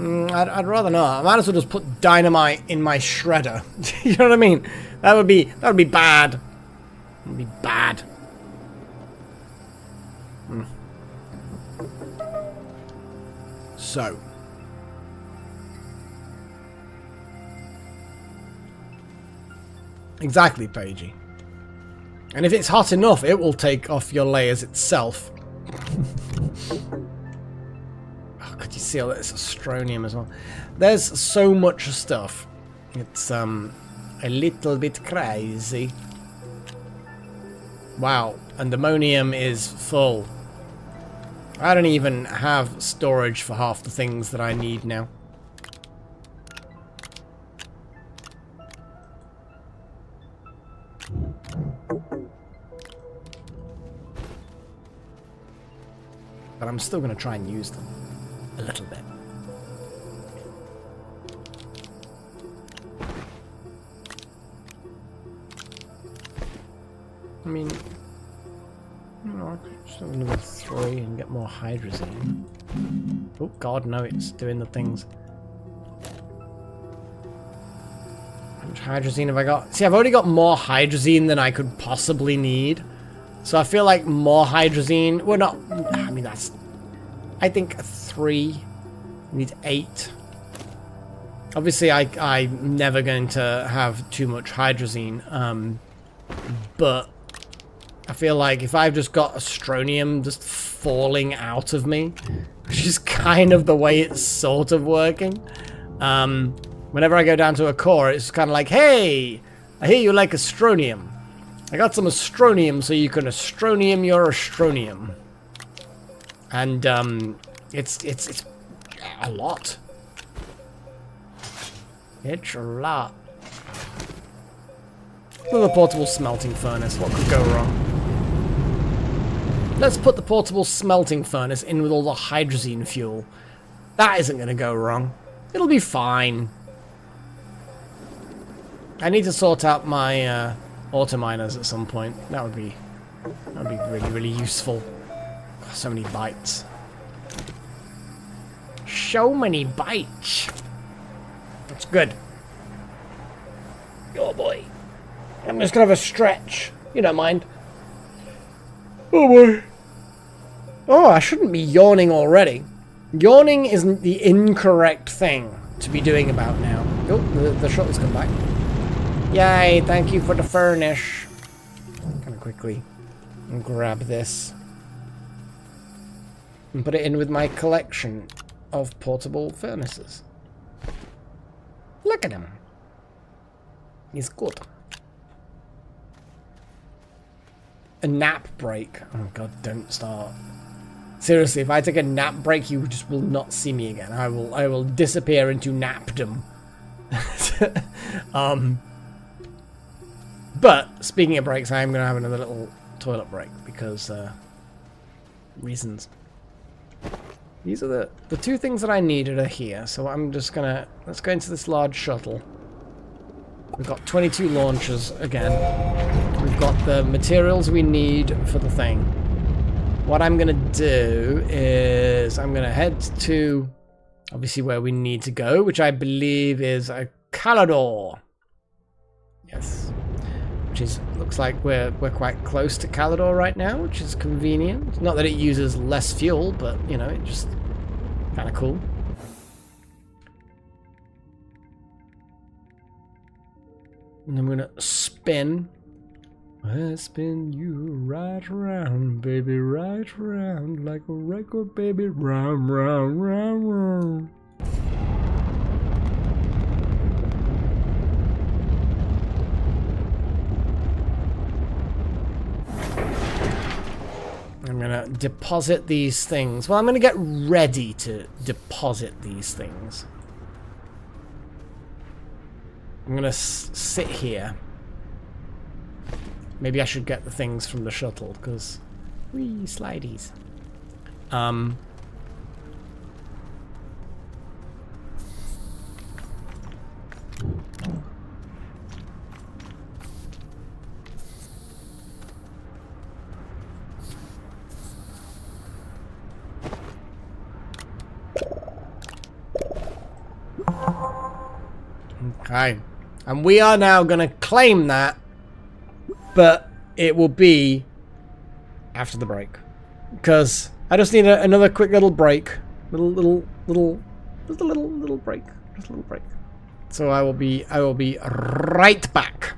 I'd rather not. I might as well just put dynamite in my shredder. You know what I mean? That would be bad. That would be bad. So. Exactly, Paigey. And if it's hot enough, it will take off your layers itself. Could you see all this astronium as well? There's so much stuff. It's a little bit crazy. Wow, and ammonium is full. I don't even have storage for half the things that I need now. But I'm still going to try and use them. A little bit. I mean, you know, I could just have another 3 and get more hydrazine. Oh god, no, it's doing the things. How much hydrazine have I got? See, I've already got more hydrazine than I could possibly need. So I feel like more hydrazine... Well, not... I mean, that's... I think 3 We need 8. Obviously, I'm never going to have too much hydrazine, but I feel like if I've just got astronium just falling out of me, which is kind of the way it's sort of working, whenever I go down to a core, it's kind of like, hey, I hear you like astronium. I got some astronium so you can astronium your astronium. And it's a lot. It's a lot. Another portable smelting furnace. What could go wrong? Let's put the portable smelting furnace in with all the hydrazine fuel. That isn't going to go wrong. It'll be fine. I need to sort out my auto miners at some point. That would be really, really useful. Oh, so many bytes. So many bytes. That's good. Oh boy. I'm just gonna have a stretch. You don't mind. Oh boy. Oh, I shouldn't be yawning already. Yawning isn't the incorrect thing to be doing about now. Oh, the shuttle's come back. Yay, thank you for the furnish. Kind of quickly grab this and put it in with my collection of portable furnaces. Look at him. He's good. A nap break. Oh god, don't start. Seriously, if I take a nap break, you just will not see me again. I will disappear into napdom. But speaking of breaks, I am going to have another little toilet break because reasons. These are the 2 things that I needed are here, so I'm just gonna let's go into this large shuttle. We've got 22 launchers again. We've got the materials we need for the thing. What I'm gonna do is I'm gonna head to obviously where we need to go, which I believe is a Calidor. Yes. Which is looks like we're quite close to Calidor right now, which is convenient. Not that it uses less fuel, but you know, it just kind of cool. And I'm gonna spin. I spin you right around, baby, right around, like a record, baby, round, round, round, round. I'm gonna deposit these things. Well, I'm gonna get ready to deposit these things. I'm gonna sit here. Maybe I should get the things from the shuttle, because... Wee, slideys. Okay. And we are now going to claim that, but it will be after the break. Because I just need another quick little break. Just a little break. Just a little break. So I will be right back.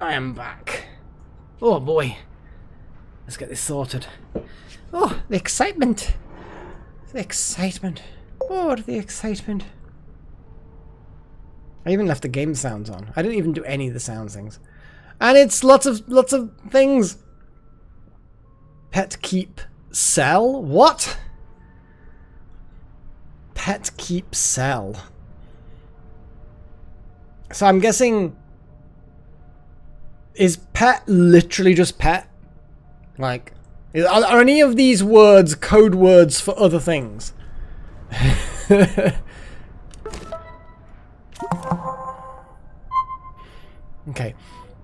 I am back. Oh boy. Let's get this sorted. Oh, the excitement. The excitement. Oh, the excitement. I even left the game sounds on. I didn't even do any of the sounds things. And it's lots of things. Pet keep sell? What? Pet keep sell. So I'm guessing, is pet literally just pet? Like, are any of these words code words for other things? Okay.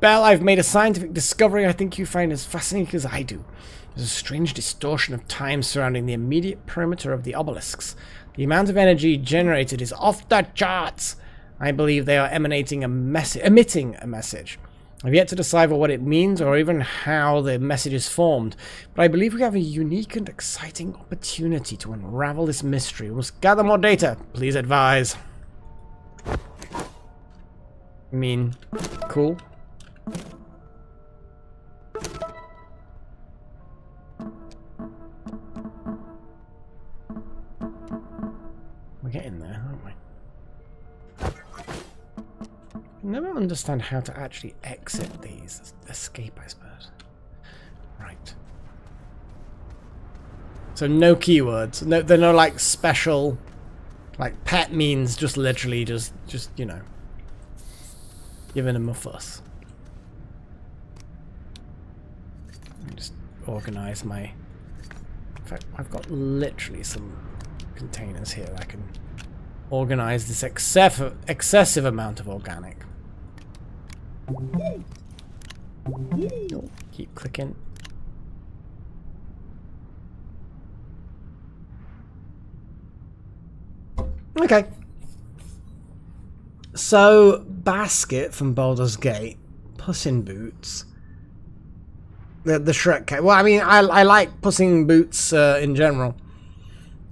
Belle, I've made a scientific discovery I think you find as fascinating as I do. There's a strange distortion of time surrounding the immediate perimeter of the obelisks. The amount of energy generated is off the charts. I believe they are emitting a message. I've yet to decipher what it means or even how the message is formed, but I believe we have a unique and exciting opportunity to unravel this mystery. We must gather more data. Please advise. I mean, cool. We're getting there, aren't we? I never understand how to actually exit these. Escape, I suppose. Right. So no keywords. No, they're no like special. Like pet means just literally just you know, giving them a fuss. Let me just organize my. In fact, I've got literally some containers here that I can organize this excessive amount of organic. Oh, keep clicking. Okay. So, basket from Baldur's Gate, Puss in Boots, the Shrek cat. Well, I mean, I like Puss in Boots in general.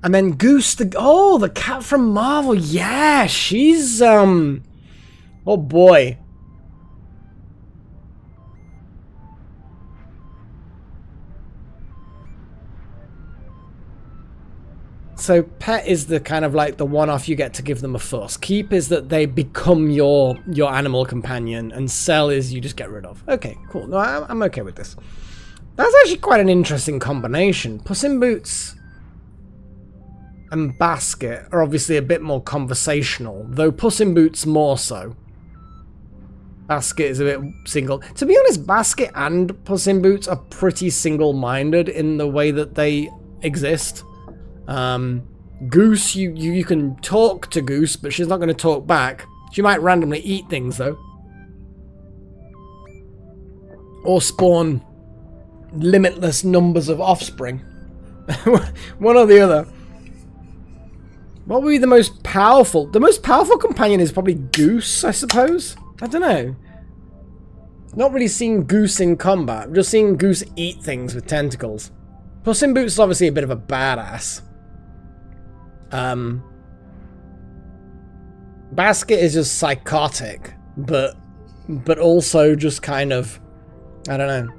And then Goose, the cat from Marvel. Yeah, she's oh boy. So pet is the kind of like the one-off you get to give them a fuss. Keep is that they become your animal companion, and sell is you just get rid of. Okay, cool. No, I'm okay with this. That's actually quite an interesting combination. Puss in Boots and Basket are obviously a bit more conversational, though Puss in Boots more so. Basket is a bit single. To be honest, Basket and Puss in Boots are pretty single-minded in the way that they exist. Goose, you can talk to Goose, but she's not going to talk back. She might randomly eat things, though. Or spawn limitless numbers of offspring. One or the other. What would be the most powerful? The most powerful companion is probably Goose, I suppose. I don't know. Not really seeing Goose in combat. I'm just seeing Goose eat things with tentacles. Puss in Boots is obviously a bit of a badass. Basket is just psychotic, but also just kind of, I don't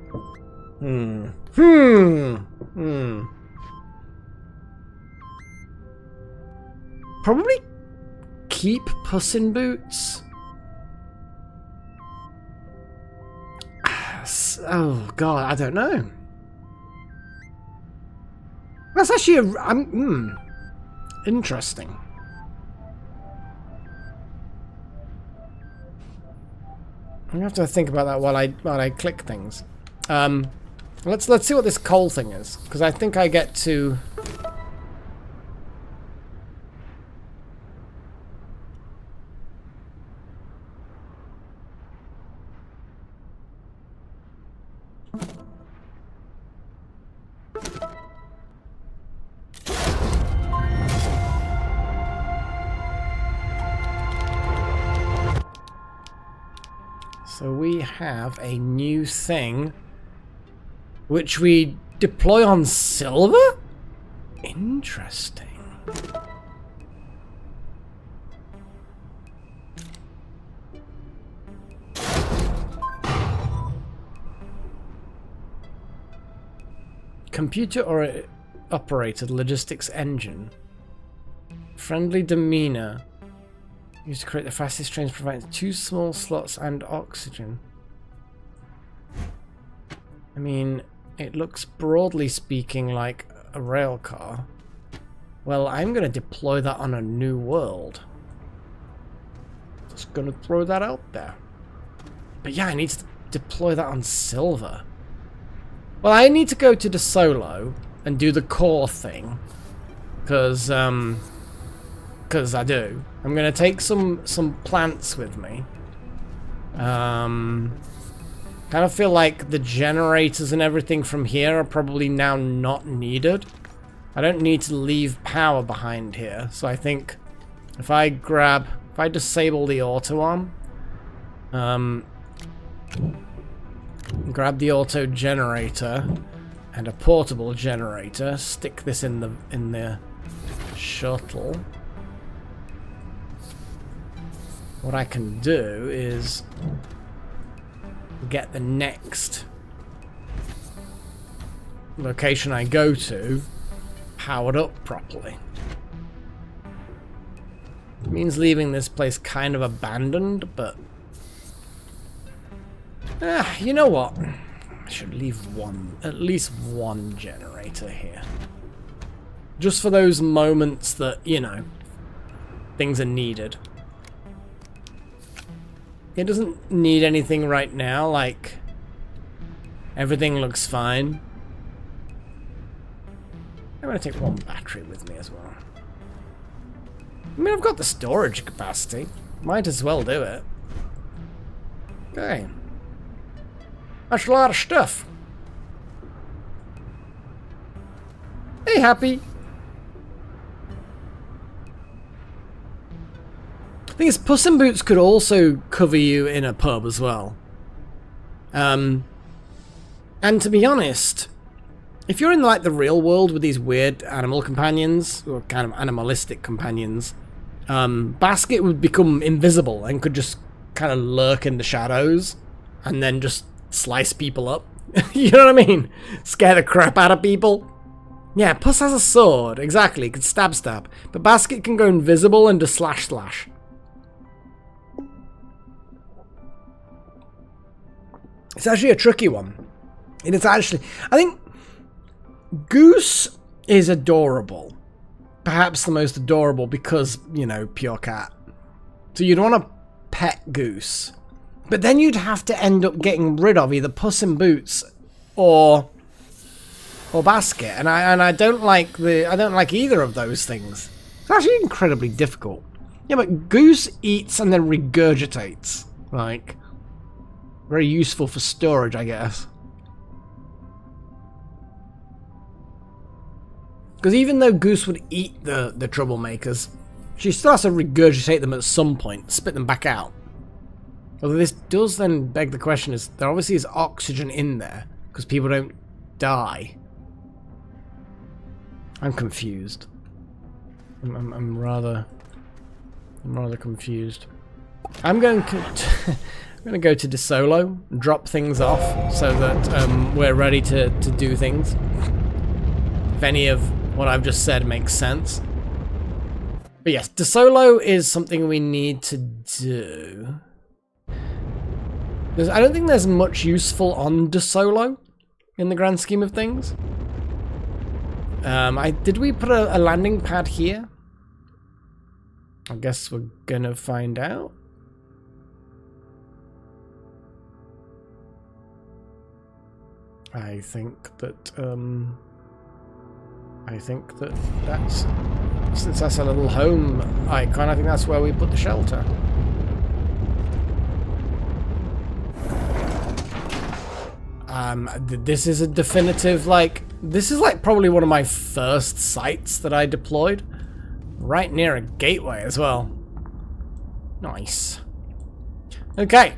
know. Probably keep Puss in Boots. Oh god, I don't know. That's actually interesting. I'm gonna have to think about that while I click things. Let's see what this coal thing is, because I think I get to. So we have a new thing which we deploy on silver? Interesting. Computer or operated logistics engine. Friendly demeanor. Used to create the fastest trains, providing 2 small slots and oxygen. I mean, it looks broadly speaking like a rail car. Well, I'm going to deploy that on a new world. Just going to throw that out there. But yeah, I need to deploy that on silver. Well, I need to go to the solo and do the core thing. Because I do. I'm going to take some plants with me. Kind of feel like the generators and everything from here are probably now not needed. I don't need to leave power behind here. So I think if I disable the auto arm, grab the auto generator and a portable generator, stick this in the shuttle. What I can do is get the next location I go to powered up properly. It means leaving this place kind of abandoned, but you know what? I should leave at least one generator here. Just for those moments that, you know, things are needed. It doesn't need anything right now, like everything looks fine. I'm gonna take one battery with me as well. I mean, I've got the storage capacity. Might as well do it. Okay. That's a lot of stuff. Hey, Happy. The thing is, Puss in Boots could also cover you in a pub as well. And to be honest, if you're in like the real world with these weird animal companions, or kind of animalistic companions, Basket would become invisible and could just kind of lurk in the shadows and then just slice people up. You know what I mean? Scare the crap out of people. Yeah, Puss has a sword, exactly, could stab. But Basket can go invisible and just slash. It's actually a tricky one. And it's actually, I think Goose is adorable. Perhaps the most adorable because, you know, pure cat. So you'd want to pet Goose. But then you'd have to end up getting rid of either Puss in Boots or Basket. And I don't like either of those things. It's actually incredibly difficult. Yeah, but Goose eats and then regurgitates. Like, very useful for storage, I guess. Because even though Goose would eat the troublemakers, she still has to regurgitate them at some point, spit them back out. Although this does then beg the question, is there obviously is oxygen in there, because people don't die. I'm confused. I'm rather confused. I'm going to go to DeSolo, drop things off so that we're ready to do things. If any of what I've just said makes sense. But yes, DeSolo is something we need to do. I don't think there's much useful on DeSolo in the grand scheme of things. Did we put a landing pad here? I guess we're gonna find out. I think that that's, since that's a little home icon, I think that's where we put the shelter. This is a definitive, like, this is like probably one of my first sites that I deployed. Right near a gateway as well. Nice. Okay,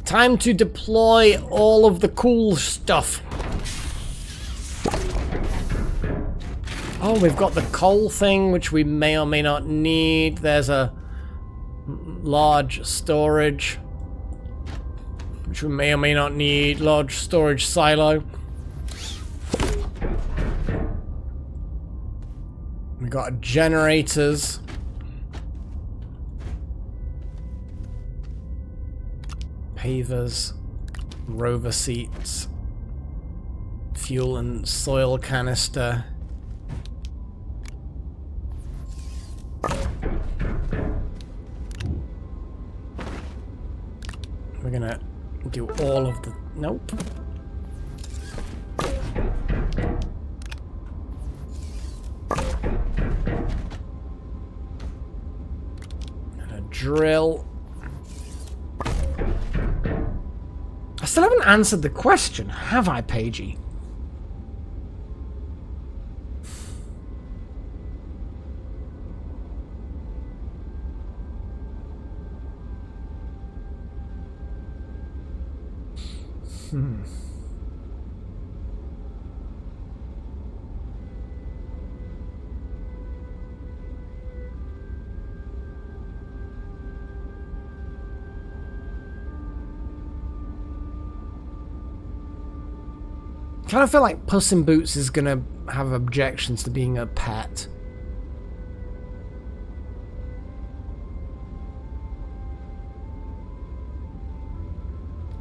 time to deploy all of the cool stuff. Oh, we've got the coal thing, which we may or may not need. There's a large storage, which we may or may not need. Large storage silo. We've got generators. Pavers. Rover seats. Fuel and soil canister. We're gonna do all of the... Nope. And a drill. I still haven't answered the question, have I, Pagey? I kind of feel like Puss in Boots is gonna have objections to being a pet.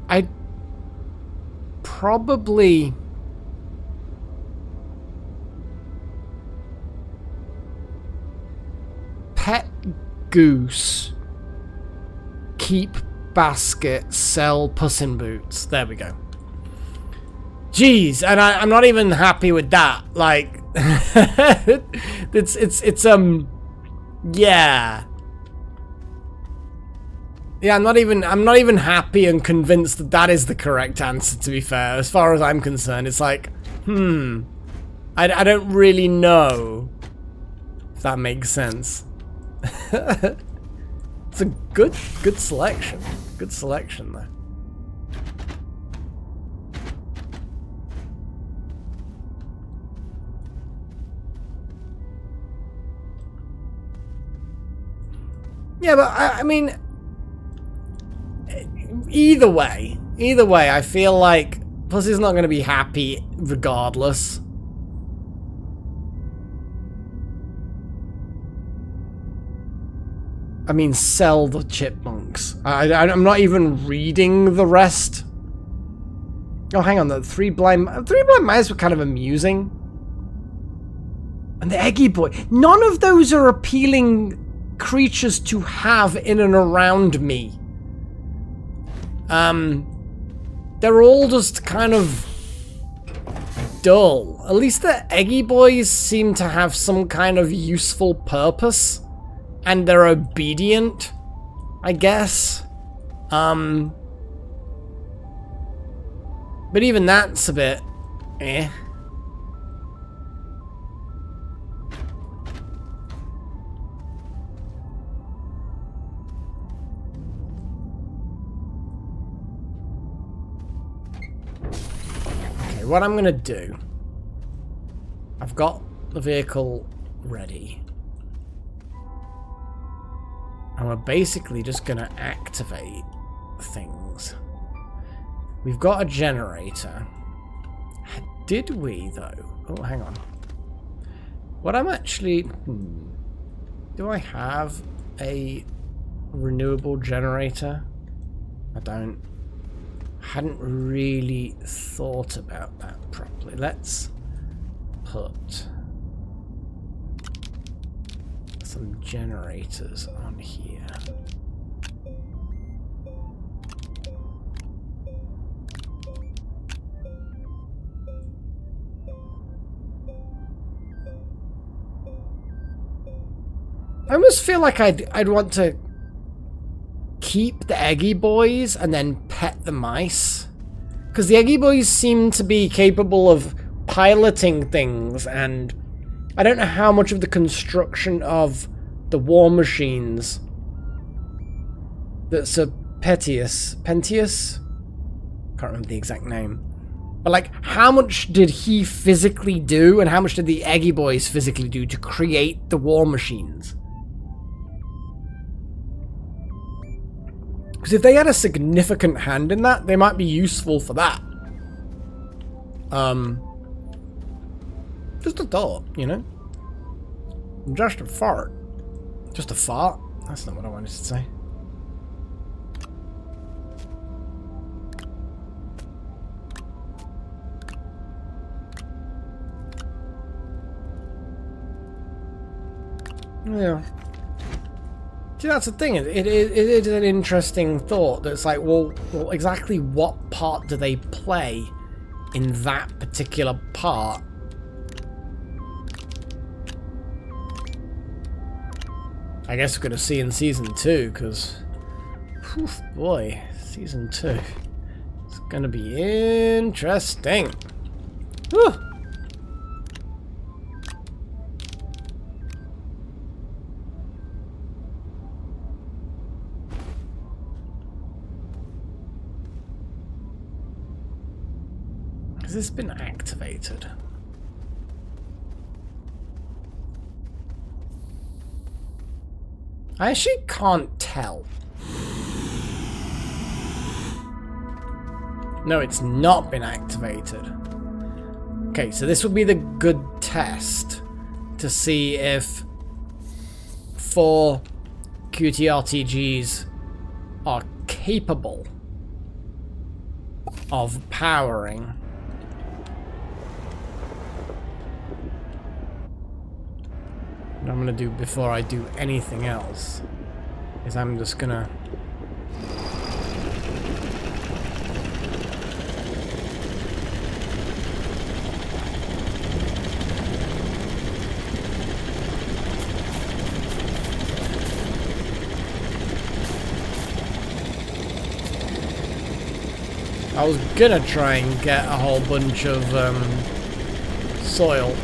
I'd probably... Pet goose. Keep basket. Sell Puss in Boots. There we go. Jeez, and I'm not even happy with that. Like, yeah. Yeah, I'm not even happy and convinced that that is the correct answer, to be fair. As far as I'm concerned, it's like, I don't really know if that makes sense. It's a good selection. Good selection, though. Yeah, but I mean, either way, I feel like Pussy's not going to be happy regardless. I mean, sell the chipmunks. I'm not even reading the rest. Oh, hang on, the three blind mice were kind of amusing. And the Eggy Boy. None of those are appealing creatures to have in and around me. They're all just kind of dull. At least the Eggy Boys seem to have some kind of useful purpose. And they're obedient, I guess. But even that's a bit eh. Okay, what I'm gonna do, I've got the vehicle ready. And we're basically just going to activate things. We've got a generator. Did we, though? Oh, hang on. What I'm actually... Do I have a renewable generator? I don't. Hadn't really thought about that properly. Let's put some generators on here. I almost feel like I'd want to keep the Eggy Boys and then pet the mice, because the Eggy Boys seem to be capable of piloting things, and I don't know how much of the construction of the war machines that Sir Pentius, can't remember the exact name, but like how much did he physically do and how much did the Eggy Boys physically do to create the war machines? Because if they had a significant hand in that, they might be useful for that. Just a thought, you know? Just a fart. Just a fart? That's not what I wanted to say. Yeah. See, that's the thing. It is an interesting thought. That's like, well, exactly what part do they play in that particular part? I guess we're going to see in Season 2, because... boy, Season 2. It's going to be interesting. Whew. Has this been activated? I actually can't tell. No, it's not been activated. Okay, so this would be the good test to see if 4 QTRTGs are capable of powering. What I'm gonna do before I do anything else is I'm just gonna I was gonna try and get a whole bunch of soil.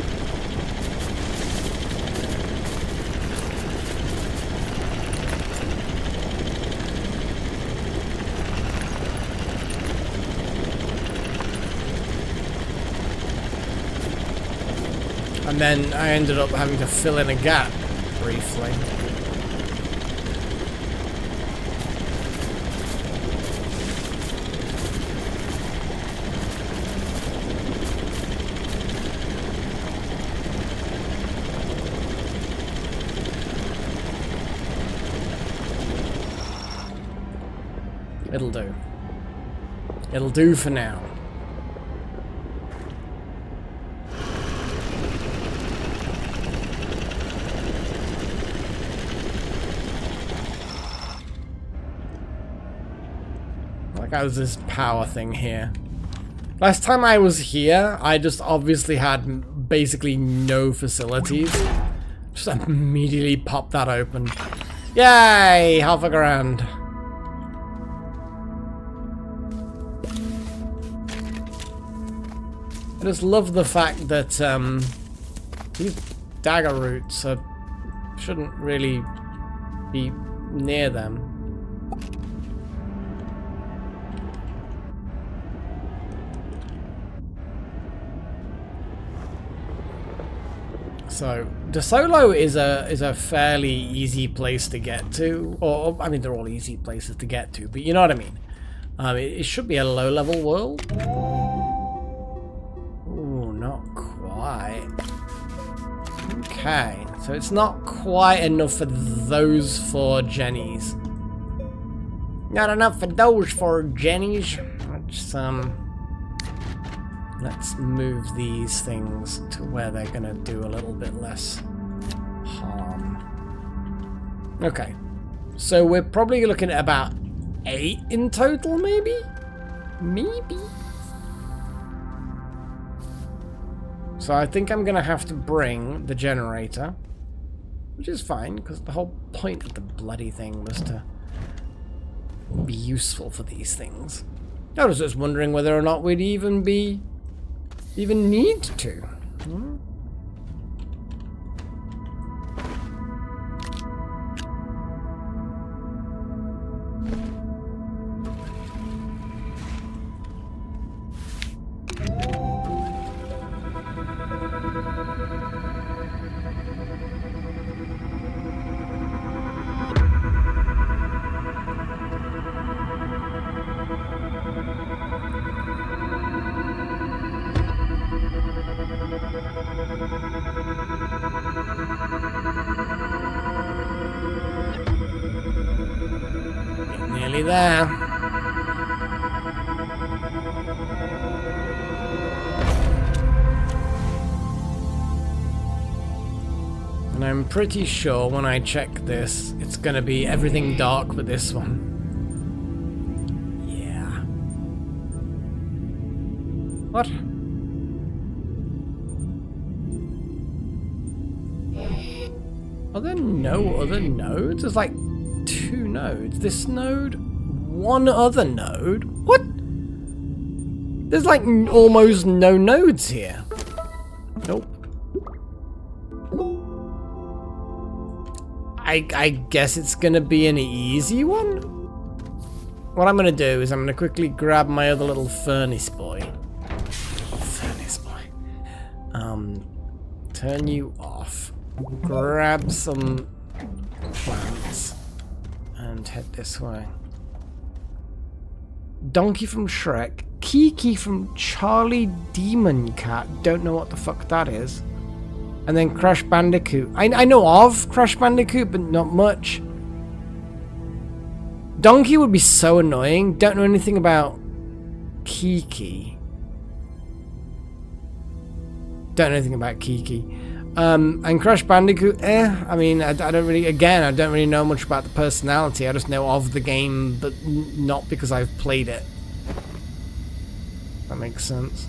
And then I ended up having to fill in a gap briefly. It'll do. It'll do for now. Like, how's this power thing here? Last time I was here, I just obviously had basically no facilities. Just immediately popped that open. Yay! Half a grand. I just love the fact that these dagger roots shouldn't really be near them. So De Solo is a fairly easy place to get to, or I mean they're all easy places to get to, but you know what I mean. It should be a low-level world. Ooh, not quite. Okay, so it's not quite enough for those 4 Jennies. Not enough for those 4 Jennies. Let's move these things to where they're gonna do a little bit less harm. Okay, so we're probably looking at about 8 in total, maybe? Maybe? So I think I'm gonna have to bring the generator, which is fine, because the whole point of the bloody thing was to be useful for these things. I was just wondering whether or not we'd even need to. there. And I'm pretty sure when I check this, it's gonna be everything dark but this one. Yeah. What? Are there no other nodes? There's like 2 nodes. This node, 1 other node. What? There's like almost no nodes here. Nope. I guess it's gonna be an easy one. What I'm gonna do is I'm gonna quickly grab my other little furnace boy. Furnace boy. Turn you off. Grab some plants and head this way. Donkey from Shrek. Kiki from Charlie Demon Cat. Don't know what the fuck that is. And then Crash Bandicoot. I know of Crash Bandicoot, but not much. Donkey would be so annoying. Don't know anything about Kiki. Don't know anything about Kiki. And Crash Bandicoot, I mean, I don't really, again, I don't really know much about the personality. I just know of the game, but not because I've played it. That makes sense.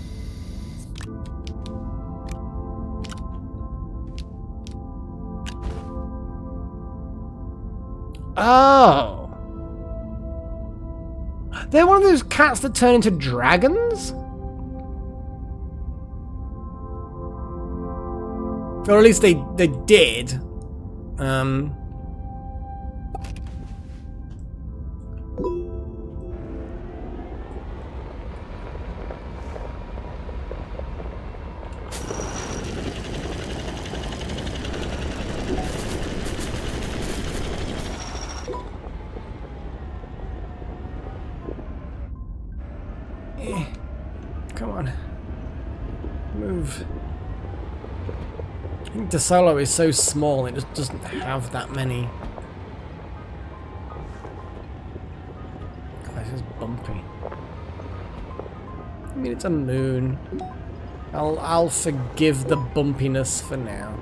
Oh. They're one of those cats that turn into dragons? Or at least they did. Come on. Move. I think DeSolo is so small, it just doesn't have that many. God, this is bumpy. I mean, it's a moon. I'll forgive the bumpiness for now.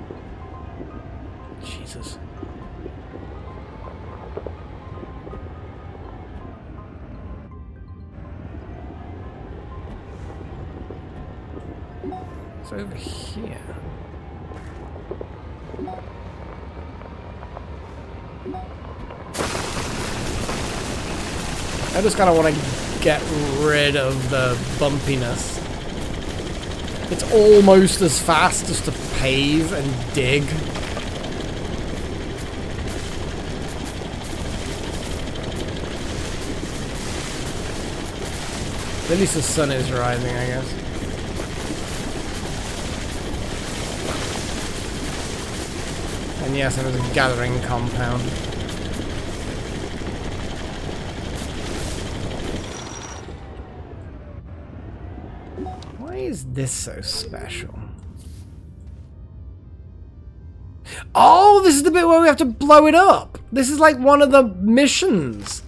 Jesus. It's over here. I just kind of want to get rid of the bumpiness. It's almost as fast as to pave and dig. At least the sun is rising, I guess. And yes, there was a gathering compound. Why is this so special? Oh, this is the bit where we have to blow it up. This is like one of the missions.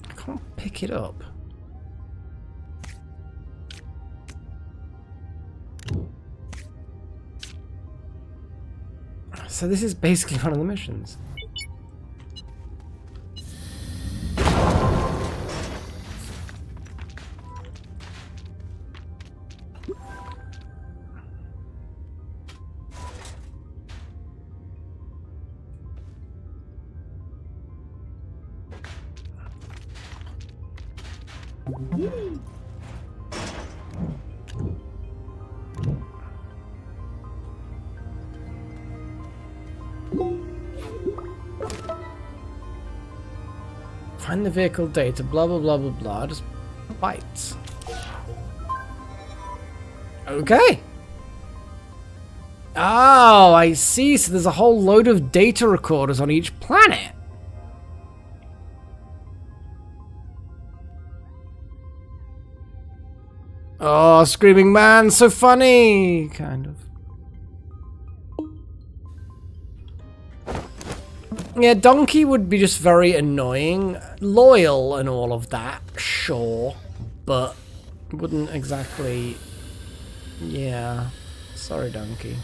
I can't pick it up. So this is basically one of the missions. Find the vehicle data, blah blah blah blah blah, just bytes. Okay. Oh, I see. So there's a whole load of data recorders on each planet. Oh, Screaming Man, so funny! Kind of. Yeah, Donkey would be just very annoying. Loyal and all of that, sure. But wouldn't exactly... Yeah. Sorry, Donkey.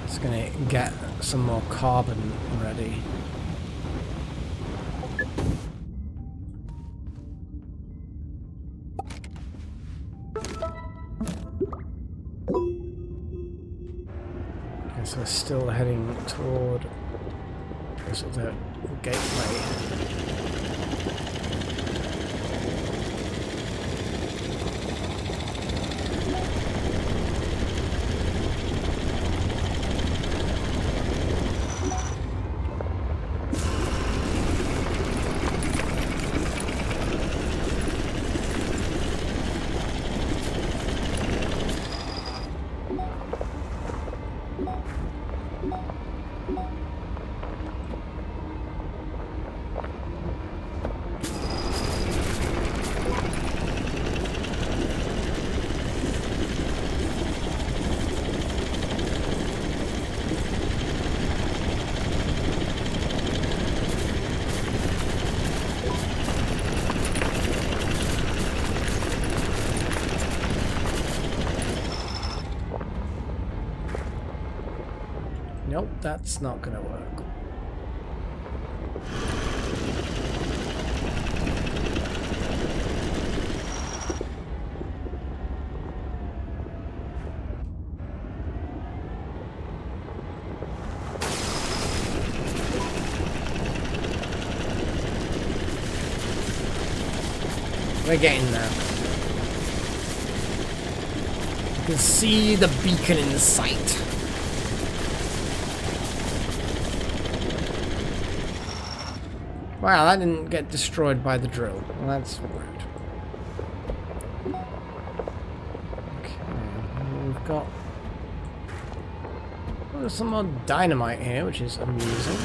Just gonna get some more carbon ready. Okay, so we're still heading toward the gateway. Nope, that's not gonna work. We're getting there. You can see the beacon in sight. Wow, that didn't get destroyed by the drill. Well, that's rude. Okay, we've got some more dynamite here, which is amusing.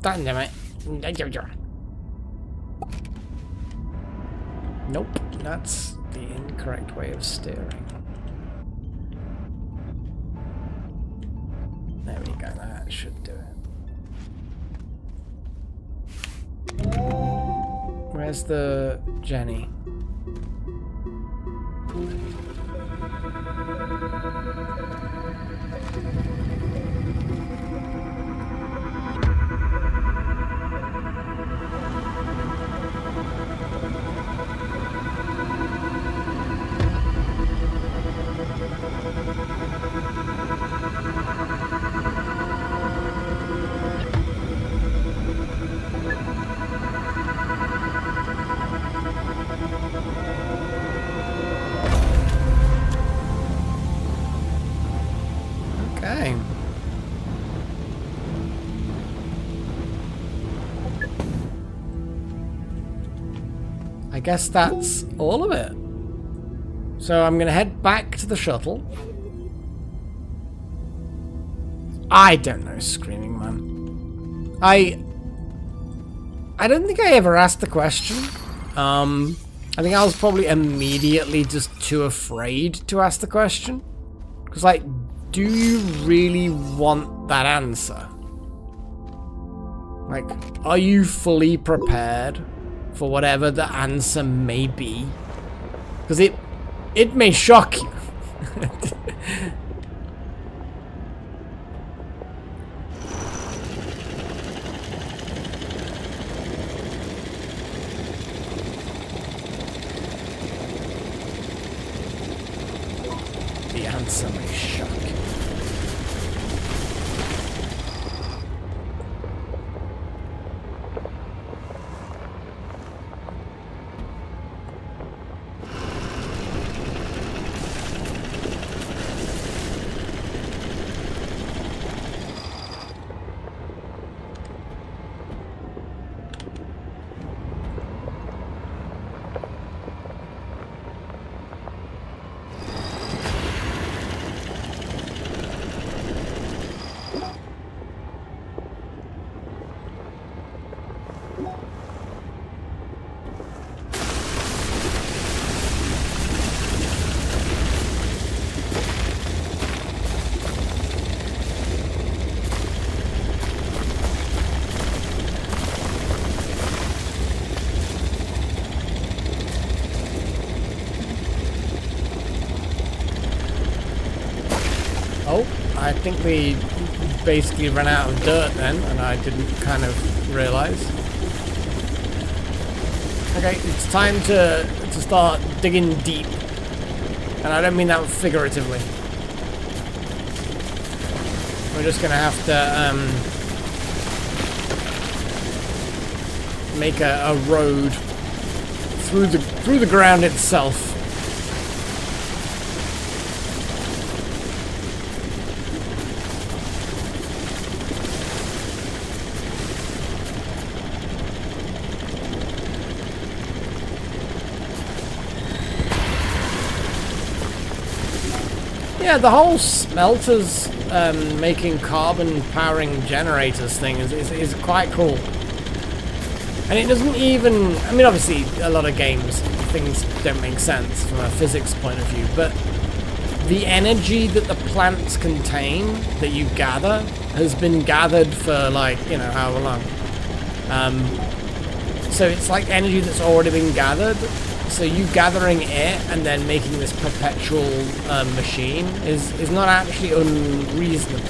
Dynamite. Nope, that's the incorrect way of steering. There we go, that should do it. Where's the Jenny? Okay. I guess that's all of it. So I'm going to head back to the shuttle. I don't know, Screaming Man. I don't think I ever asked the question. I think I was probably immediately just too afraid to ask the question. Because, like, do you really want that answer? Like, are you fully prepared for whatever the answer may be? Because it may shock you. The answer may shock you. Oh, I think we basically ran out of dirt then, and I didn't kind of realize. Okay, it's time to start digging deep. And I don't mean that figuratively. We're just gonna have to make a road through the ground itself. Yeah, the whole smelters making carbon powering generators thing is quite cool. And it doesn't even, I mean, obviously a lot of games things don't make sense from a physics point of view, but the energy that the plants contain that you gather has been gathered for, like, you know, however long. So it's like energy that's already been gathered. So you gathering it and then making this perpetual machine is not actually unreasonable.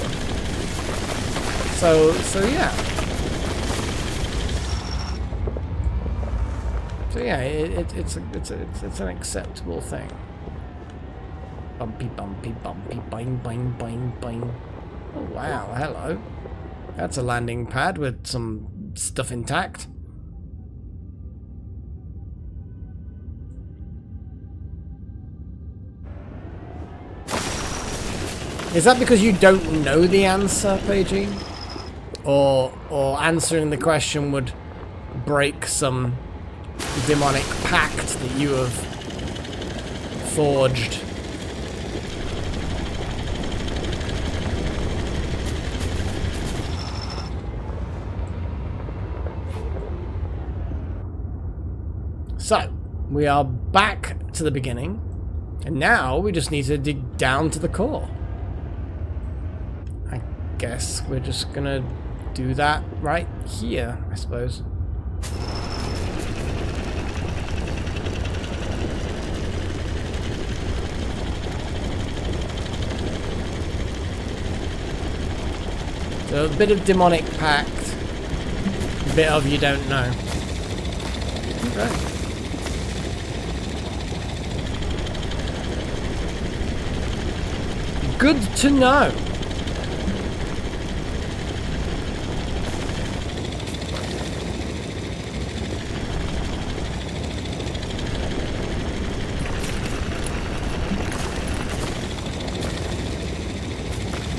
So yeah. So yeah, it's an acceptable thing. Bumpy, bumpy, bumpy, boing, boing, boing, boing. Oh wow, hello. That's a landing pad with some stuff intact. Is that because you don't know the answer, Paigey? Or answering the question would break some demonic pact that you have forged? So, we are back to the beginning, and now we just need to dig down to the core. I guess we're just gonna do that right here, I suppose. So a bit of demonic pact, a bit of you don't know. Okay. Good to know.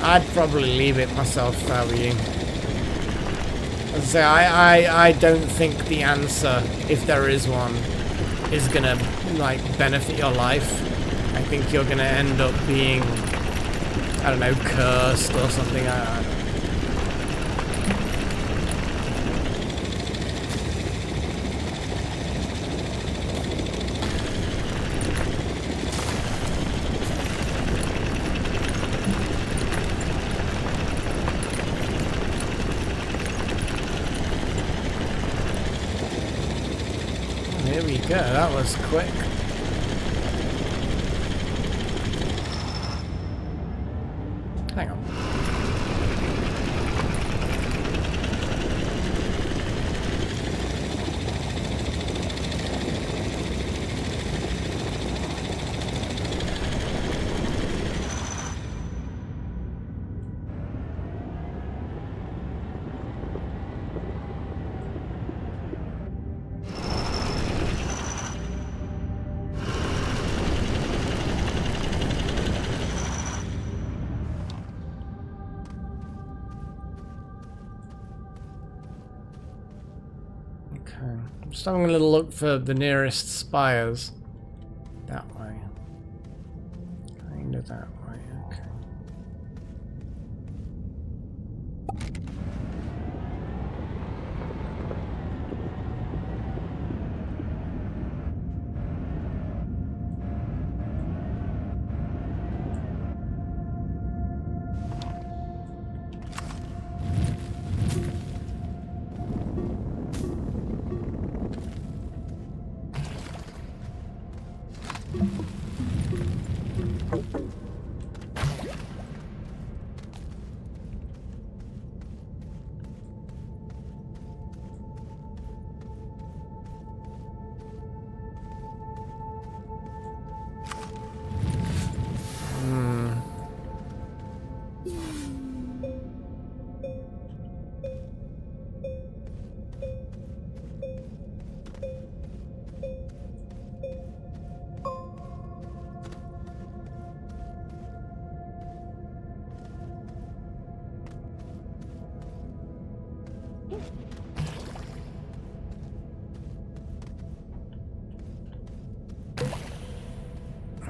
I'd probably leave it myself if I were you. As I say, I don't think the answer, if there is one, is gonna, like, benefit your life. I think you're gonna end up being I don't know, cursed or something. I don't know. Here we go, that was quick. Hang on. I'm just having a little look for the nearest spires. That way. Kind of that way, okay.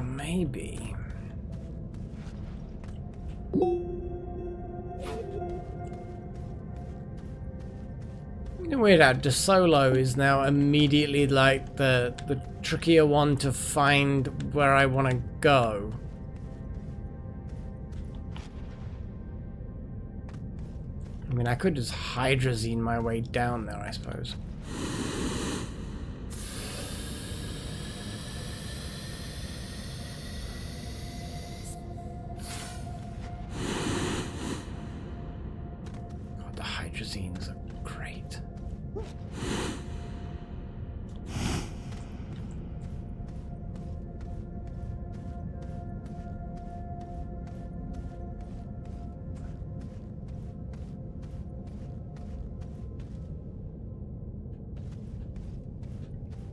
Maybe. Weird how De Solo is now immediately like the trickier one to find where I want to go. I mean, I could just hydrazine my way down there, I suppose. God, the hydrazines are great.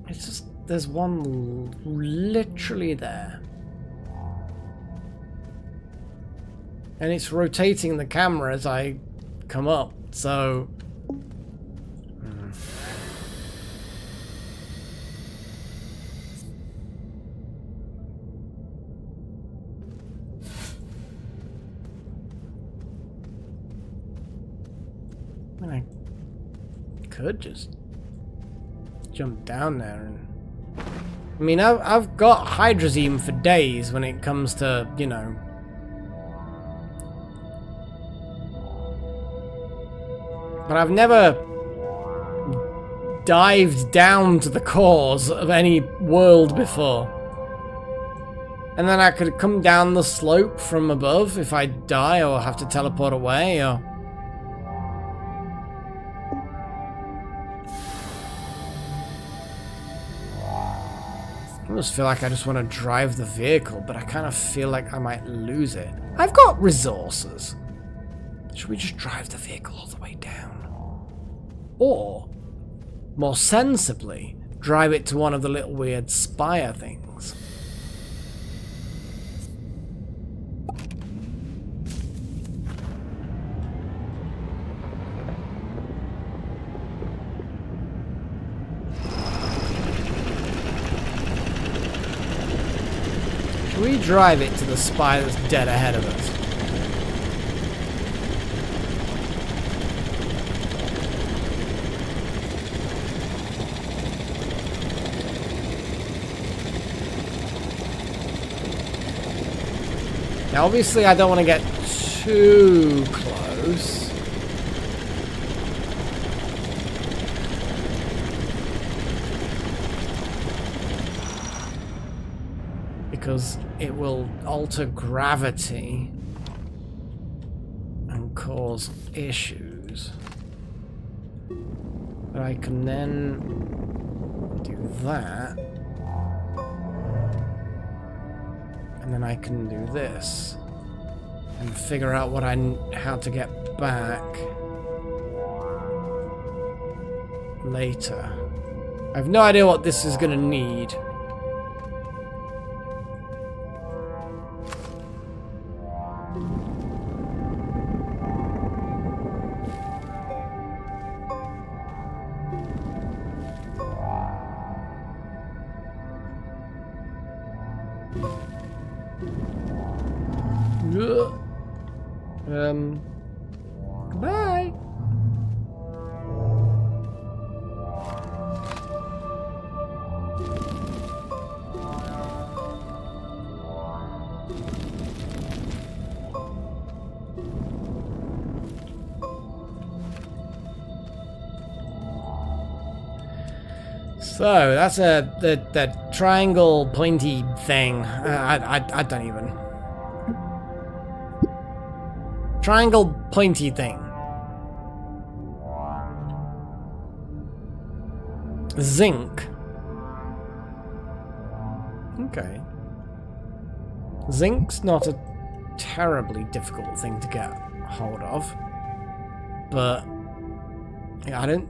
It's just, there's one literally there. And it's rotating the camera as I come up, so... I mean, I could just jump down there and... I mean, I've got hydrazine for days when it comes to, you know... But I've never dived down to the cores of any world before. And then I could come down the slope from above if I die or have to teleport away, or... I almost feel like I just want to drive the vehicle, but I kind of feel like I might lose it. I've got resources. Should we just drive the vehicle all the way down? Or, more sensibly, drive it to one of the little weird spire things? Should we drive it to the spire that's dead ahead of us? Now, obviously, I don't want to get too close. Because it will alter gravity and cause issues. But I can then do that. And then I can do this and figure out how to get back later. I have no idea what this is going to need. Goodbye. So that's the triangle pointy thing. I don't even. Triangle pointy thing. Zinc. Okay. Zinc's not a terribly difficult thing to get hold of, but yeah, I don't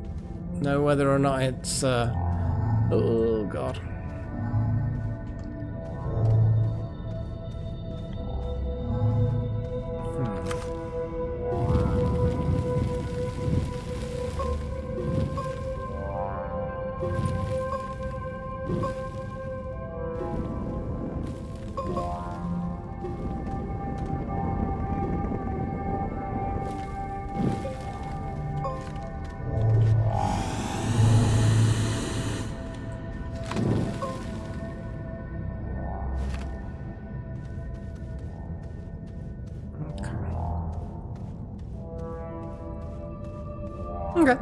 know whether or not it's oh god. Okay.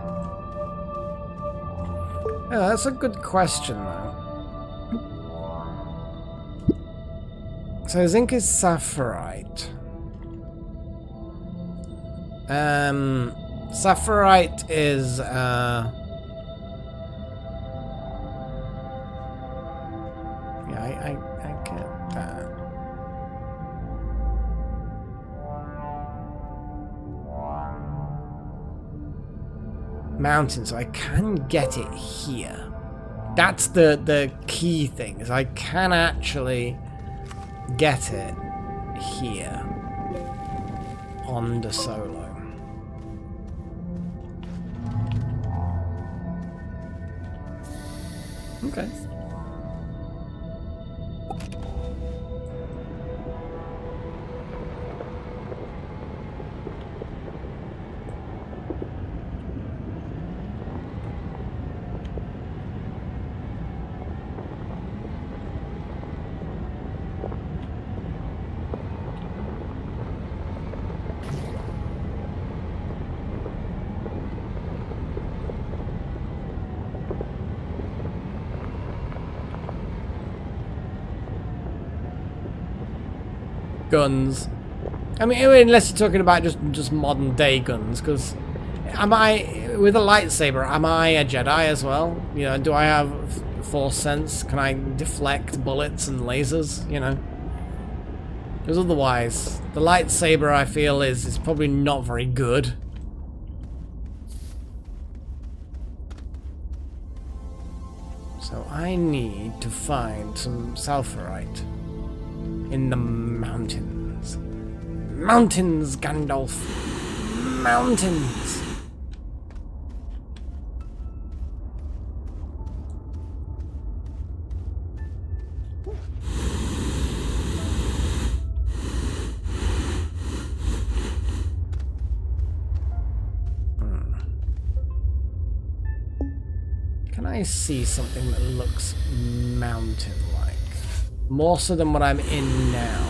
Yeah, that's a good question, though. So zinc is sapphirite. Sapphirite is yeah, I get that. Mountain, so I can get it here. That's the key thing, is I can actually get it here on the Solo. Okay. Guns. I mean, unless you're talking about just modern day guns, because am I with a lightsaber? Am I a Jedi as well? You know, do I have force sense? Can I deflect bullets and lasers? You know, because otherwise, the lightsaber I feel is probably not very good. So I need to find some sulfurite in the mountains. Mountains, Gandalf. Mountains. Can I see something that looks mountain-like? More so than what I'm in now.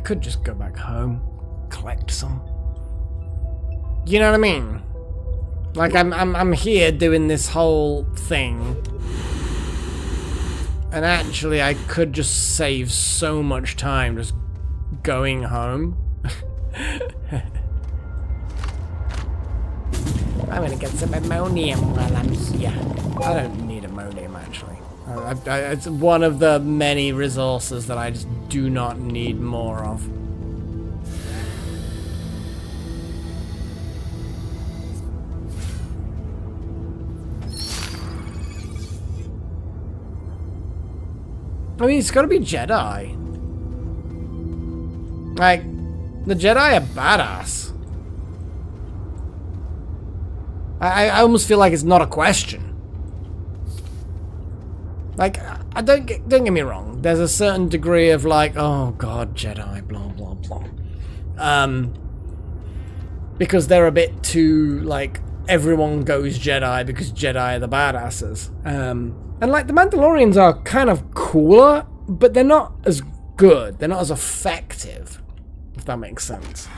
could just go back home, collect some. You know what I mean? Like I'm here doing this whole thing, and actually I could just save so much time just going home. I'm gonna get some ammonium while I'm here. I don't need ammonium actually. It's one of the many resources that I just do not need more of. I mean, it's gotta be Jedi. Like, the Jedi are badass. I almost feel like it's not a question. Like, don't get me wrong. There's a certain degree of like, oh god, Jedi, blah blah blah. Because they're a bit too like everyone goes Jedi because Jedi are the badasses. And like the Mandalorians are kind of cooler, but they're not as good. They're not as effective, if that makes sense.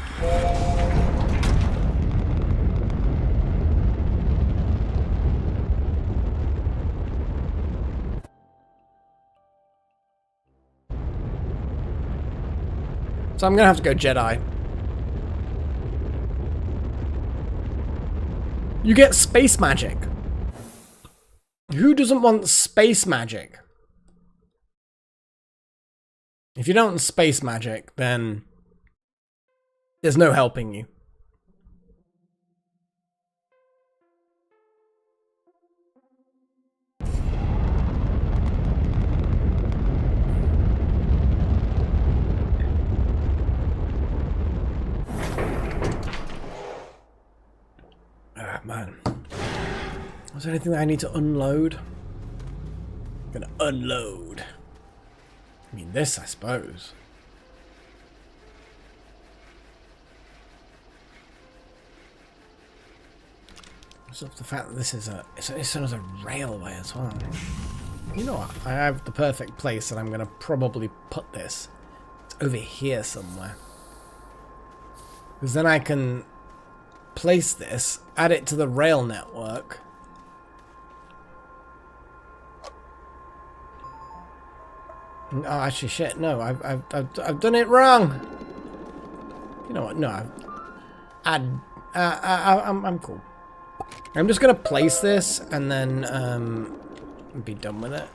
So I'm gonna have to go Jedi. You get space magic. Who doesn't want space magic? If you don't want space magic, then there's no helping you. Ah, man. Is there anything that I need to unload? I'm gonna unload. I mean, this, I suppose. So the fact that this is it's another railway as well. You know what? I have the perfect place that I'm gonna probably put this. It's over here somewhere. Because then I can place this, add it to the rail network. Oh, actually, shit! No, I've done it wrong. You know what? No, I'm cool. I'm just gonna place this and then be done with it,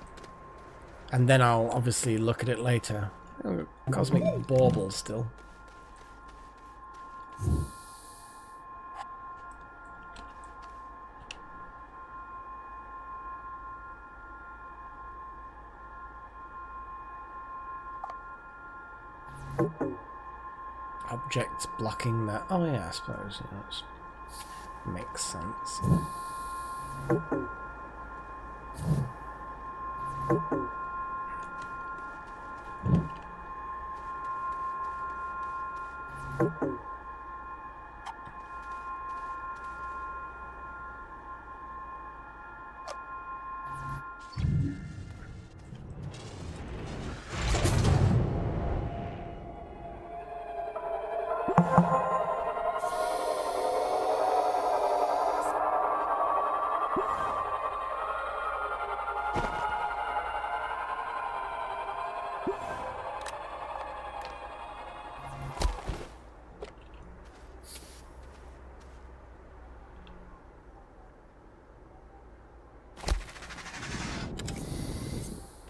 and then I'll obviously look at it later. Oh, cosmic bauble still. Objects blocking that. Oh yeah, I suppose. Yeah, that makes sense.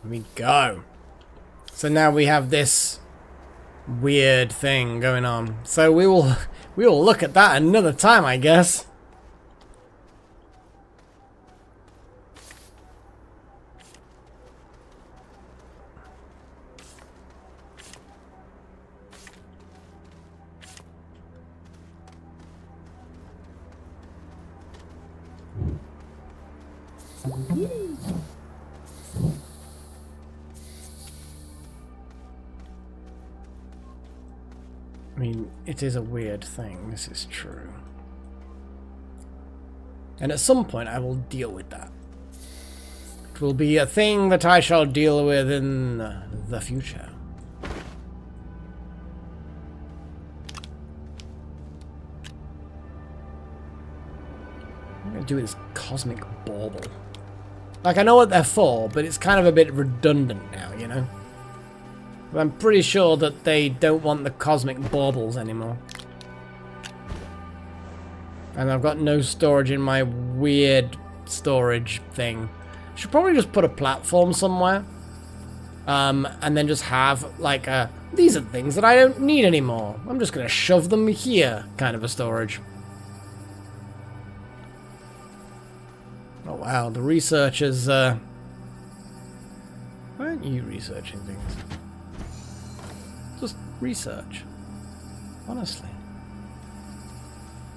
Here we go. So now we have this weird thing going on. So we will look at that another time, I guess. I mean, it is a weird thing, this is true. And at some point I will deal with that. It will be a thing that I shall deal with in the future. to do with this cosmic bauble? Like, I know what they're for, but it's kind of a bit redundant now, you know? But I'm pretty sure that they don't want the cosmic baubles anymore. And I've got no storage in my weird storage thing. Should probably just put a platform somewhere. And then just have, like, these are things that I don't need anymore. I'm just going to shove them here, kind of a storage. Oh, wow, the researchers, why aren't you researching things? Just research. Honestly.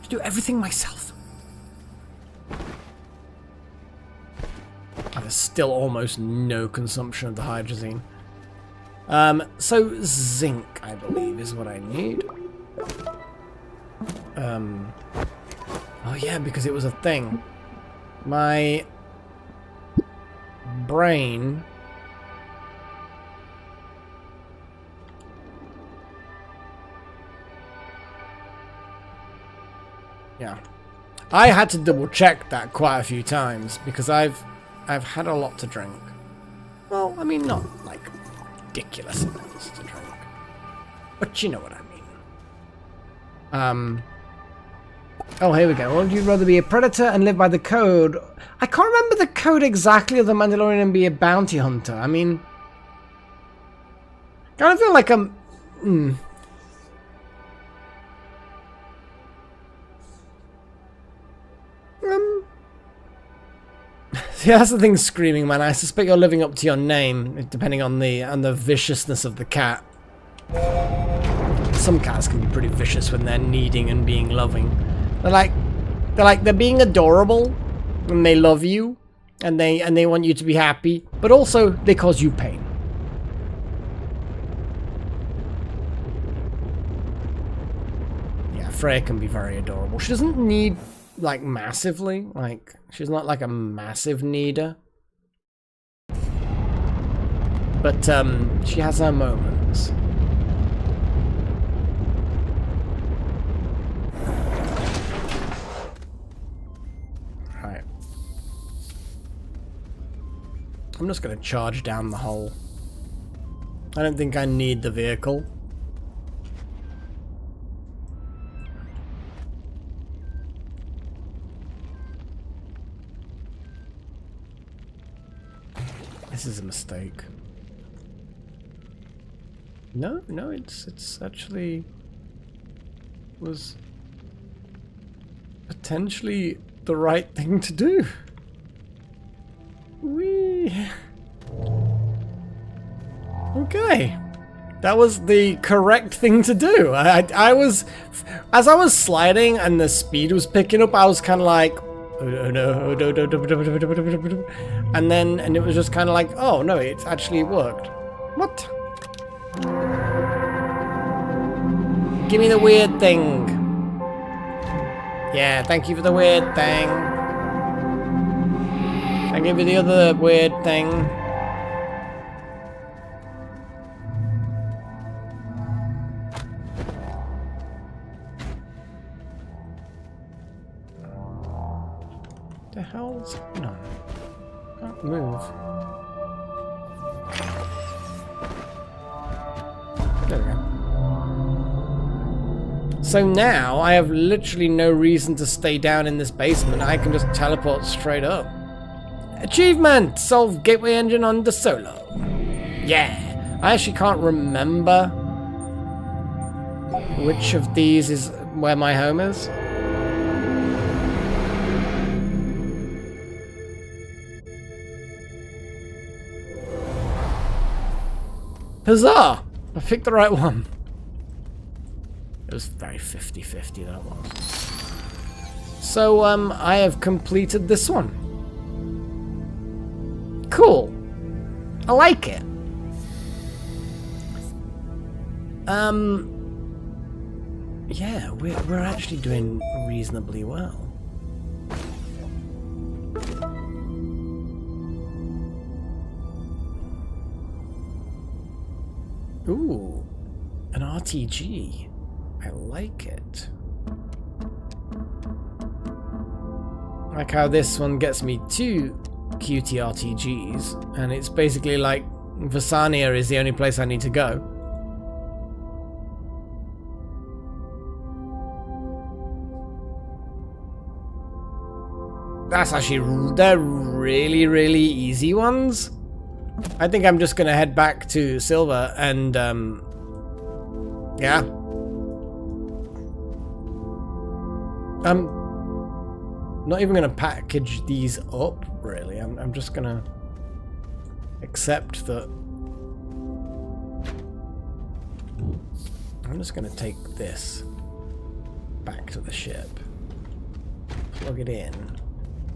I do everything myself. There's still almost no consumption of the hydrazine. So zinc, I believe, is what I need. Oh yeah, because it was a thing. My brain yeah. I had to double check that quite a few times because I've had a lot to drink. Well, I mean, not like ridiculous amounts to drink, but you know what I mean. Oh, here we go. Would you rather be a predator and live by the code? I can't remember the code exactly of the Mandalorian and be a bounty hunter. I mean, I kind of feel like I'm. See, that's the thing, screaming man. I suspect you're living up to your name, depending on the viciousness of the cat. Some cats can be pretty vicious when they're needing and being loving. They're being adorable, and they love you, and they want you to be happy, but also they cause you pain. Yeah, Freya can be very adorable. She doesn't need, like, massively. Like, she's not like a massive needer. But she has her moments. Right. I'm just gonna charge down the hole. I don't think I need the vehicle. This is a mistake. No, it's actually was potentially the right thing to do. Whee! Okay. That was the correct thing to do. I was, as I was sliding and the speed was picking up, I was kind of like, oh no, and it was just kind of like, oh no, it actually worked. What? Give me the weird thing. Yeah, thank you for the weird thing. I give you the other weird thing. The hell's going on? Can't move. There we go. So now I have literally no reason to stay down in this basement. I can just teleport straight up. Achievement! Solve gateway engine on the Solo. Yeah. I actually can't remember which of these is where my home is. Huzzah! I picked the right one. It was very 50-50, that was. So, I have completed this one. Cool. I like it. Yeah, we're actually doing reasonably well. Ooh, an RTG. I like it. Like how this one gets me 2 QTRTGs, and it's basically like Astroneer is the only place I need to go. That's actually, they're really, really easy ones. I think I'm just gonna head back to Silver and, yeah. I'm not even gonna package these up, really. I'm just gonna accept that. I'm just gonna take this back to the ship, plug it in.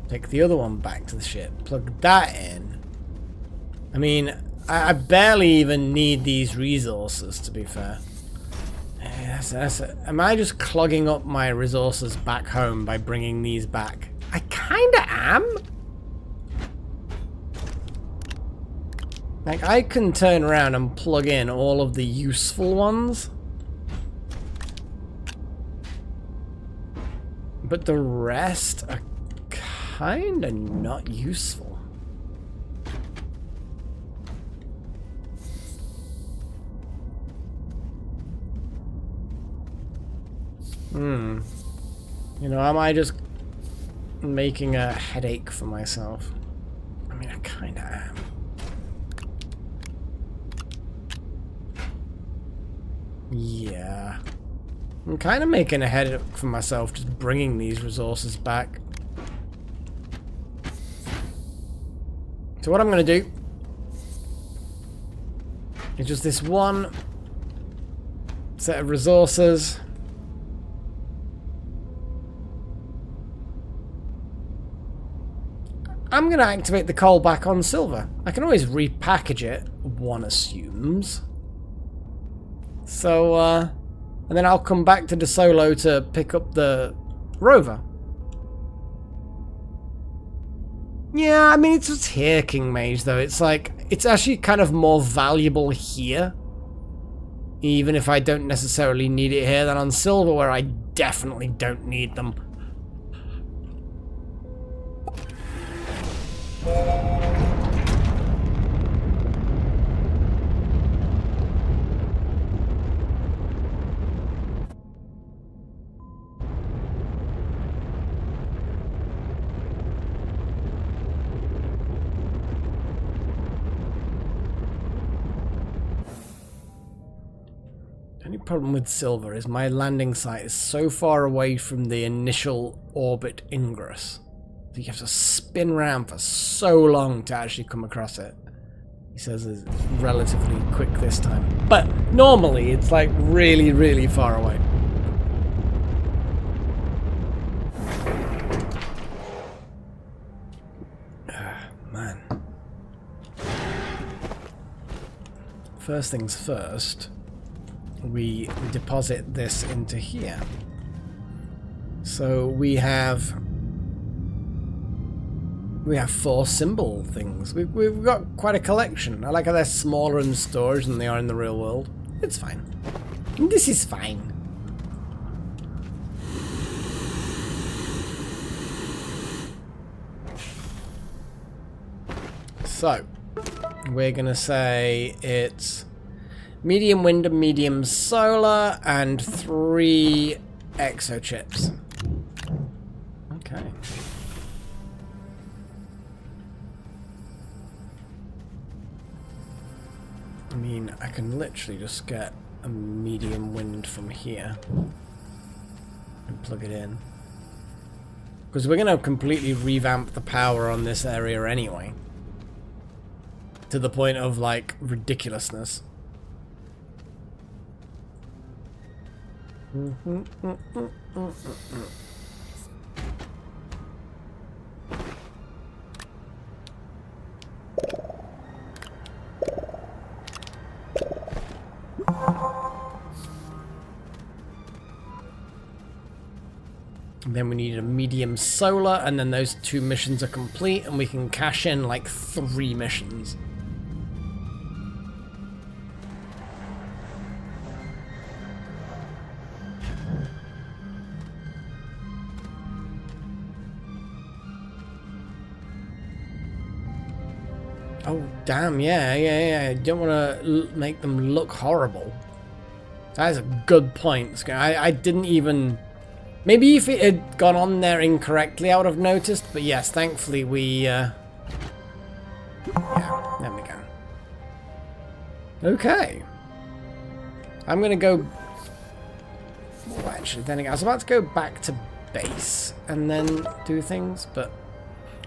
Take the other one back to the ship. Plug that in. I mean, I barely even need these resources, to be fair. Am I just clogging up my resources back home by bringing these back? I kinda am. Like, I can turn around and plug in all of the useful ones. But the rest are kinda not useful. You know, am I just making a headache for myself? I mean, I kinda am. Yeah. I'm kinda making a headache for myself just bringing these resources back. So what I'm going to do is just this one set of resources. I'm going to activate the coal back on Silver. I can always repackage it, one assumes. So, and then I'll come back to the Solo to pick up the rover. Yeah, I mean, it's just here, King Mage, though. It's like, it's actually kind of more valuable here. Even if I don't necessarily need it here, than on Silver, where I definitely don't need them. The only problem with Silver is my landing site is so far away from the initial orbit ingress. So you have to spin around for so long to actually come across it. He says it's relatively quick this time. But normally it's like really, really far away. Man. First things first, we deposit this into here. So we have 4 symbol things. We've got quite a collection. I like how they're smaller in storage than they are in the real world. It's fine. This is fine. So, we're gonna say it's medium wind and medium solar and 3 exochips. Okay. I mean, I can literally just get a medium wind from here and plug it in. Because we're going to completely revamp the power on this area anyway. To the point of, like, ridiculousness. And then we need a medium solar, and then those 2 missions are complete, and we can cash in like 3 missions. Oh, damn, yeah. I don't want to make them look horrible. That is a good point. I didn't even... Maybe if it had gone on there incorrectly, I would have noticed. But yes, thankfully we... Yeah, there we go. Okay. I'm going to go... Well, actually, then I was about to go back to base and then do things, but...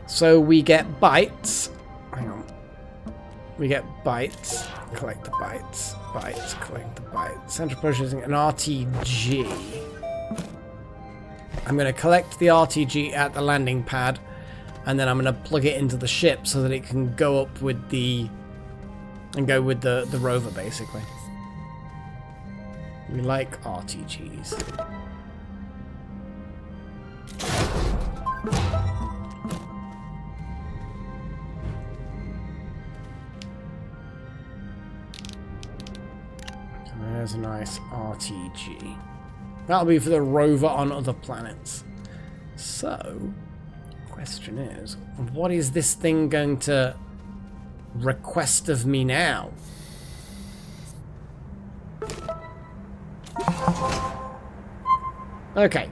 So we get bytes. Hang on. We get bytes. Collect the bytes. Bytes. Collect the bytes. Central processing an RTG. I'm going to collect the RTG at the landing pad, and then I'm going to plug it into the ship so that it can go up with the... and go with the rover, basically. We like RTGs. There's a nice RTG. That'll be for the rover on other planets. So, question is, what is this thing going to request of me now? Okay.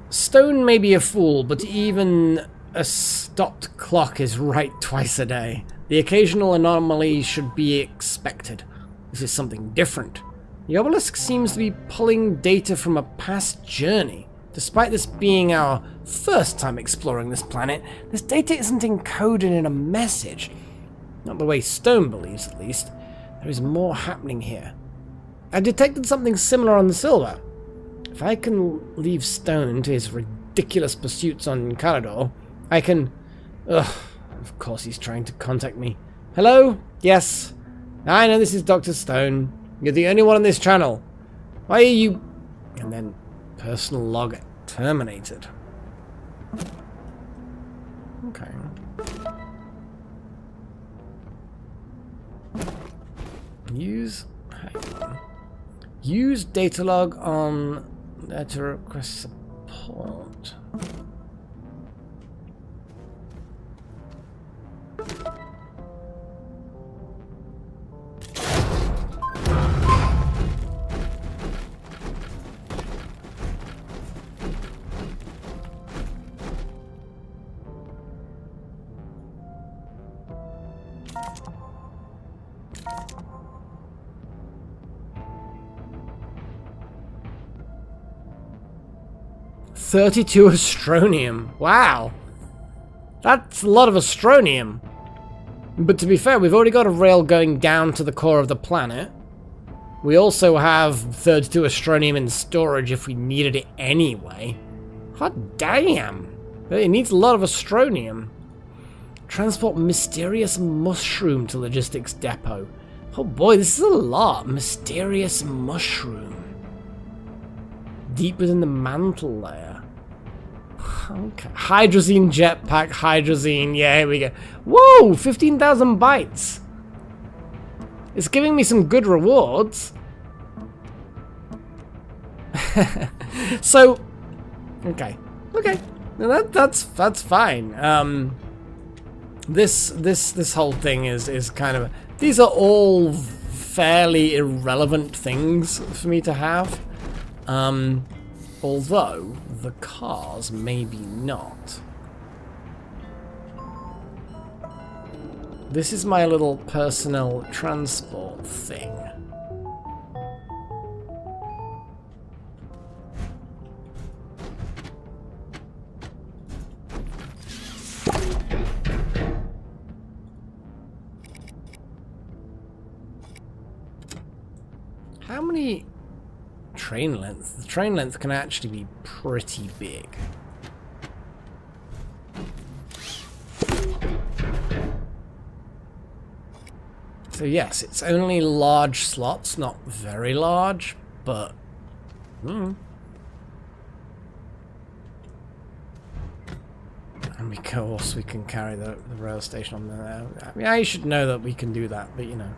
Stone may be a fool, but even a stopped clock is right twice a day. The occasional anomaly should be expected. This is something different. The obelisk seems to be pulling data from a past journey. Despite this being our first time exploring this planet, this data isn't encoded in a message. Not the way Stone believes, at least. There is more happening here. I detected something similar on the Silver. If I can leave Stone to his ridiculous pursuits on Calador, I can... Ugh, of course he's trying to contact me. Hello? Yes. I know this is Dr. Stone. You're the only one on this channel. Why are you... And then personal log terminated. Okay. Use... Hang on. Use data log on... to request support. $32 astronium. Wow. That's a lot of astronium. But to be fair, we've already got a rail going down to the core of the planet. We also have 32 astronium in storage if we needed it anyway. Hot damn. It needs a lot of astronium. Transport mysterious mushroom to logistics depot. Oh boy, this is a lot. Mysterious mushroom. Deep within the mantle layer. Okay. Hydrazine jetpack, hydrazine. Yeah, here we go. Whoa, 15,000 bytes. It's giving me some good rewards. So, okay. Now that's fine. This whole thing is kind of... These are all fairly irrelevant things for me to have. Although, the cars maybe not. This is my little personnel transport thing. How many... train length? The train length can actually be pretty big. So yes, it's only large slots, not very large, but... And of course we can carry the rail station on there. I mean, I should know that we can do that, but you know,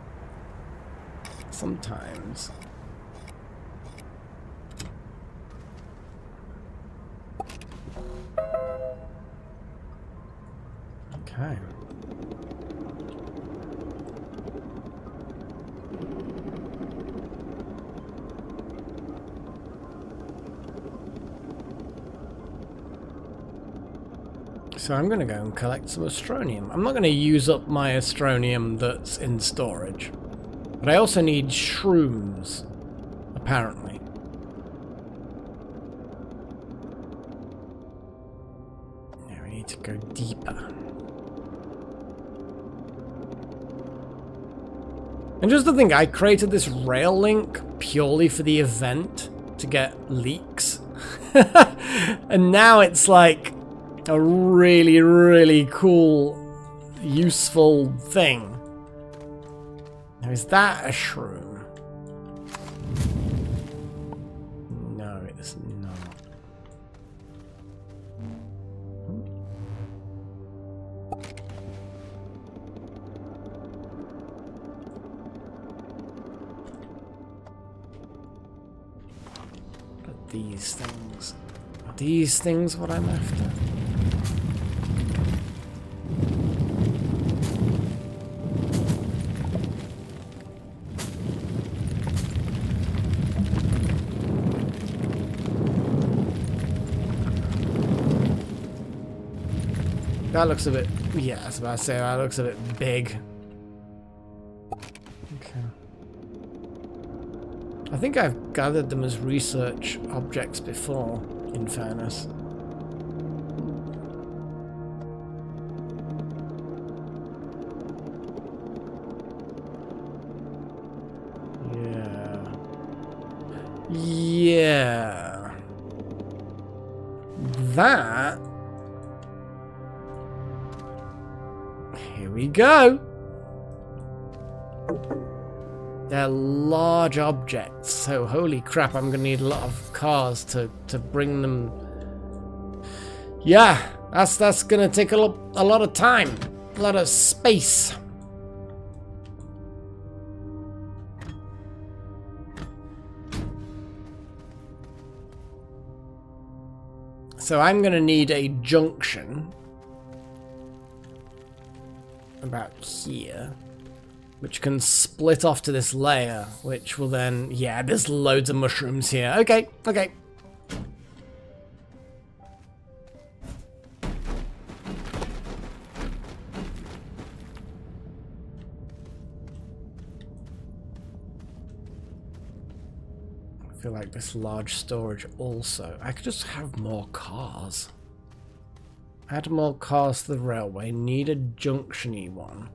sometimes. Okay. So I'm going to go and collect some astronium. I'm not going to use up my astronium that's in storage. But I also need shrooms, apparently. Now we need to go deeper. And just to think, I created this rail link purely for the event to get leaks. And now it's like a really, really cool, useful thing. Now, is that a shroom? No, it's not. But these things... Are these things what I'm after? That looks a bit... Yeah, I was about to say, that looks a bit big. Okay. I think I've gathered them as research objects before, in fairness. Yeah. Yeah. That... Here we go. They're large objects, so holy crap, I'm gonna need a lot of cars to bring them. Yeah, that's gonna take a lot of time, a lot of space. So I'm gonna need a junction about here, which can split off to this layer, which will then... Yeah, there's loads of mushrooms here. Okay, okay. I feel like this large storage also... I could just have more cars. Add more cars to the railway. Need a junction-y one.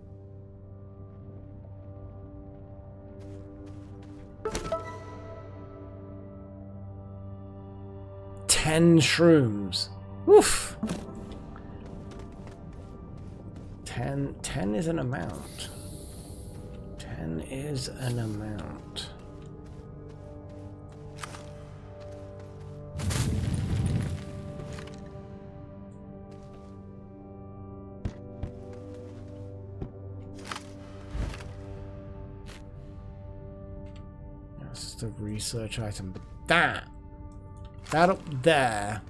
Ten shrooms. Woof. 10 is an amount. 10 is an amount. A research item, but that up there,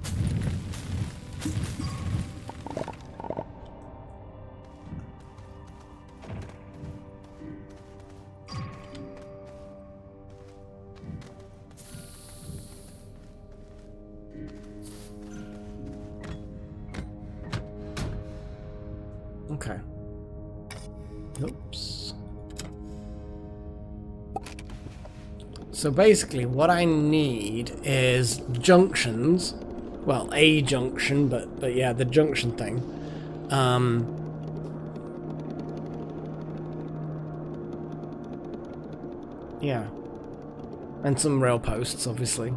okay. Oops. So basically what I need is junctions. Well, a junction, but yeah, the junction thing. Yeah. And some rail posts, obviously.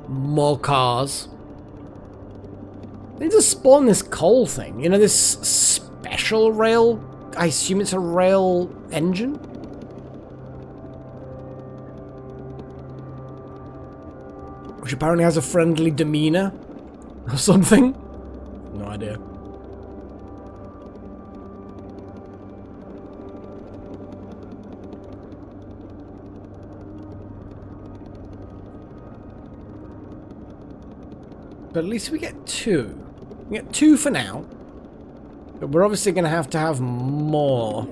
More cars. They just spawn this coal thing. You know, this special rail? I assume it's a rail engine? Which apparently has a friendly demeanor or something. No idea. But at least we get two. We get two for now. But we're obviously going to have more.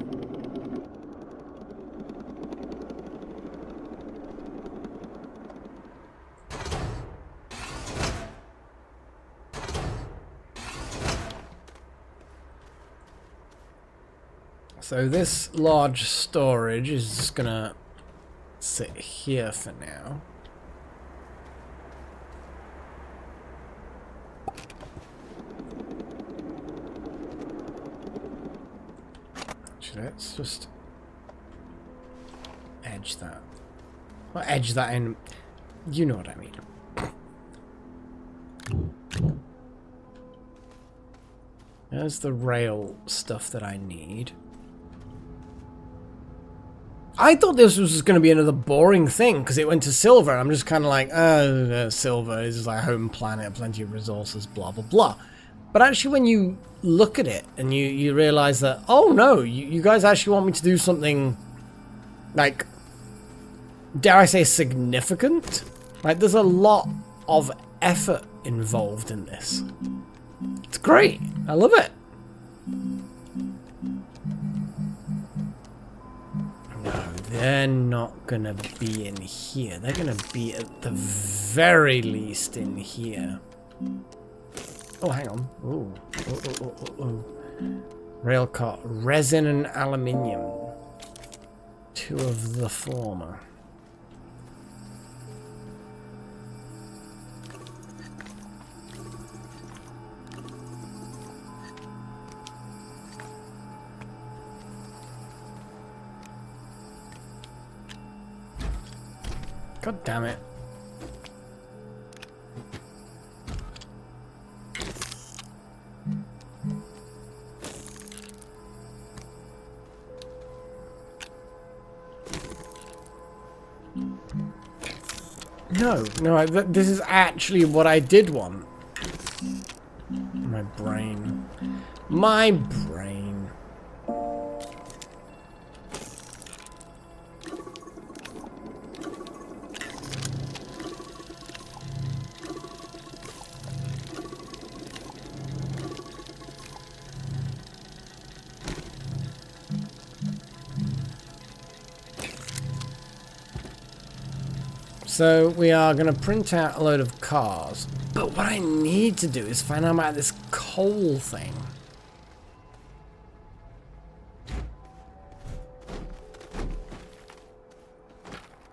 So this large storage is just gonna sit here for now. Actually, let's just edge that. Well, edge that in. You know what I mean. There's the rail stuff that I need. I thought this was just going to be another boring thing because it went to silver. I'm just kind of like, silver is like home planet, plenty of resources, blah, blah, blah. But actually when you look at it and you realize that, oh no, you guys actually want me to do something like, dare I say, significant? Like, there's a lot of effort involved in this. It's great. I love it. No, they're not gonna be in here. They're gonna be at the very least in here. Oh, hang on. Ooh. Railcar. Resin and aluminium. 2 of the former. God damn it. No, this is actually what I did want. My brain. My brain. So we are going to print out a load of cars. But what I need to do is find out about this coal thing.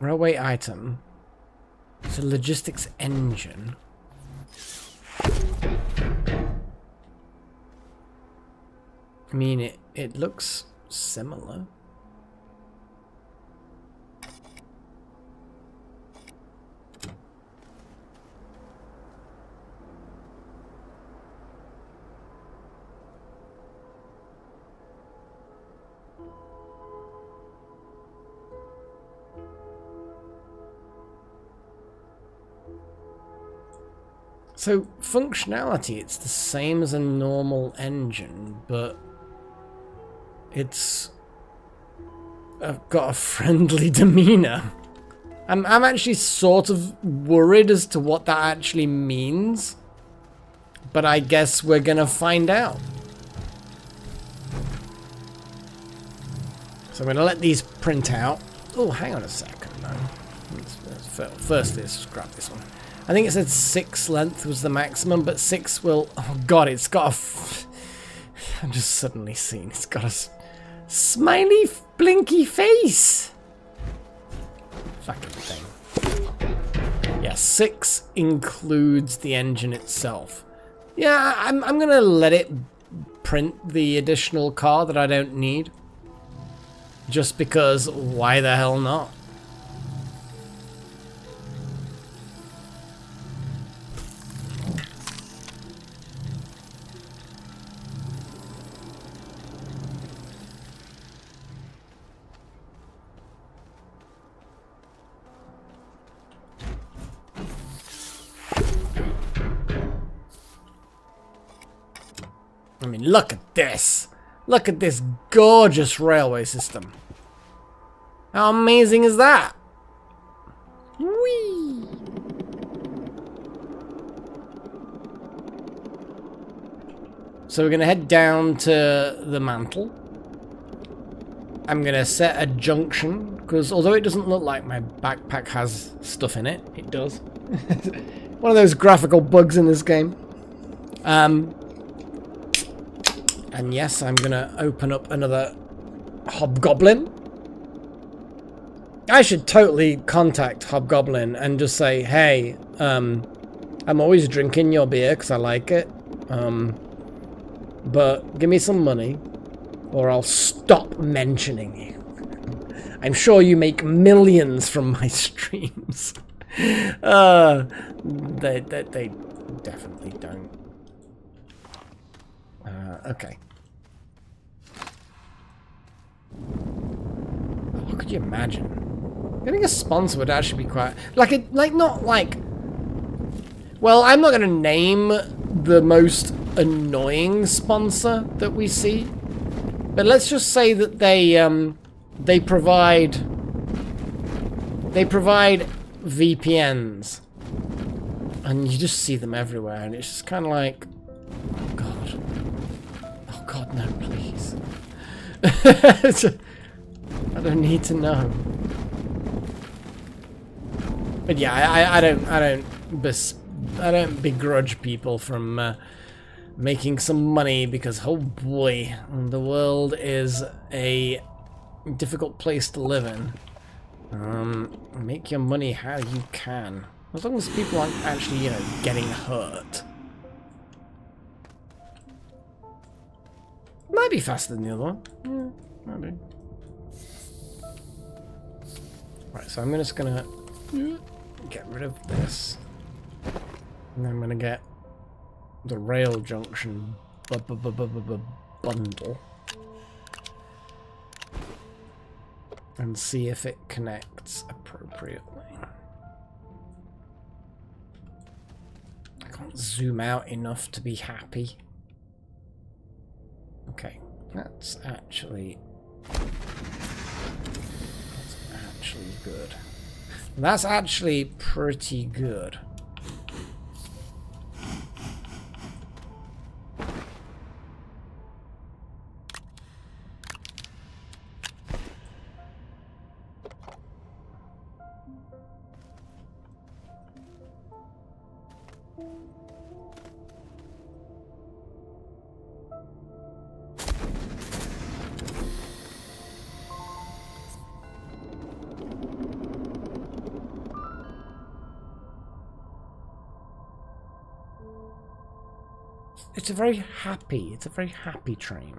Railway item. It's a logistics engine. I mean, it looks similar. So, functionality, it's the same as a normal engine, but it's got a friendly demeanor. I'm actually sort of worried as to what that actually means, but I guess we're gonna find out. So I'm gonna let these print out. Oh, hang on a second, no. Firstly, let's just grab this one. I think it said 6 length was the maximum, but 6 will... Oh god, it's got a... I'm just suddenly seeing it's got a smiley, blinky face. Fucking thing. Yeah, 6 includes the engine itself. Yeah, I'm gonna let it print the additional car that I don't need. Just because, why the hell not? I mean, look at this. Look at this gorgeous railway system. How amazing is that? Whee! So we're going to head down to the mantle. I'm going to set a junction, because although it doesn't look like my backpack has stuff in it, it does. One of those graphical bugs in this game. And yes, I'm going to open up another Hobgoblin? I should totally contact Hobgoblin and just say, hey, I'm always drinking your beer because I like it. But give me some money or I'll stop mentioning you. I'm sure you make millions from my streams. They definitely don't. Okay. What could you imagine? Getting a sponsor would actually be quite not like. Well, I'm not going to name the most annoying sponsor that we see, but let's just say that they provide VPNs, and you just see them everywhere, and it's just kind of like, oh God, no, please. I don't need to know. But yeah, I don't begrudge people from making some money because, oh boy, the world is a difficult place to live in. Make your money how you can, as long as people aren't actually, you know, getting hurt. Might be faster than the other one. Yeah, maybe. Right, so I'm just gonna get rid of this, and then I'm gonna get the rail junction bundle and see if it connects appropriately. I can't zoom out enough to be happy. Okay, that's actually good. That's actually pretty good. It's a very happy train.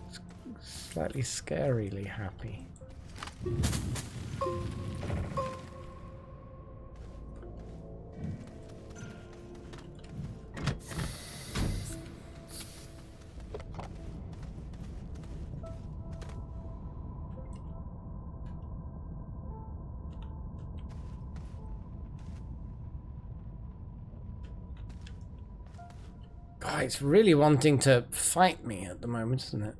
It's slightly scarily happy. God, it's really wanting to fight me at the moment, isn't it?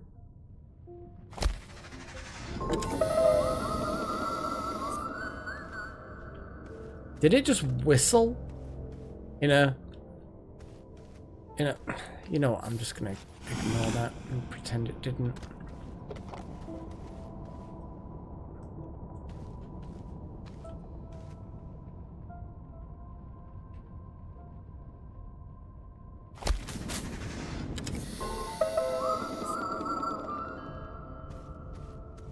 Did it just whistle? You know, you know what, I'm just gonna ignore that and pretend it didn't.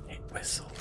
It whistled.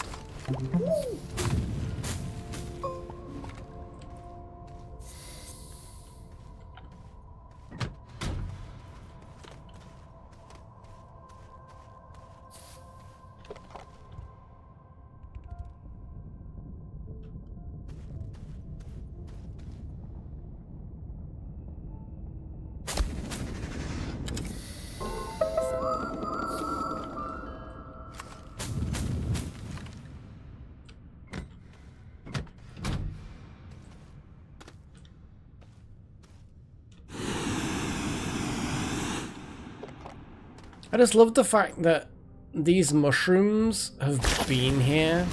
I just love the fact that these mushrooms have been here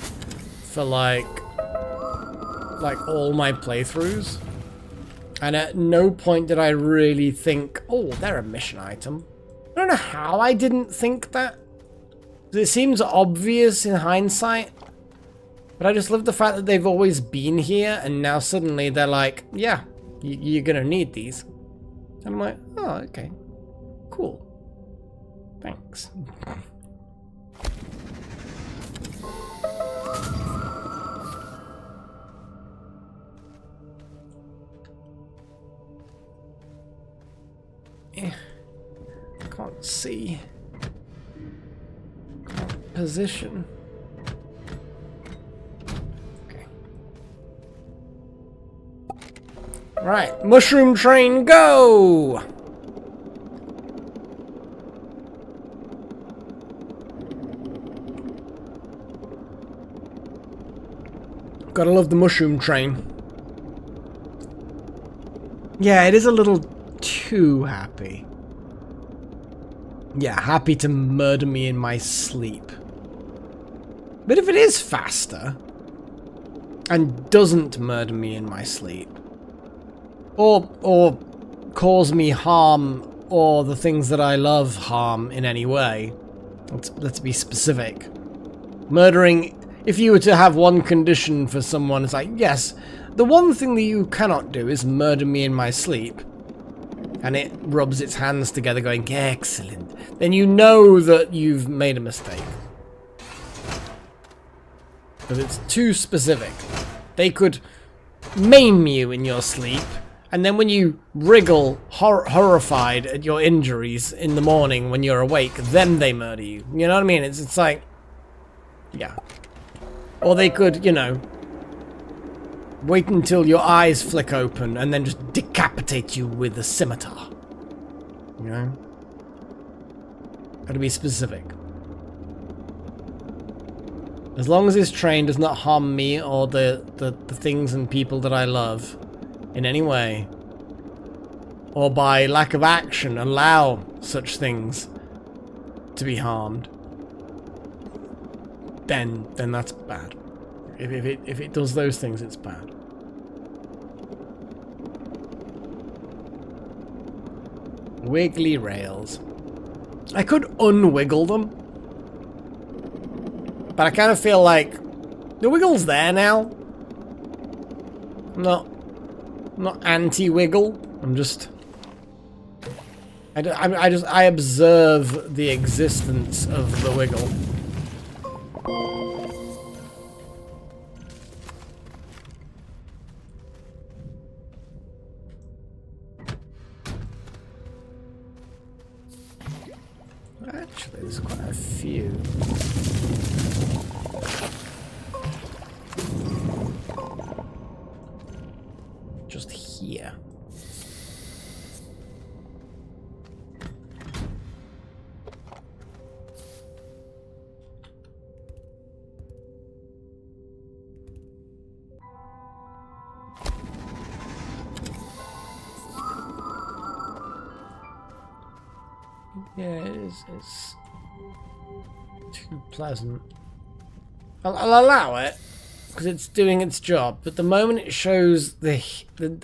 for like all my playthroughs, and at no point did I really think, oh, they're a mission item. I don't know how I didn't think that. It seems obvious in hindsight, but I just love the fact that they've always been here, and now suddenly they're like, yeah, you're gonna need these. And I'm like, oh, okay, cool. Thanks. Can't see. Can't position. Okay. Right, mushroom train, go! Gotta love the mushroom train. Yeah, it is a little too happy. Yeah, happy to murder me in my sleep. But if it is faster, and doesn't murder me in my sleep, or cause me harm, or the things that I love harm in any way, let's be specific. Murdering, if you were to have one condition for someone, it's like, yes, the one thing that you cannot do is murder me in my sleep. And it rubs its hands together going, excellent. Then you know that you've made a mistake. Because it's too specific. They could maim you in your sleep, and then when you wriggle horrified at your injuries in the morning when you're awake, then they murder you. You know what I mean? It's like, yeah. Or they could, you know, wait until your eyes flick open and then just decapitate you with a scimitar. You know? Gotta be specific. As long as this train does not harm me or the things and people that I love in any way, or by lack of action allow such things to be harmed, then that's bad. If it does those things, it's bad. Wiggly rails. I could unwiggle them, but I kind of feel like the wiggle's there now. I'm not anti-wiggle. I'm just. I observe the existence of the wiggle. Actually, there's quite a few. Just here. Yeah, it's too pleasant. I'll allow it because it's doing its job, but the moment it shows the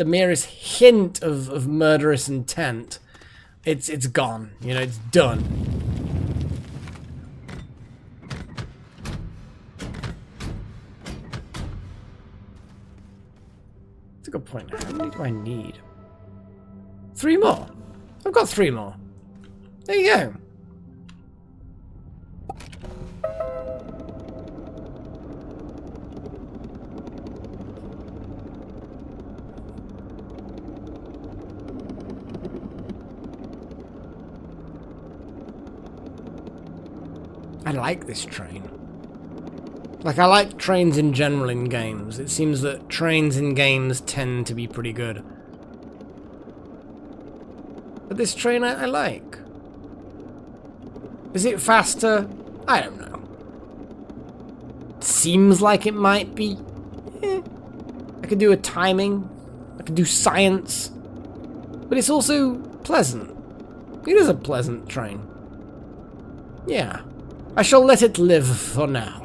merest hint of murderous intent, it's gone. You know, it's done. That's a good point. How many do I need? 3 more. I've got 3 more. There you go. I like this train. Like, I like trains in general in games. It seems that trains in games tend to be pretty good. But this train I like. Is it faster? I don't know. Seems like it might be. I could do a timing. I could do science. But it's also pleasant. It is a pleasant train. Yeah. I shall let it live for now.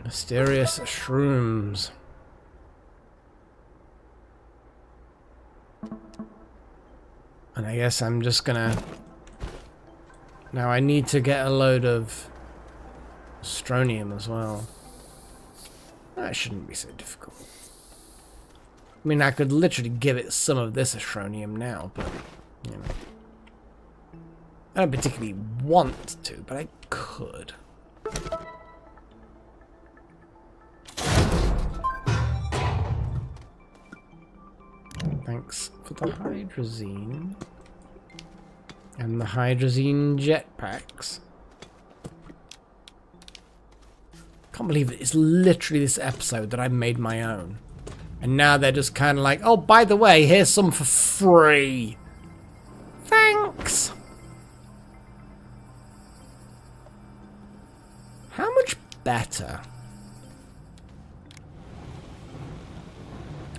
Mysterious shrooms. And I guess I'm just gonna... Now I need to get a load of Astronium as well. That shouldn't be so difficult. I mean, I could literally give it some of this astronium now, but, you know. I don't particularly want to, but I could. Thanks for the hydrazine. And the hydrazine jetpacks. Can't believe it. It's literally this episode that I made my own. And now they're just kind of like, oh, by the way, here's some for free. Thanks. How much better?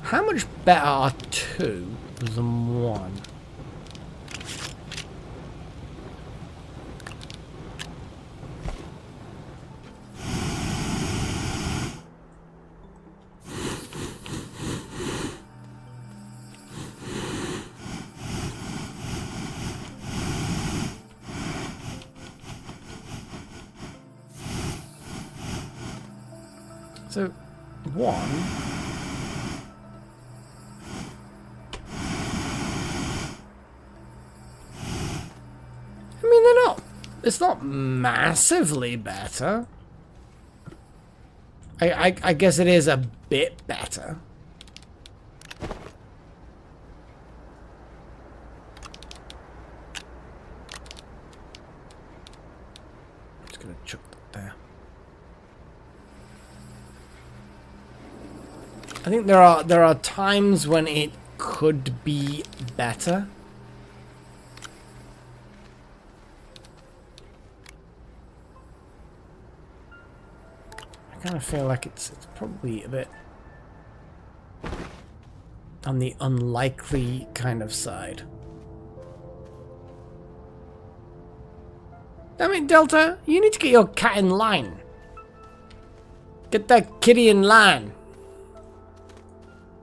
How much better are 2 than 1? So, 1. I mean, they're not. It's not massively better. I guess it is a bit better. Just gonna chuck that there. I think there are times when it could be better. I kind of feel like it's probably a bit on the unlikely kind of side. I mean, Delta, you need to get your cat in line. Get that kitty in line.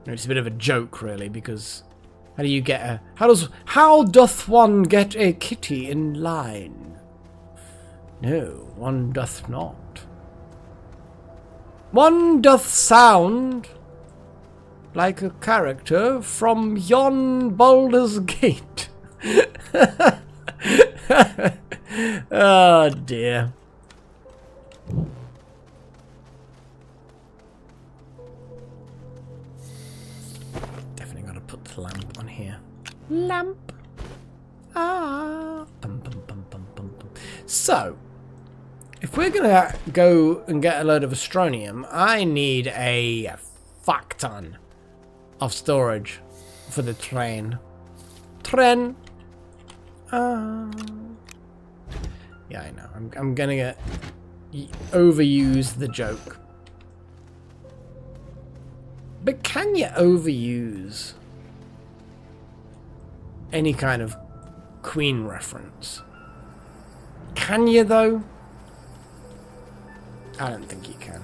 It's a bit of a joke, really, because how do you get a... How doth one get a kitty in line? No, one doth not. One doth sound like a character from yon Baldur's Gate. Oh, dear. Lamp on here. Lamp. Ah. Bum, bum, bum, bum, bum, bum. So, if we're gonna go and get a load of astronium, I need a fuck ton of storage for the train. Train. Yeah, I know. I'm gonna overuse the joke. But can you overuse any kind of Queen reference? Can you, though? I don't think you can.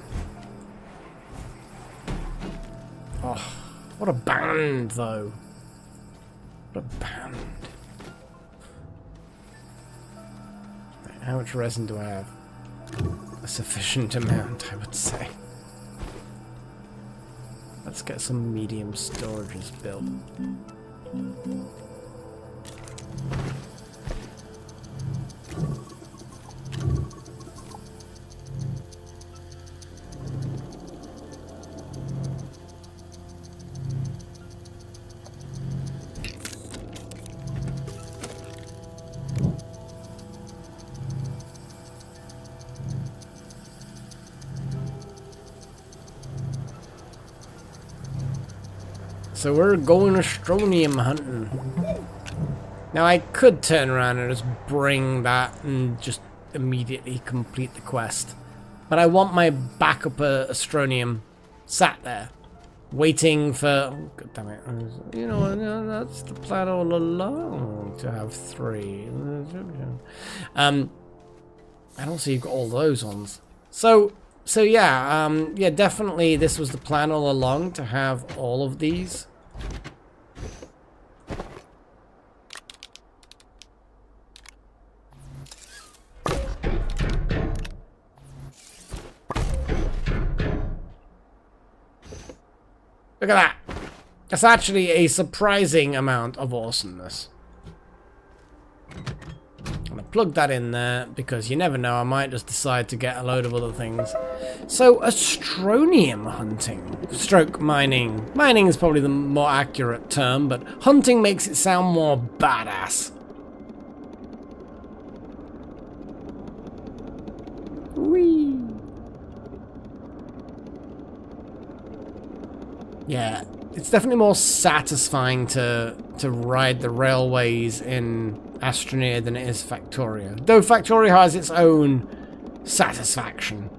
Oh, what a band, though. What a band. How much resin do I have? A sufficient amount, I would say. Let's get some medium storages built. So we're going astronium hunting. Now I could turn around and just bring that and just immediately complete the quest. But I want my backup astronium sat there, waiting for... Oh, God damn it. You know, that's the plan all along, to have 3. And also you've got all those ones. So yeah, yeah, definitely this was the plan all along, to have all of these. Look at that. That's actually a surprising amount of awesomeness. I'm going to plug that in there because you never know, I might just decide to get a load of other things. So, astronium hunting. Stroke mining. Mining is probably the more accurate term, but hunting makes it sound more badass. Whee! Yeah, it's definitely more satisfying to ride the railways in Astroneer than it is Factorio. Though Factorio has its own satisfaction.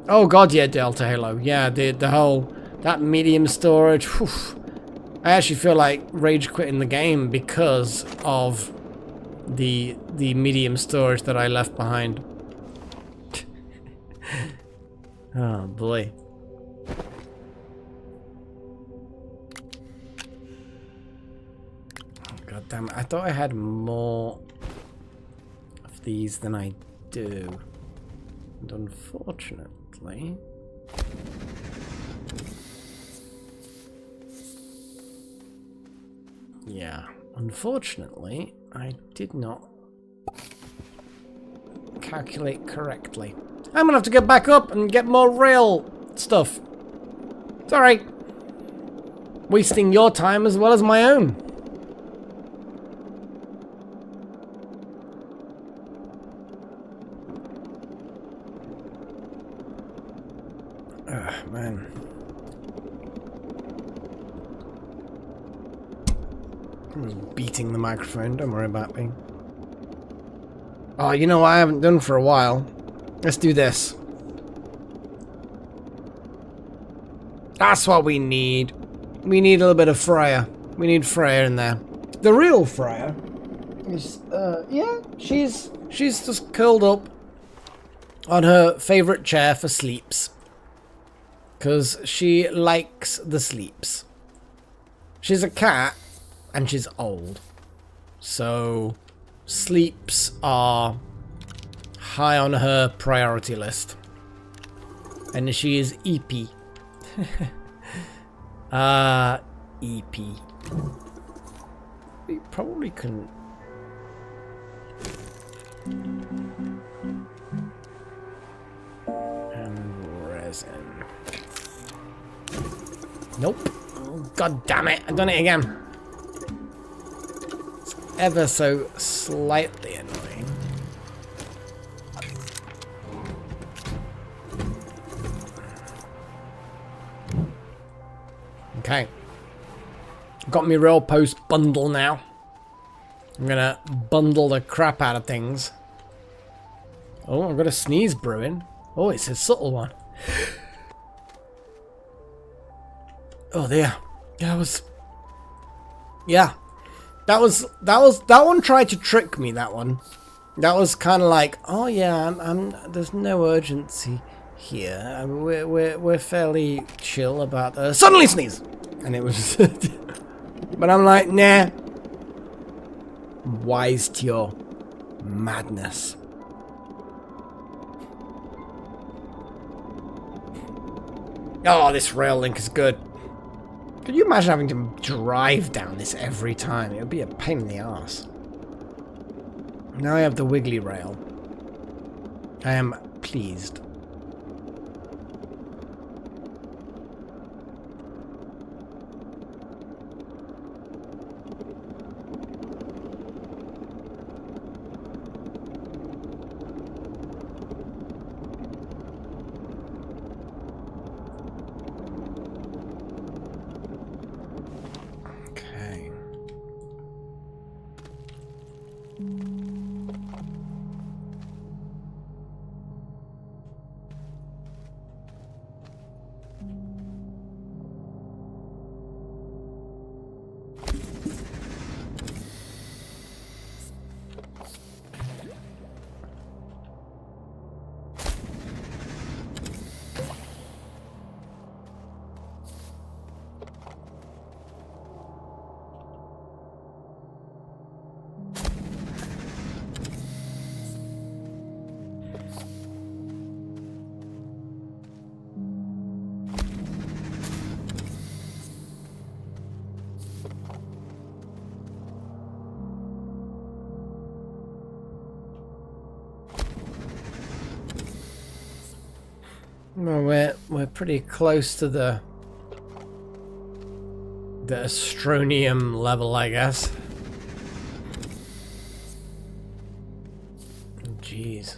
Oh god, yeah, Delta Halo. Yeah, the whole... that medium storage. Whew. I actually feel like rage quitting the game because of the medium storage that I left behind. Oh boy. Oh god damn it. I thought I had more of these than I do. And unfortunately... yeah, unfortunately, I did not calculate correctly. I'm gonna have to get back up and get more rail stuff. Sorry. Wasting your time as well as my own. Ugh, man. I'm just beating the microphone, don't worry about me. Oh, you know what I haven't done for a while? Let's do this. That's what we need. We need a little bit of Freya. We need Freya in there. The real Freya is, yeah, she's just curled up on her favourite chair for sleeps. Because she likes the sleeps. She's a cat, and she's old. So, sleeps are high on her priority list. And she is EP. EP. We probably can... and resin. Nope. Oh, god damn it. I've done it again. It's ever so slightly annoying. Okay. Got me rail post bundle now. I'm gonna bundle the crap out of things. Oh, I've got a sneeze brewing. Oh, it's a subtle one. Oh dear. That one tried to trick me, that one. That was kind of like, oh yeah, there's no urgency here. We're fairly chill about suddenly sneeze. And it was but I'm like, nah. Wise to your madness. Oh, this rail link is good. Could you imagine having to drive down this every time? It would be a pain in the arse. Now I have the wiggly rail. I am pleased. Well, we're pretty close to the Astronium level, I guess. Jeez.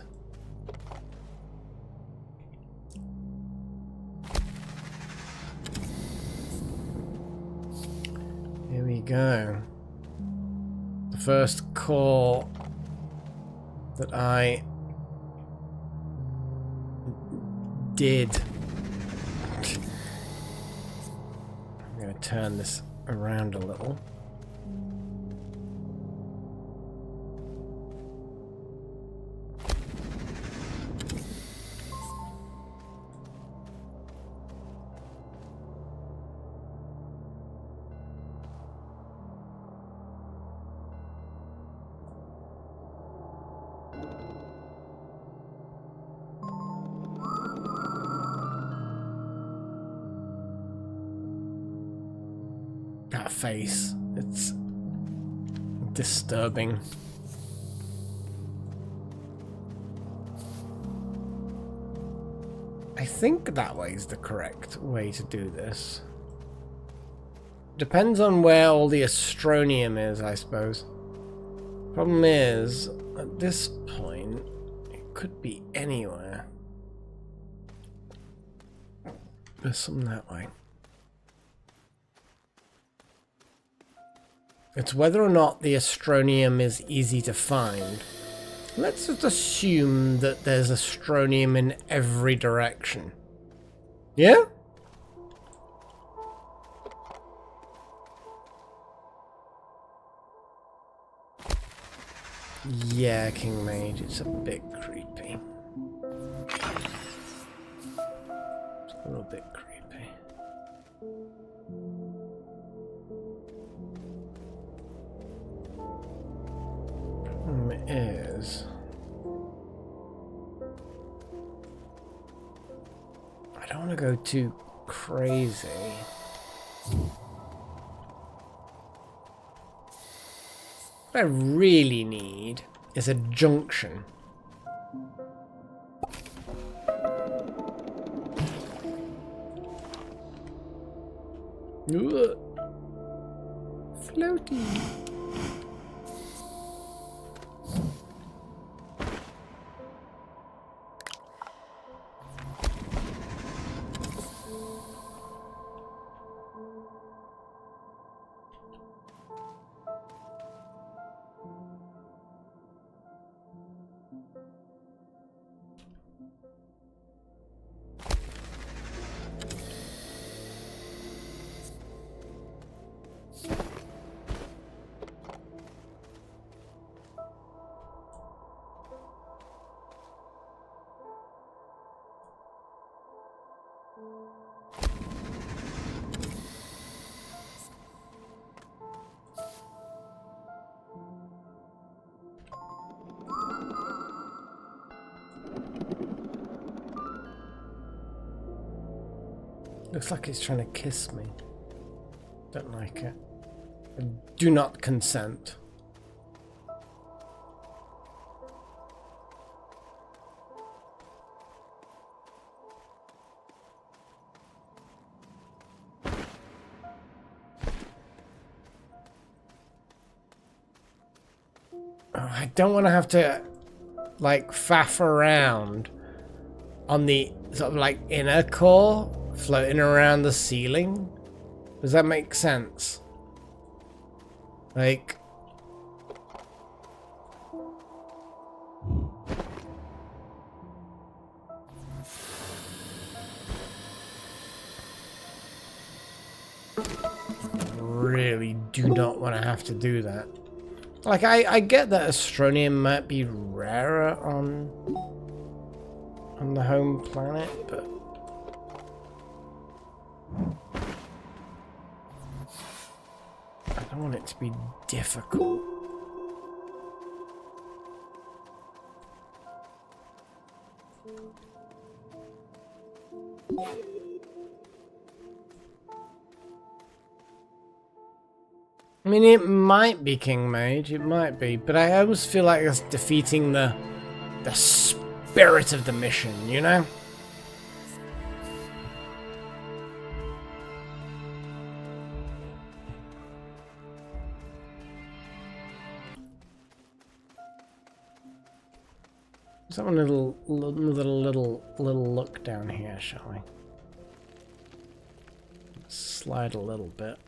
Here we go. The first core that I did. I'm going to turn this around a little. That face, it's disturbing. I think that way is the correct way to do this. Depends on where all the Astronium is, I suppose. Problem is, at this point, it could be anywhere. There's some that way. It's whether or not the Astronium is easy to find. Let's just assume that there's Astronium in every direction. Yeah? Yeah, King Mage, it's a bit creepy. It's a little bit creepy. Is I don't want to go too crazy. What I really need is a junction. Ooh. Floaty. Looks like it's trying to kiss me. Don't like it. I do not consent. I don't want to have to, like, faff around on the sort of, like, inner core floating around the ceiling. Does that make sense? Like... really do not want to have to do that. Like, I get that Astronium might be rarer on the home planet, but I don't want it to be difficult. I mean, it might be King Mage, it might be, but I always feel like it's defeating the spirit of the mission, you know? Let's have another little look down here, shall we? Slide a little bit.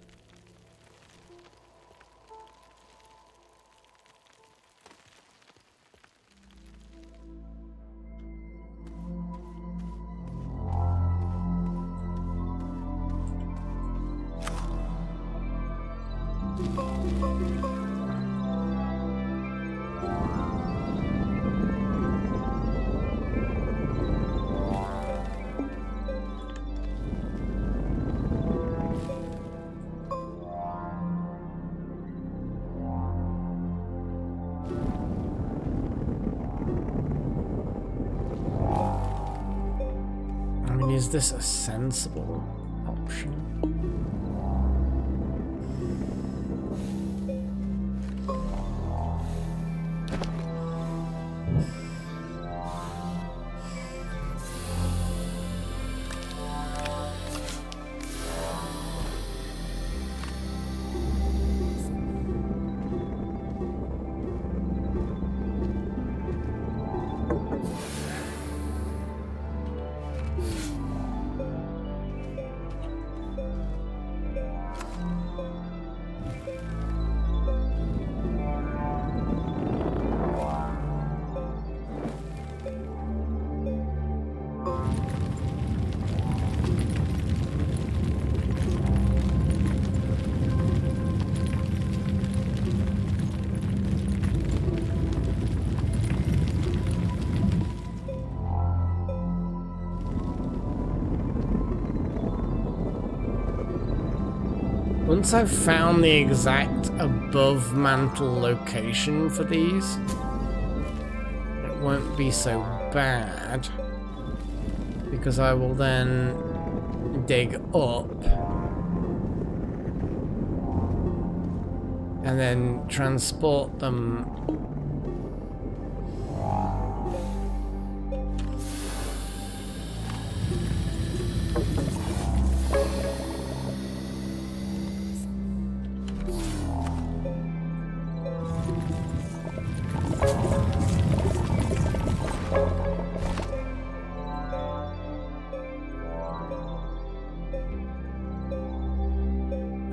Is this a sensible option? Once I've found the exact above mantle location for these, it won't be so bad, because I will then dig up and then transport them .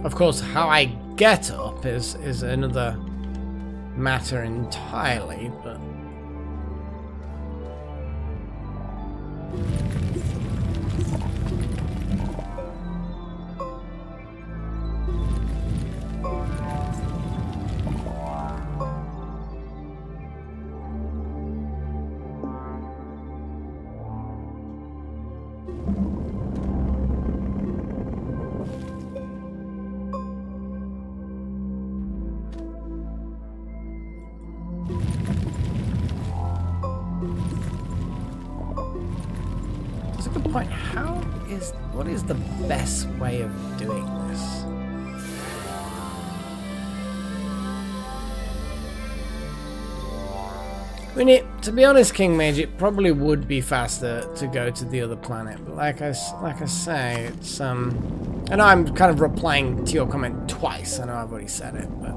Of course, how I get up is another matter entirely, but that's a good point. What is the best way of doing this? I mean, to be honest, King Mage, it probably would be faster to go to the other planet, but like I say, it's I know I'm kind of replying to your comment twice. I know I've already said it, but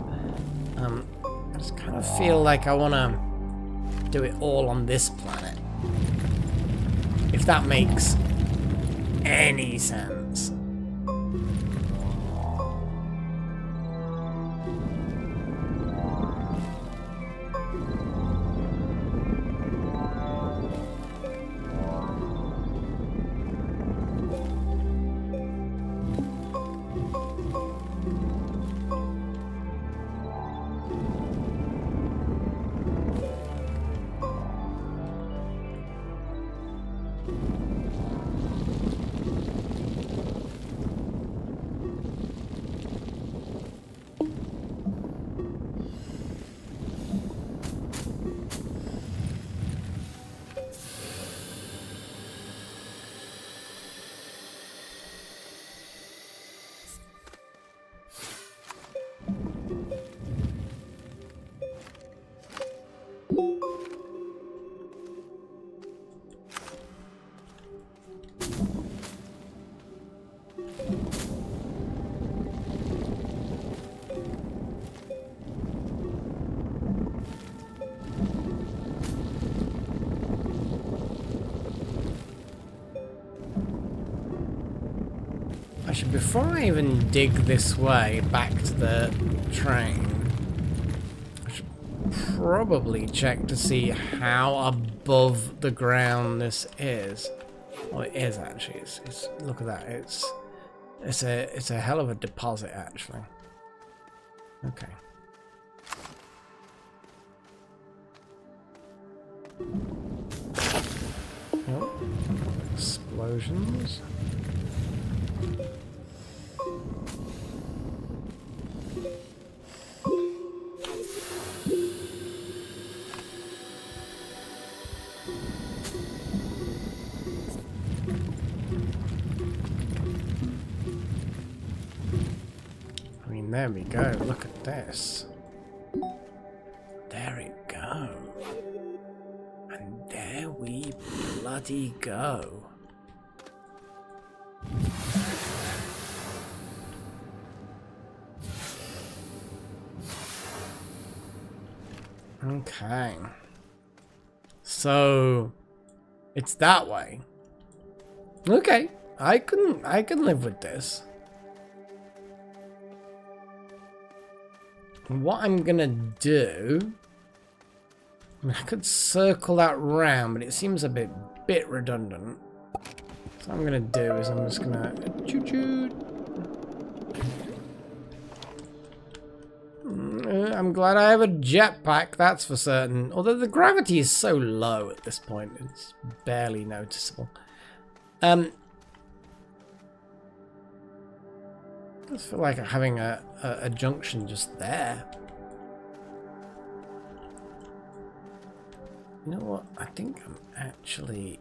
I just kind of feel like I want to do it all on this planet, if that makes any sense. Actually, before I even dig this way back to the train, I should probably check to see how above the ground this is. Well, it is actually. It's look at that. It's a hell of a deposit actually. Okay. Oh, explosions. I mean, there we go. Look at this. There it go. And there we bloody go. Okay. So it's that way. Okay. I can live with this. What I'm gonna do, I could circle that round, but it seems a bit redundant. So what I'm gonna do is I'm just gonna choo-choo. I'm glad I have a jetpack, that's for certain. Although the gravity is so low at this point, it's barely noticeable. I just feel like having a junction just there. You know what? I think I'm actually...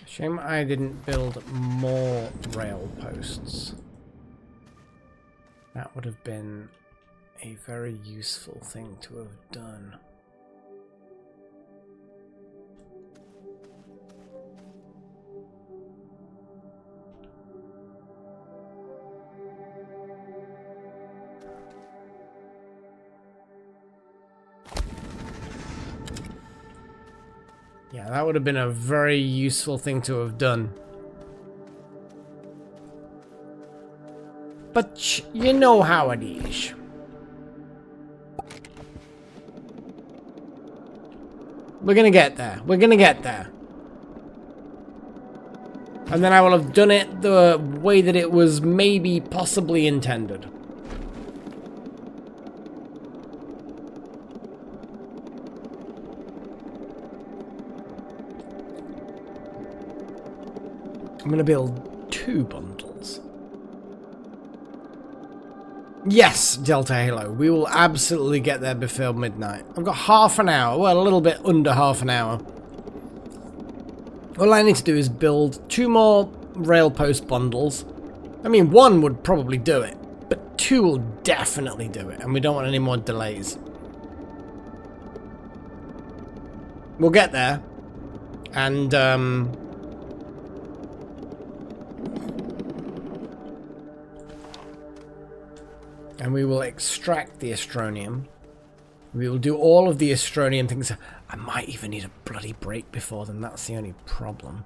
Shame I didn't build more rail posts. That would have been a very useful thing to have done. Yeah, that would have been a very useful thing to have done. But you know how it is. We're gonna get there. We're gonna get there. And then I will have done it the way that it was maybe possibly intended. I'm going to build 2 bundles. Yes, Delta Halo. We will absolutely get there before midnight. I've got half an hour. Well, a little bit under half an hour. All I need to do is build 2 more rail post bundles. I mean, 1 would probably do it. But 2 will definitely do it. And we don't want any more delays. We'll get there. And, and we will extract the astronium. We will do all of the astronium things. I might even need a bloody break before then. That's the only problem.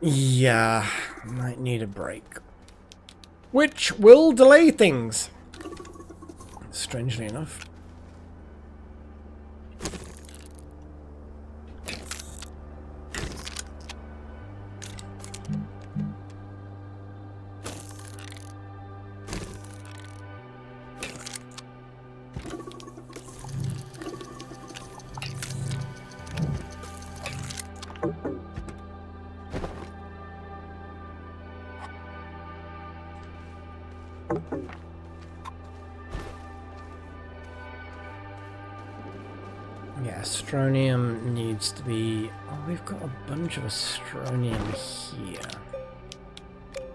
Yeah, I might need a break. Which will delay things. Strangely enough. Yeah, astronium needs to be... Oh, we've got a bunch of astronium here.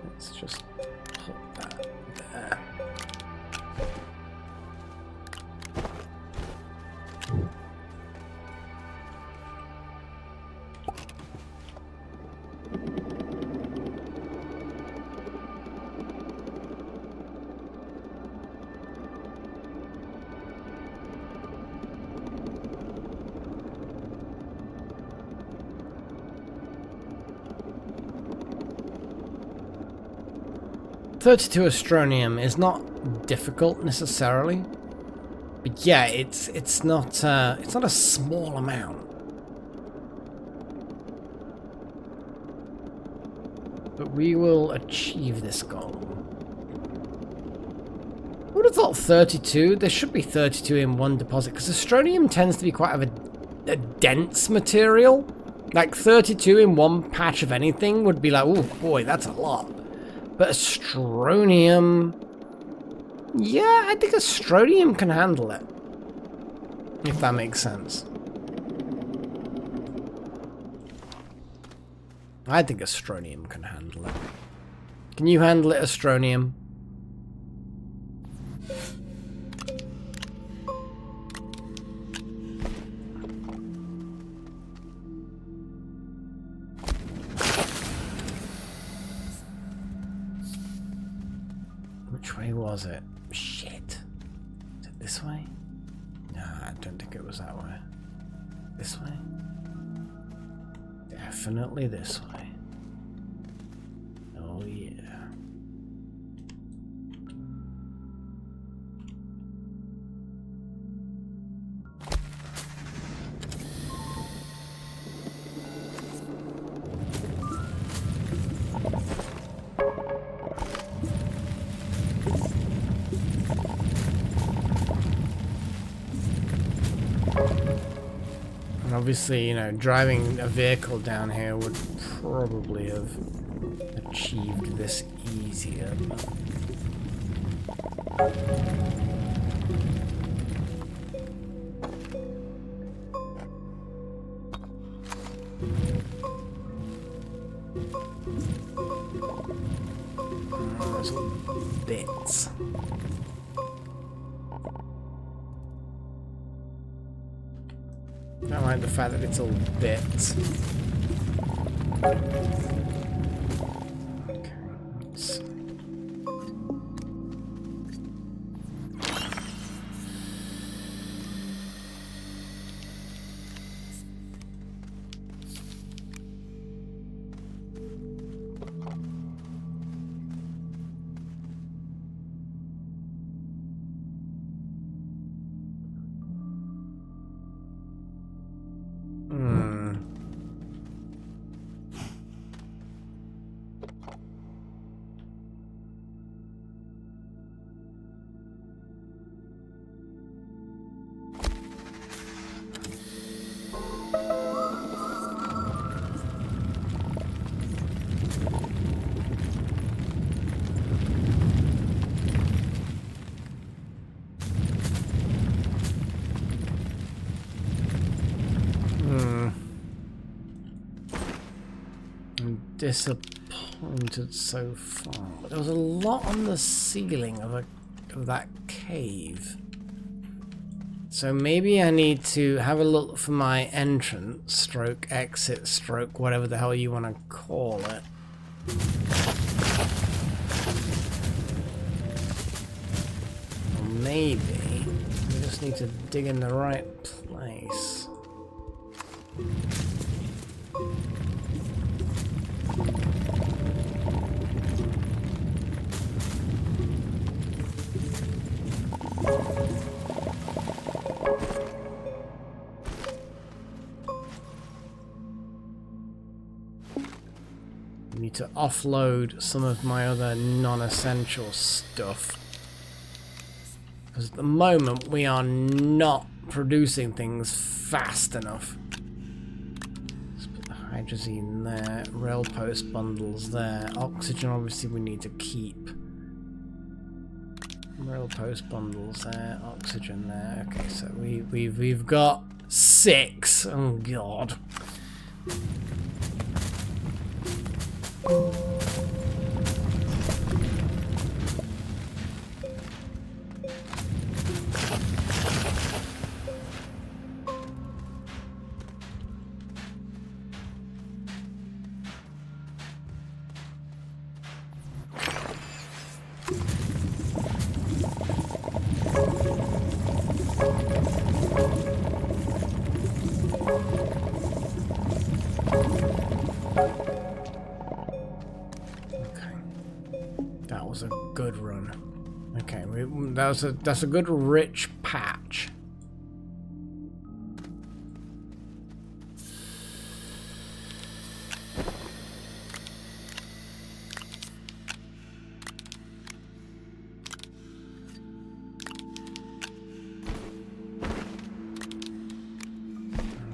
Let's just put that there. 32 astronium is not difficult necessarily, but yeah, it's not a small amount. But we will achieve this goal. I would have thought 32. There should be 32 in one deposit because astronium tends to be quite a dense material. Like 32 in one patch of anything would be like, oh boy, that's a lot. But astronium, yeah, I think astronium can handle it. If that makes sense. I think astronium can handle it. Can you handle it, astronium? Which way was it? Shit. Is it this way? No, I don't think it was that way. This way? Definitely this way. Oh yeah. Obviously, you know, driving a vehicle down here would probably have achieved this easier. Those little bits. I don't like the fact that it's all bits. Okay, let's... disappointed so far. But there was a lot on the ceiling of that cave. So maybe I need to have a look for my entrance, stroke, exit, stroke, whatever the hell you want to call it. Or maybe we just need to dig in the right place. I need to offload some of my other non-essential stuff. Because at the moment we are not producing things fast enough. Let's put the hydrazine there, rail post bundles there, oxygen obviously we need to keep. Rail post bundles there, oxygen there. Okay, so we've got 6. Oh, God. That was a good run. Okay, that's a good rich patch.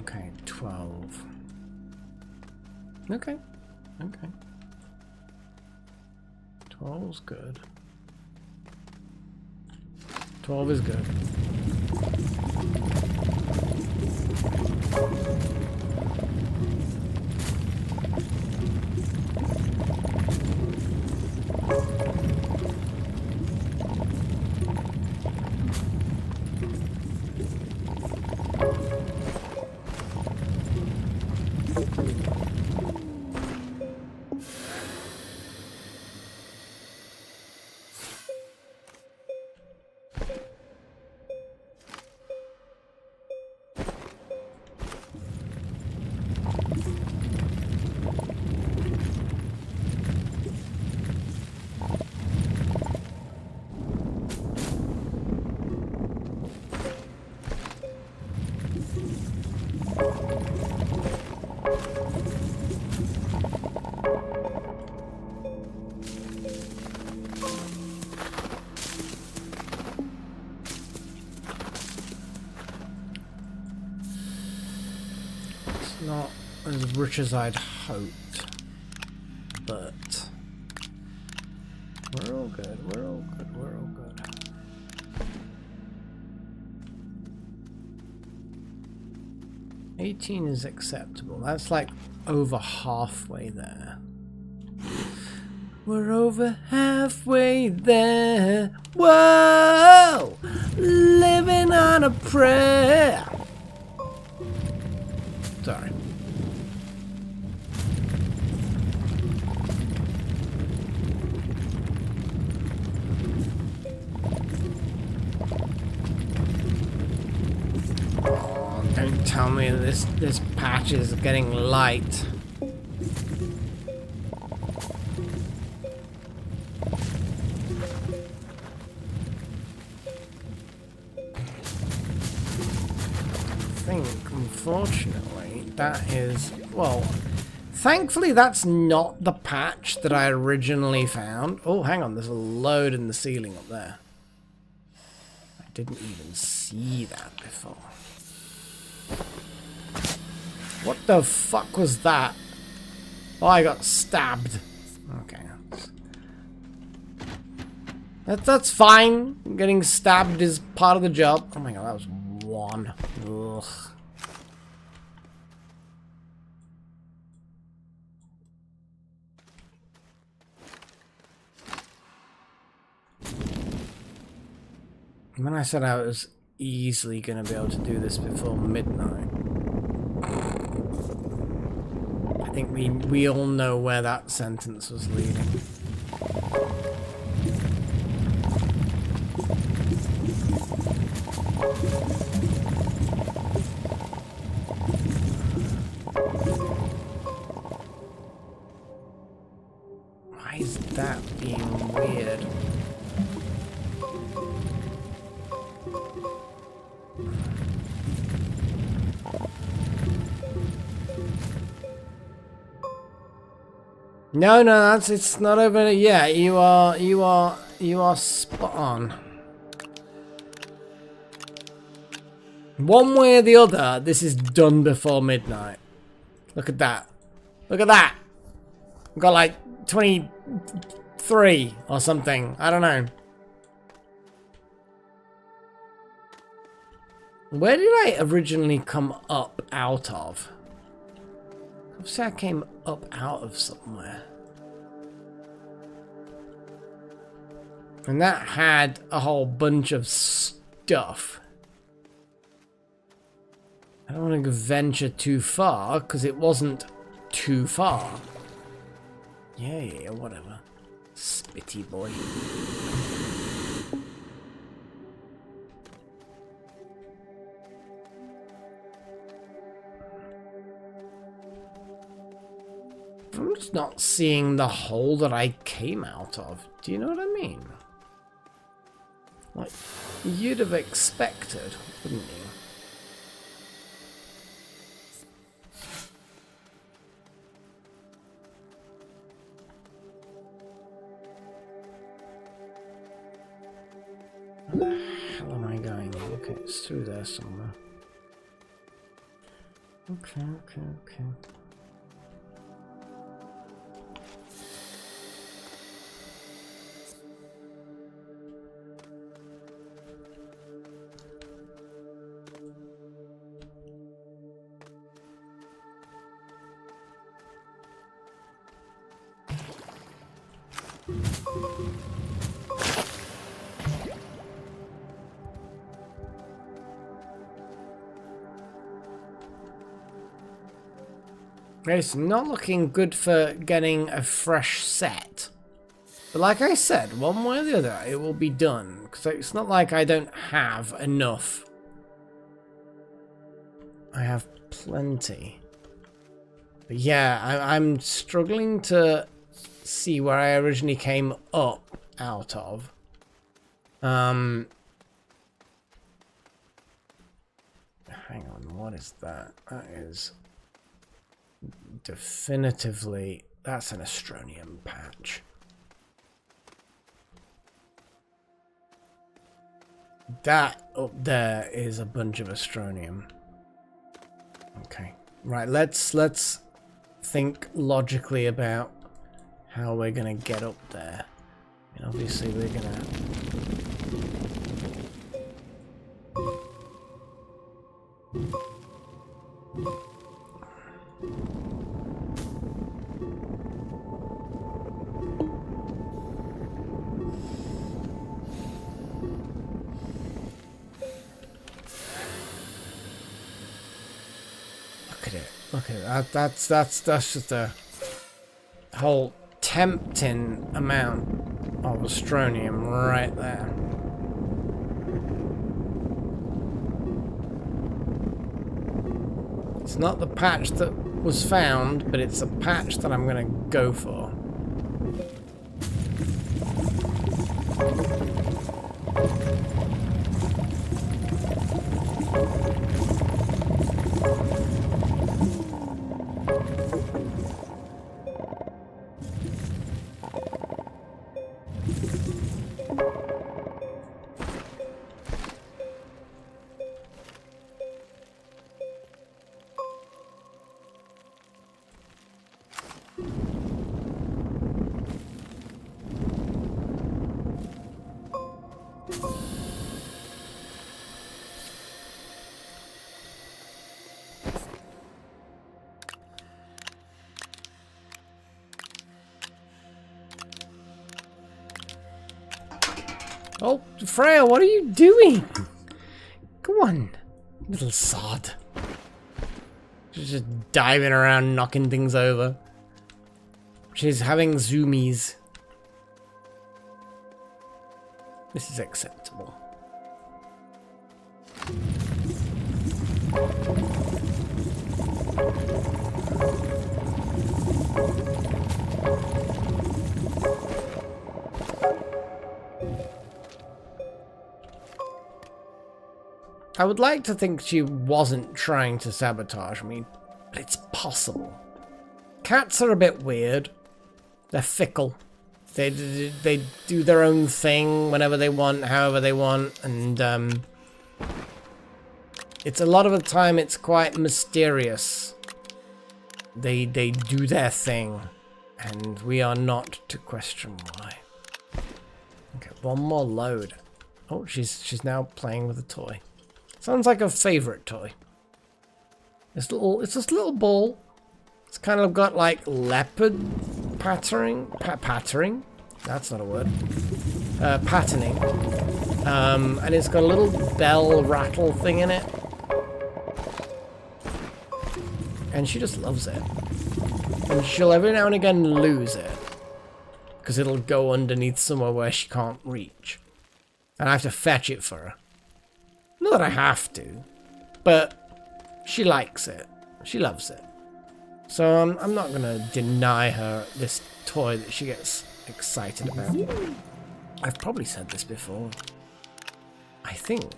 Okay, 12. Okay. Okay. 12's good. 12 is good. Not as rich as I'd hoped, but we're all good, we're all good, we're all good. $18 is acceptable. That's like over halfway there. We're over halfway there. Whoa! Living on a prayer. Sorry. Oh, don't tell me this patch is getting light. I think, unfortunately, that is, well, thankfully that's not the patch that I originally found. Oh, hang on, there's a load in the ceiling up there. I didn't even see that before. What the fuck was that? Oh, I got stabbed. Okay. That's fine. Getting stabbed is part of the job. Oh my god, that was one. Ugh. When I said I was easily going to be able to do this before midnight, I think we all know where that sentence was leading. Why is that being weird? No, it's not over. Yeah, you are spot on. One way or the other, this is done before midnight. Look at that. Look at that. I've got like 23 or something. I don't know. Where did I originally come up out of? Obviously I came up out of somewhere. And that had a whole bunch of stuff. I don't want to venture too far, because it wasn't too far. Yeah, whatever. Spitty boy. I'm just not seeing the hole that I came out of. Do you know what I mean? Like, you'd have expected, wouldn't you? Where the hell am I going? Okay, it's through there somewhere. Okay. It's not looking good for getting a fresh set. But like I said, one way or the other, it will be done. Because it's not like I don't have enough. I have plenty. But yeah, I'm struggling to see where I originally came up out of. Hang on, what is that? That is... definitively, that's an Astronium patch. That up there is a bunch of Astronium. Okay, right. Let's think logically about how we're gonna get up there. And obviously, we're gonna. Look at it. That's just a whole tempting amount of Astronium right there. It's not the patch that was found, but it's a patch that I'm gonna go for. Oh, Freya, what are you doing? Go on, little sod. Just diving around, knocking things over. She's having zoomies. This is acceptable. I would like to think she wasn't trying to sabotage me, but it's possible. Cats are a bit weird. They're fickle. They do their own thing whenever they want, however they want, and it's a lot of the time it's quite mysterious. They do their thing, and we are not to question why. Okay, one more load. Oh, she's now playing with a toy. Sounds like a favorite toy. It's this little ball. It's kind of got like leopard patterning. That's not a word. Patterning. And it's got a little bell rattle thing in it. And she just loves it. And she'll every now and again lose it. Because it'll go underneath somewhere where she can't reach. And I have to fetch it for her. Not that I have to. But she likes it. She loves it. So I'm not going to deny her this toy that she gets excited about. I've probably said this before. I think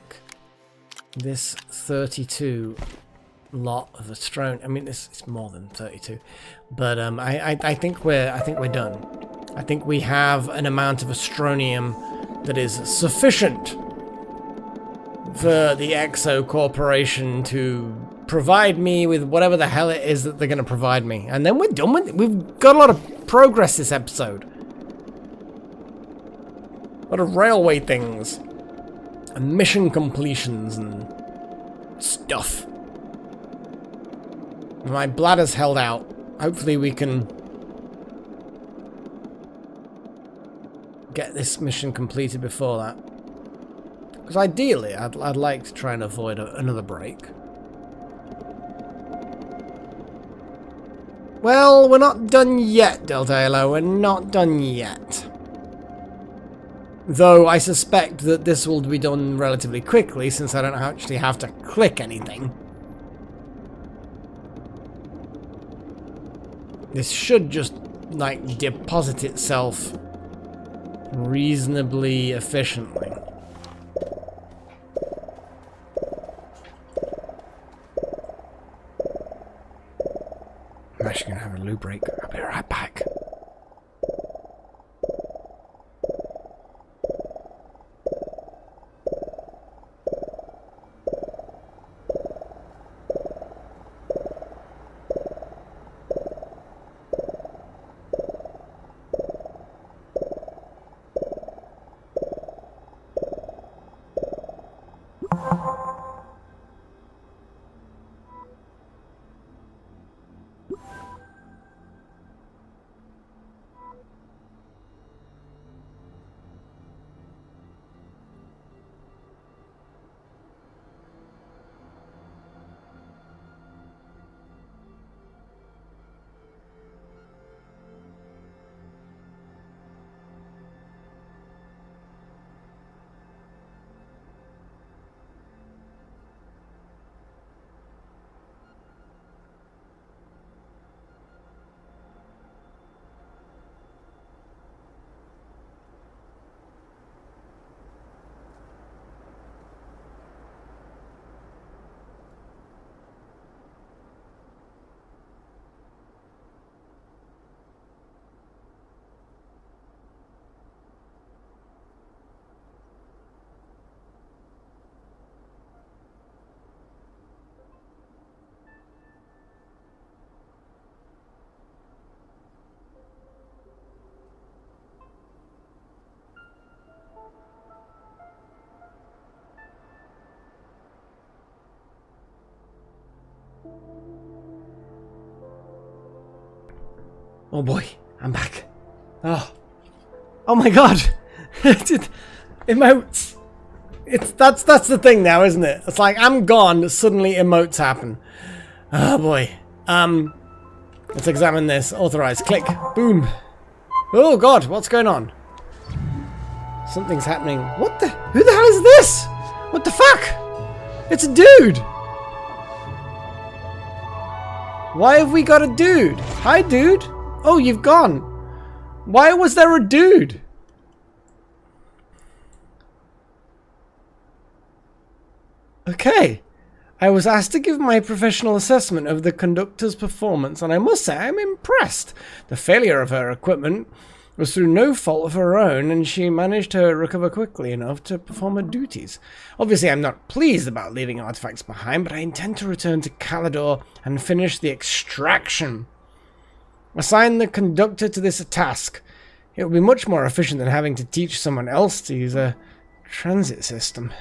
this 32 lot of Astroneer. I mean, it's more than 32, but I think we're done. I think we have an amount of Astronium that is sufficient for the Exo Corporation to provide me with whatever the hell it is that they're going to provide me, and then we're done with it. We've got a lot of progress this episode. A lot of railway things and mission completions and stuff. My bladder's held out. Hopefully we can get this mission completed before that. Because ideally, I'd like to try and avoid another break. Well, we're not done yet, Deltalo. We're not done yet. Though I suspect that this will be done relatively quickly, since I don't actually have to click anything. This should just, like, deposit itself reasonably efficiently. I'm actually going to have a loo break. I'll be right back. Oh boy, I'm back. Oh my god! It emotes. That's the thing now, isn't it? It's like I'm gone, suddenly emotes happen. Oh boy. Let's examine this. Authorize. Click. Boom. Oh god, what's going on? Something's happening. What the? Who the hell is this? What the fuck? It's a dude. Why have we got a dude? Hi, dude. Oh, you've gone. Why was there a dude? Okay. I was asked to give my professional assessment of the conductor's performance, and I must say I'm impressed. The failure of her equipment was through no fault of her own, and she managed to recover quickly enough to perform her duties. Obviously, I'm not pleased about leaving artifacts behind, but I intend to return to Calidor and finish the extraction. Assign the conductor to this task. It will be much more efficient than having to teach someone else to use a transit system.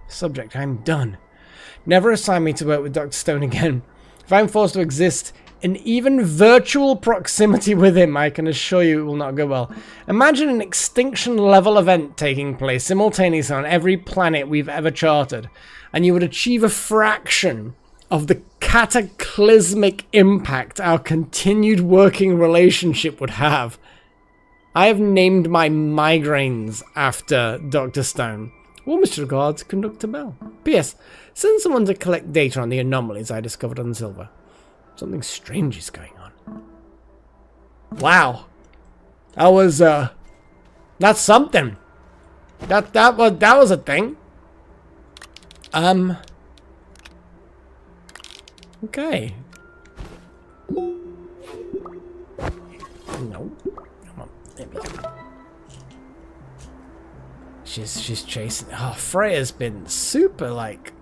Subject, I'm done. Never assign me to work with Dr. Stone again. If I'm forced to exist in even virtual proximity with him, I can assure you it will not go well. Imagine an extinction-level event taking place simultaneously on every planet we've ever charted, and you would achieve a fraction of the cataclysmic impact our continued working relationship would have. I have named my migraines after Dr. Stone. Warmest regards, Conductor Bell. P.S. Send someone to collect data on the anomalies I discovered on Silver. Something strange is going on. Wow. That was, that's something. That was a thing. Okay. No. Come on. There we go. She's chasing. Oh, Freya's been super like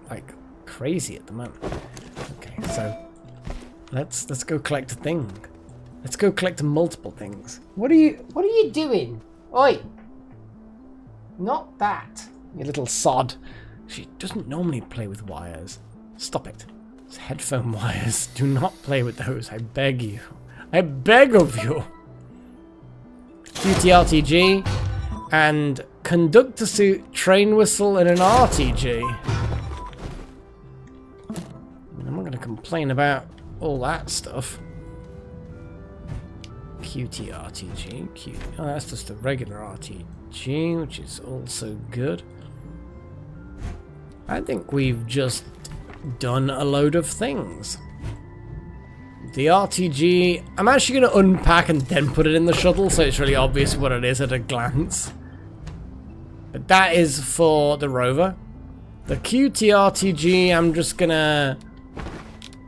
crazy at the moment. Okay, so let's go collect a thing. Let's go collect multiple things. What are you doing? Oi! Not that. You little sod. She doesn't normally play with wires. Stop it. It's headphone wires. Do not play with those. I beg you. I beg of you. QTRTG and conductor suit, train whistle, and an RTG. I'm not going to complain about all that stuff. QTRTG. Oh, that's just a regular RTG, which is also good. I think we've just done a load of things. The RTG, I'm actually going to unpack and then put it in the shuttle, so it's really obvious what it is at a glance. But that is for the rover. The QTRTG, I'm just gonna...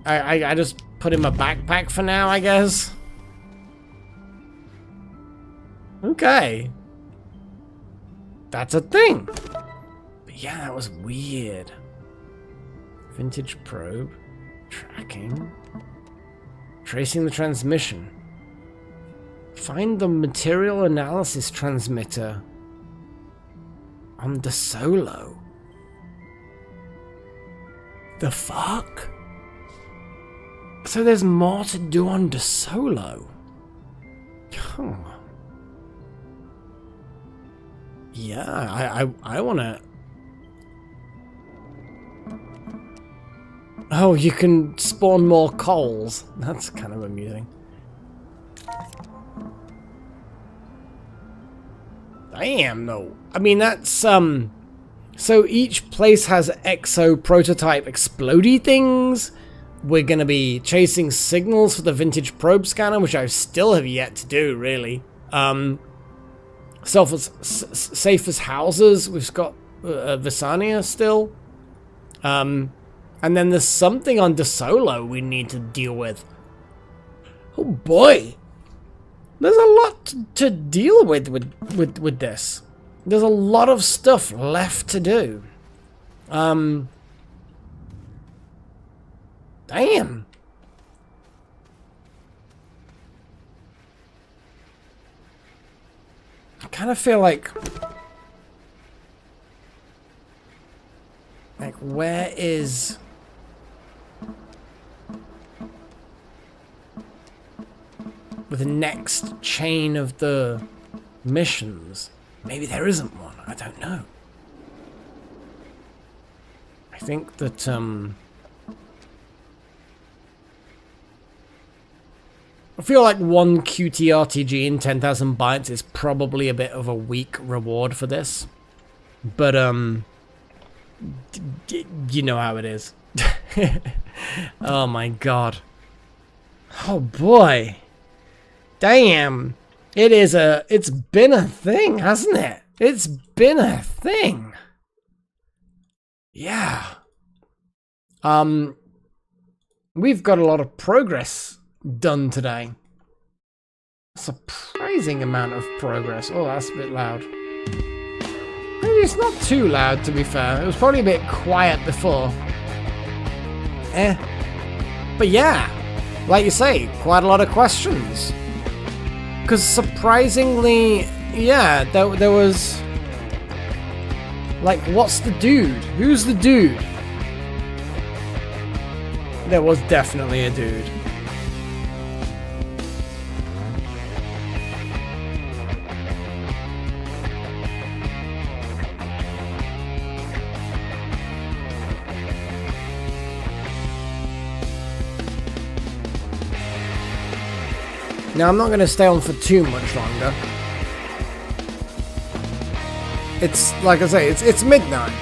I just put in my backpack for now, I guess. Okay. That's a thing. But yeah, that was weird. Vintage probe. Tracking. Tracing the transmission. Find the material analysis transmitter on the Solo. The fuck? So there's more to do on the Solo. Huh. Yeah, I wanna... Oh, you can spawn more coals. That's kind of amusing. Damn, though. I mean, that's, so each place has exo prototype explodey things. We're going to be chasing signals for the vintage probe scanner, which I still have yet to do, really. Safe as houses. We've got Visania still. And then there's something on De Solo we need to deal with. Oh, boy. There's a lot to deal with this. There's a lot of stuff left to do. Damn. I kind of feel like where is... the next chain of the missions? Maybe there isn't one. I don't know. I think that I feel like one QTRTG in 10,000 bytes is probably a bit of a weak reward for this. But you know how it is. Oh my god. Oh boy. Damn, it's been a thing, hasn't it? It's been a thing. Yeah. We've got a lot of progress done today. A surprising amount of progress. Oh, that's a bit loud. Maybe it's not too loud, to be fair. It was probably a bit quiet before. But yeah, like you say, quite a lot of questions. Because surprisingly, yeah, there was... Like, what's the dude? Who's the dude? There was definitely a dude. Now, I'm not going to stay on for too much longer. It's, like I say, it's midnight.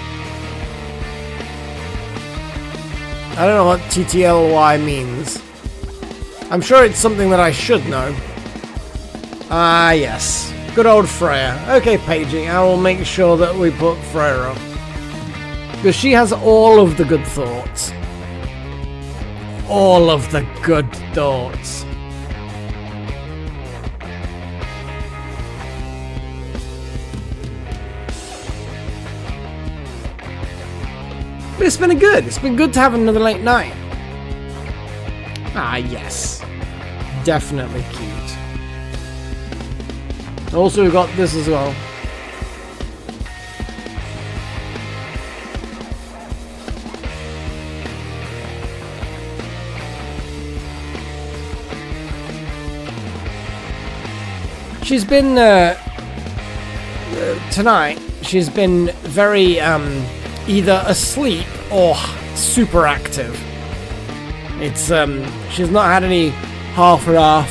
I don't know what TTLY means. I'm sure it's something that I should know. Ah, yes. Good old Freya. Okay, Paigey, I will make sure that we put Freya up. Because she has all of the good thoughts. All of the good thoughts. But it's been good. It's been good to have another late night. Ah, yes. Definitely cute. Also, we've got this as well. She's been, tonight, she's been very, either asleep or super active. It's, she's not had any half or half.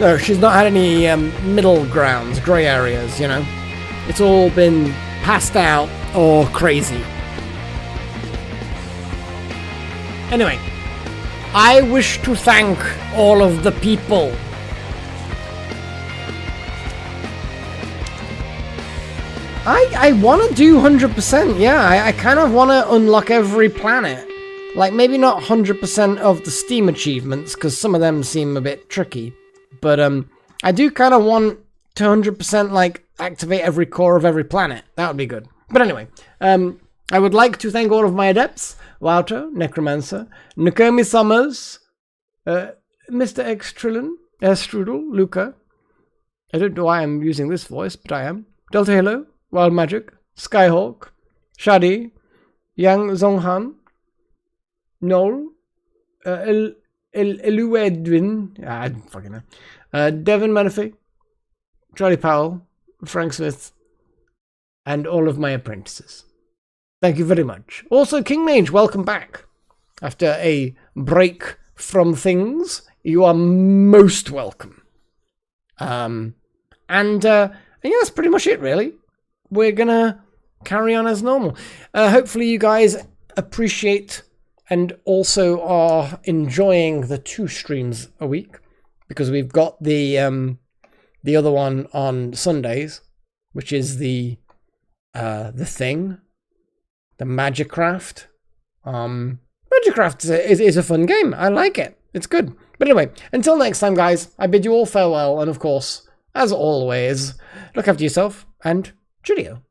No, she's not had any, middle grounds, grey areas, you know. It's all been passed out or crazy. Anyway, I wish to thank all of the people. I want to do 100%, yeah. I kind of want to unlock every planet. Like, maybe not 100% of the Steam achievements, because some of them seem a bit tricky. But, I do kind of want to 100%, like, activate every core of every planet. That would be good. But anyway, I would like to thank all of my adepts. Wouter, Necromancer, Nakomi Summers, Mr. X Trillin, Strudel, Luca. I don't know why I'm using this voice, but I am. Delta Halo. Wild Magic, Skyhawk, Shadi, Yang Zonghan, Noel, Eluedwin, I don't fucking know, Devin Menifee, Charlie Powell, Frank Smith, and all of my apprentices. Thank you very much. Also, King Mage, welcome back. After a break from things, you are most welcome. And yeah, that's pretty much it, really. We're gonna carry on as normal. Hopefully you guys appreciate and also are enjoying the 2 streams a week, because we've got the other one on Sundays, which is the thing, the Magicraft. Magicraft is a fun game. I like it. It's good. But anyway, until next time, guys, I bid you all farewell, and of course, as always, look after yourself and cheerio.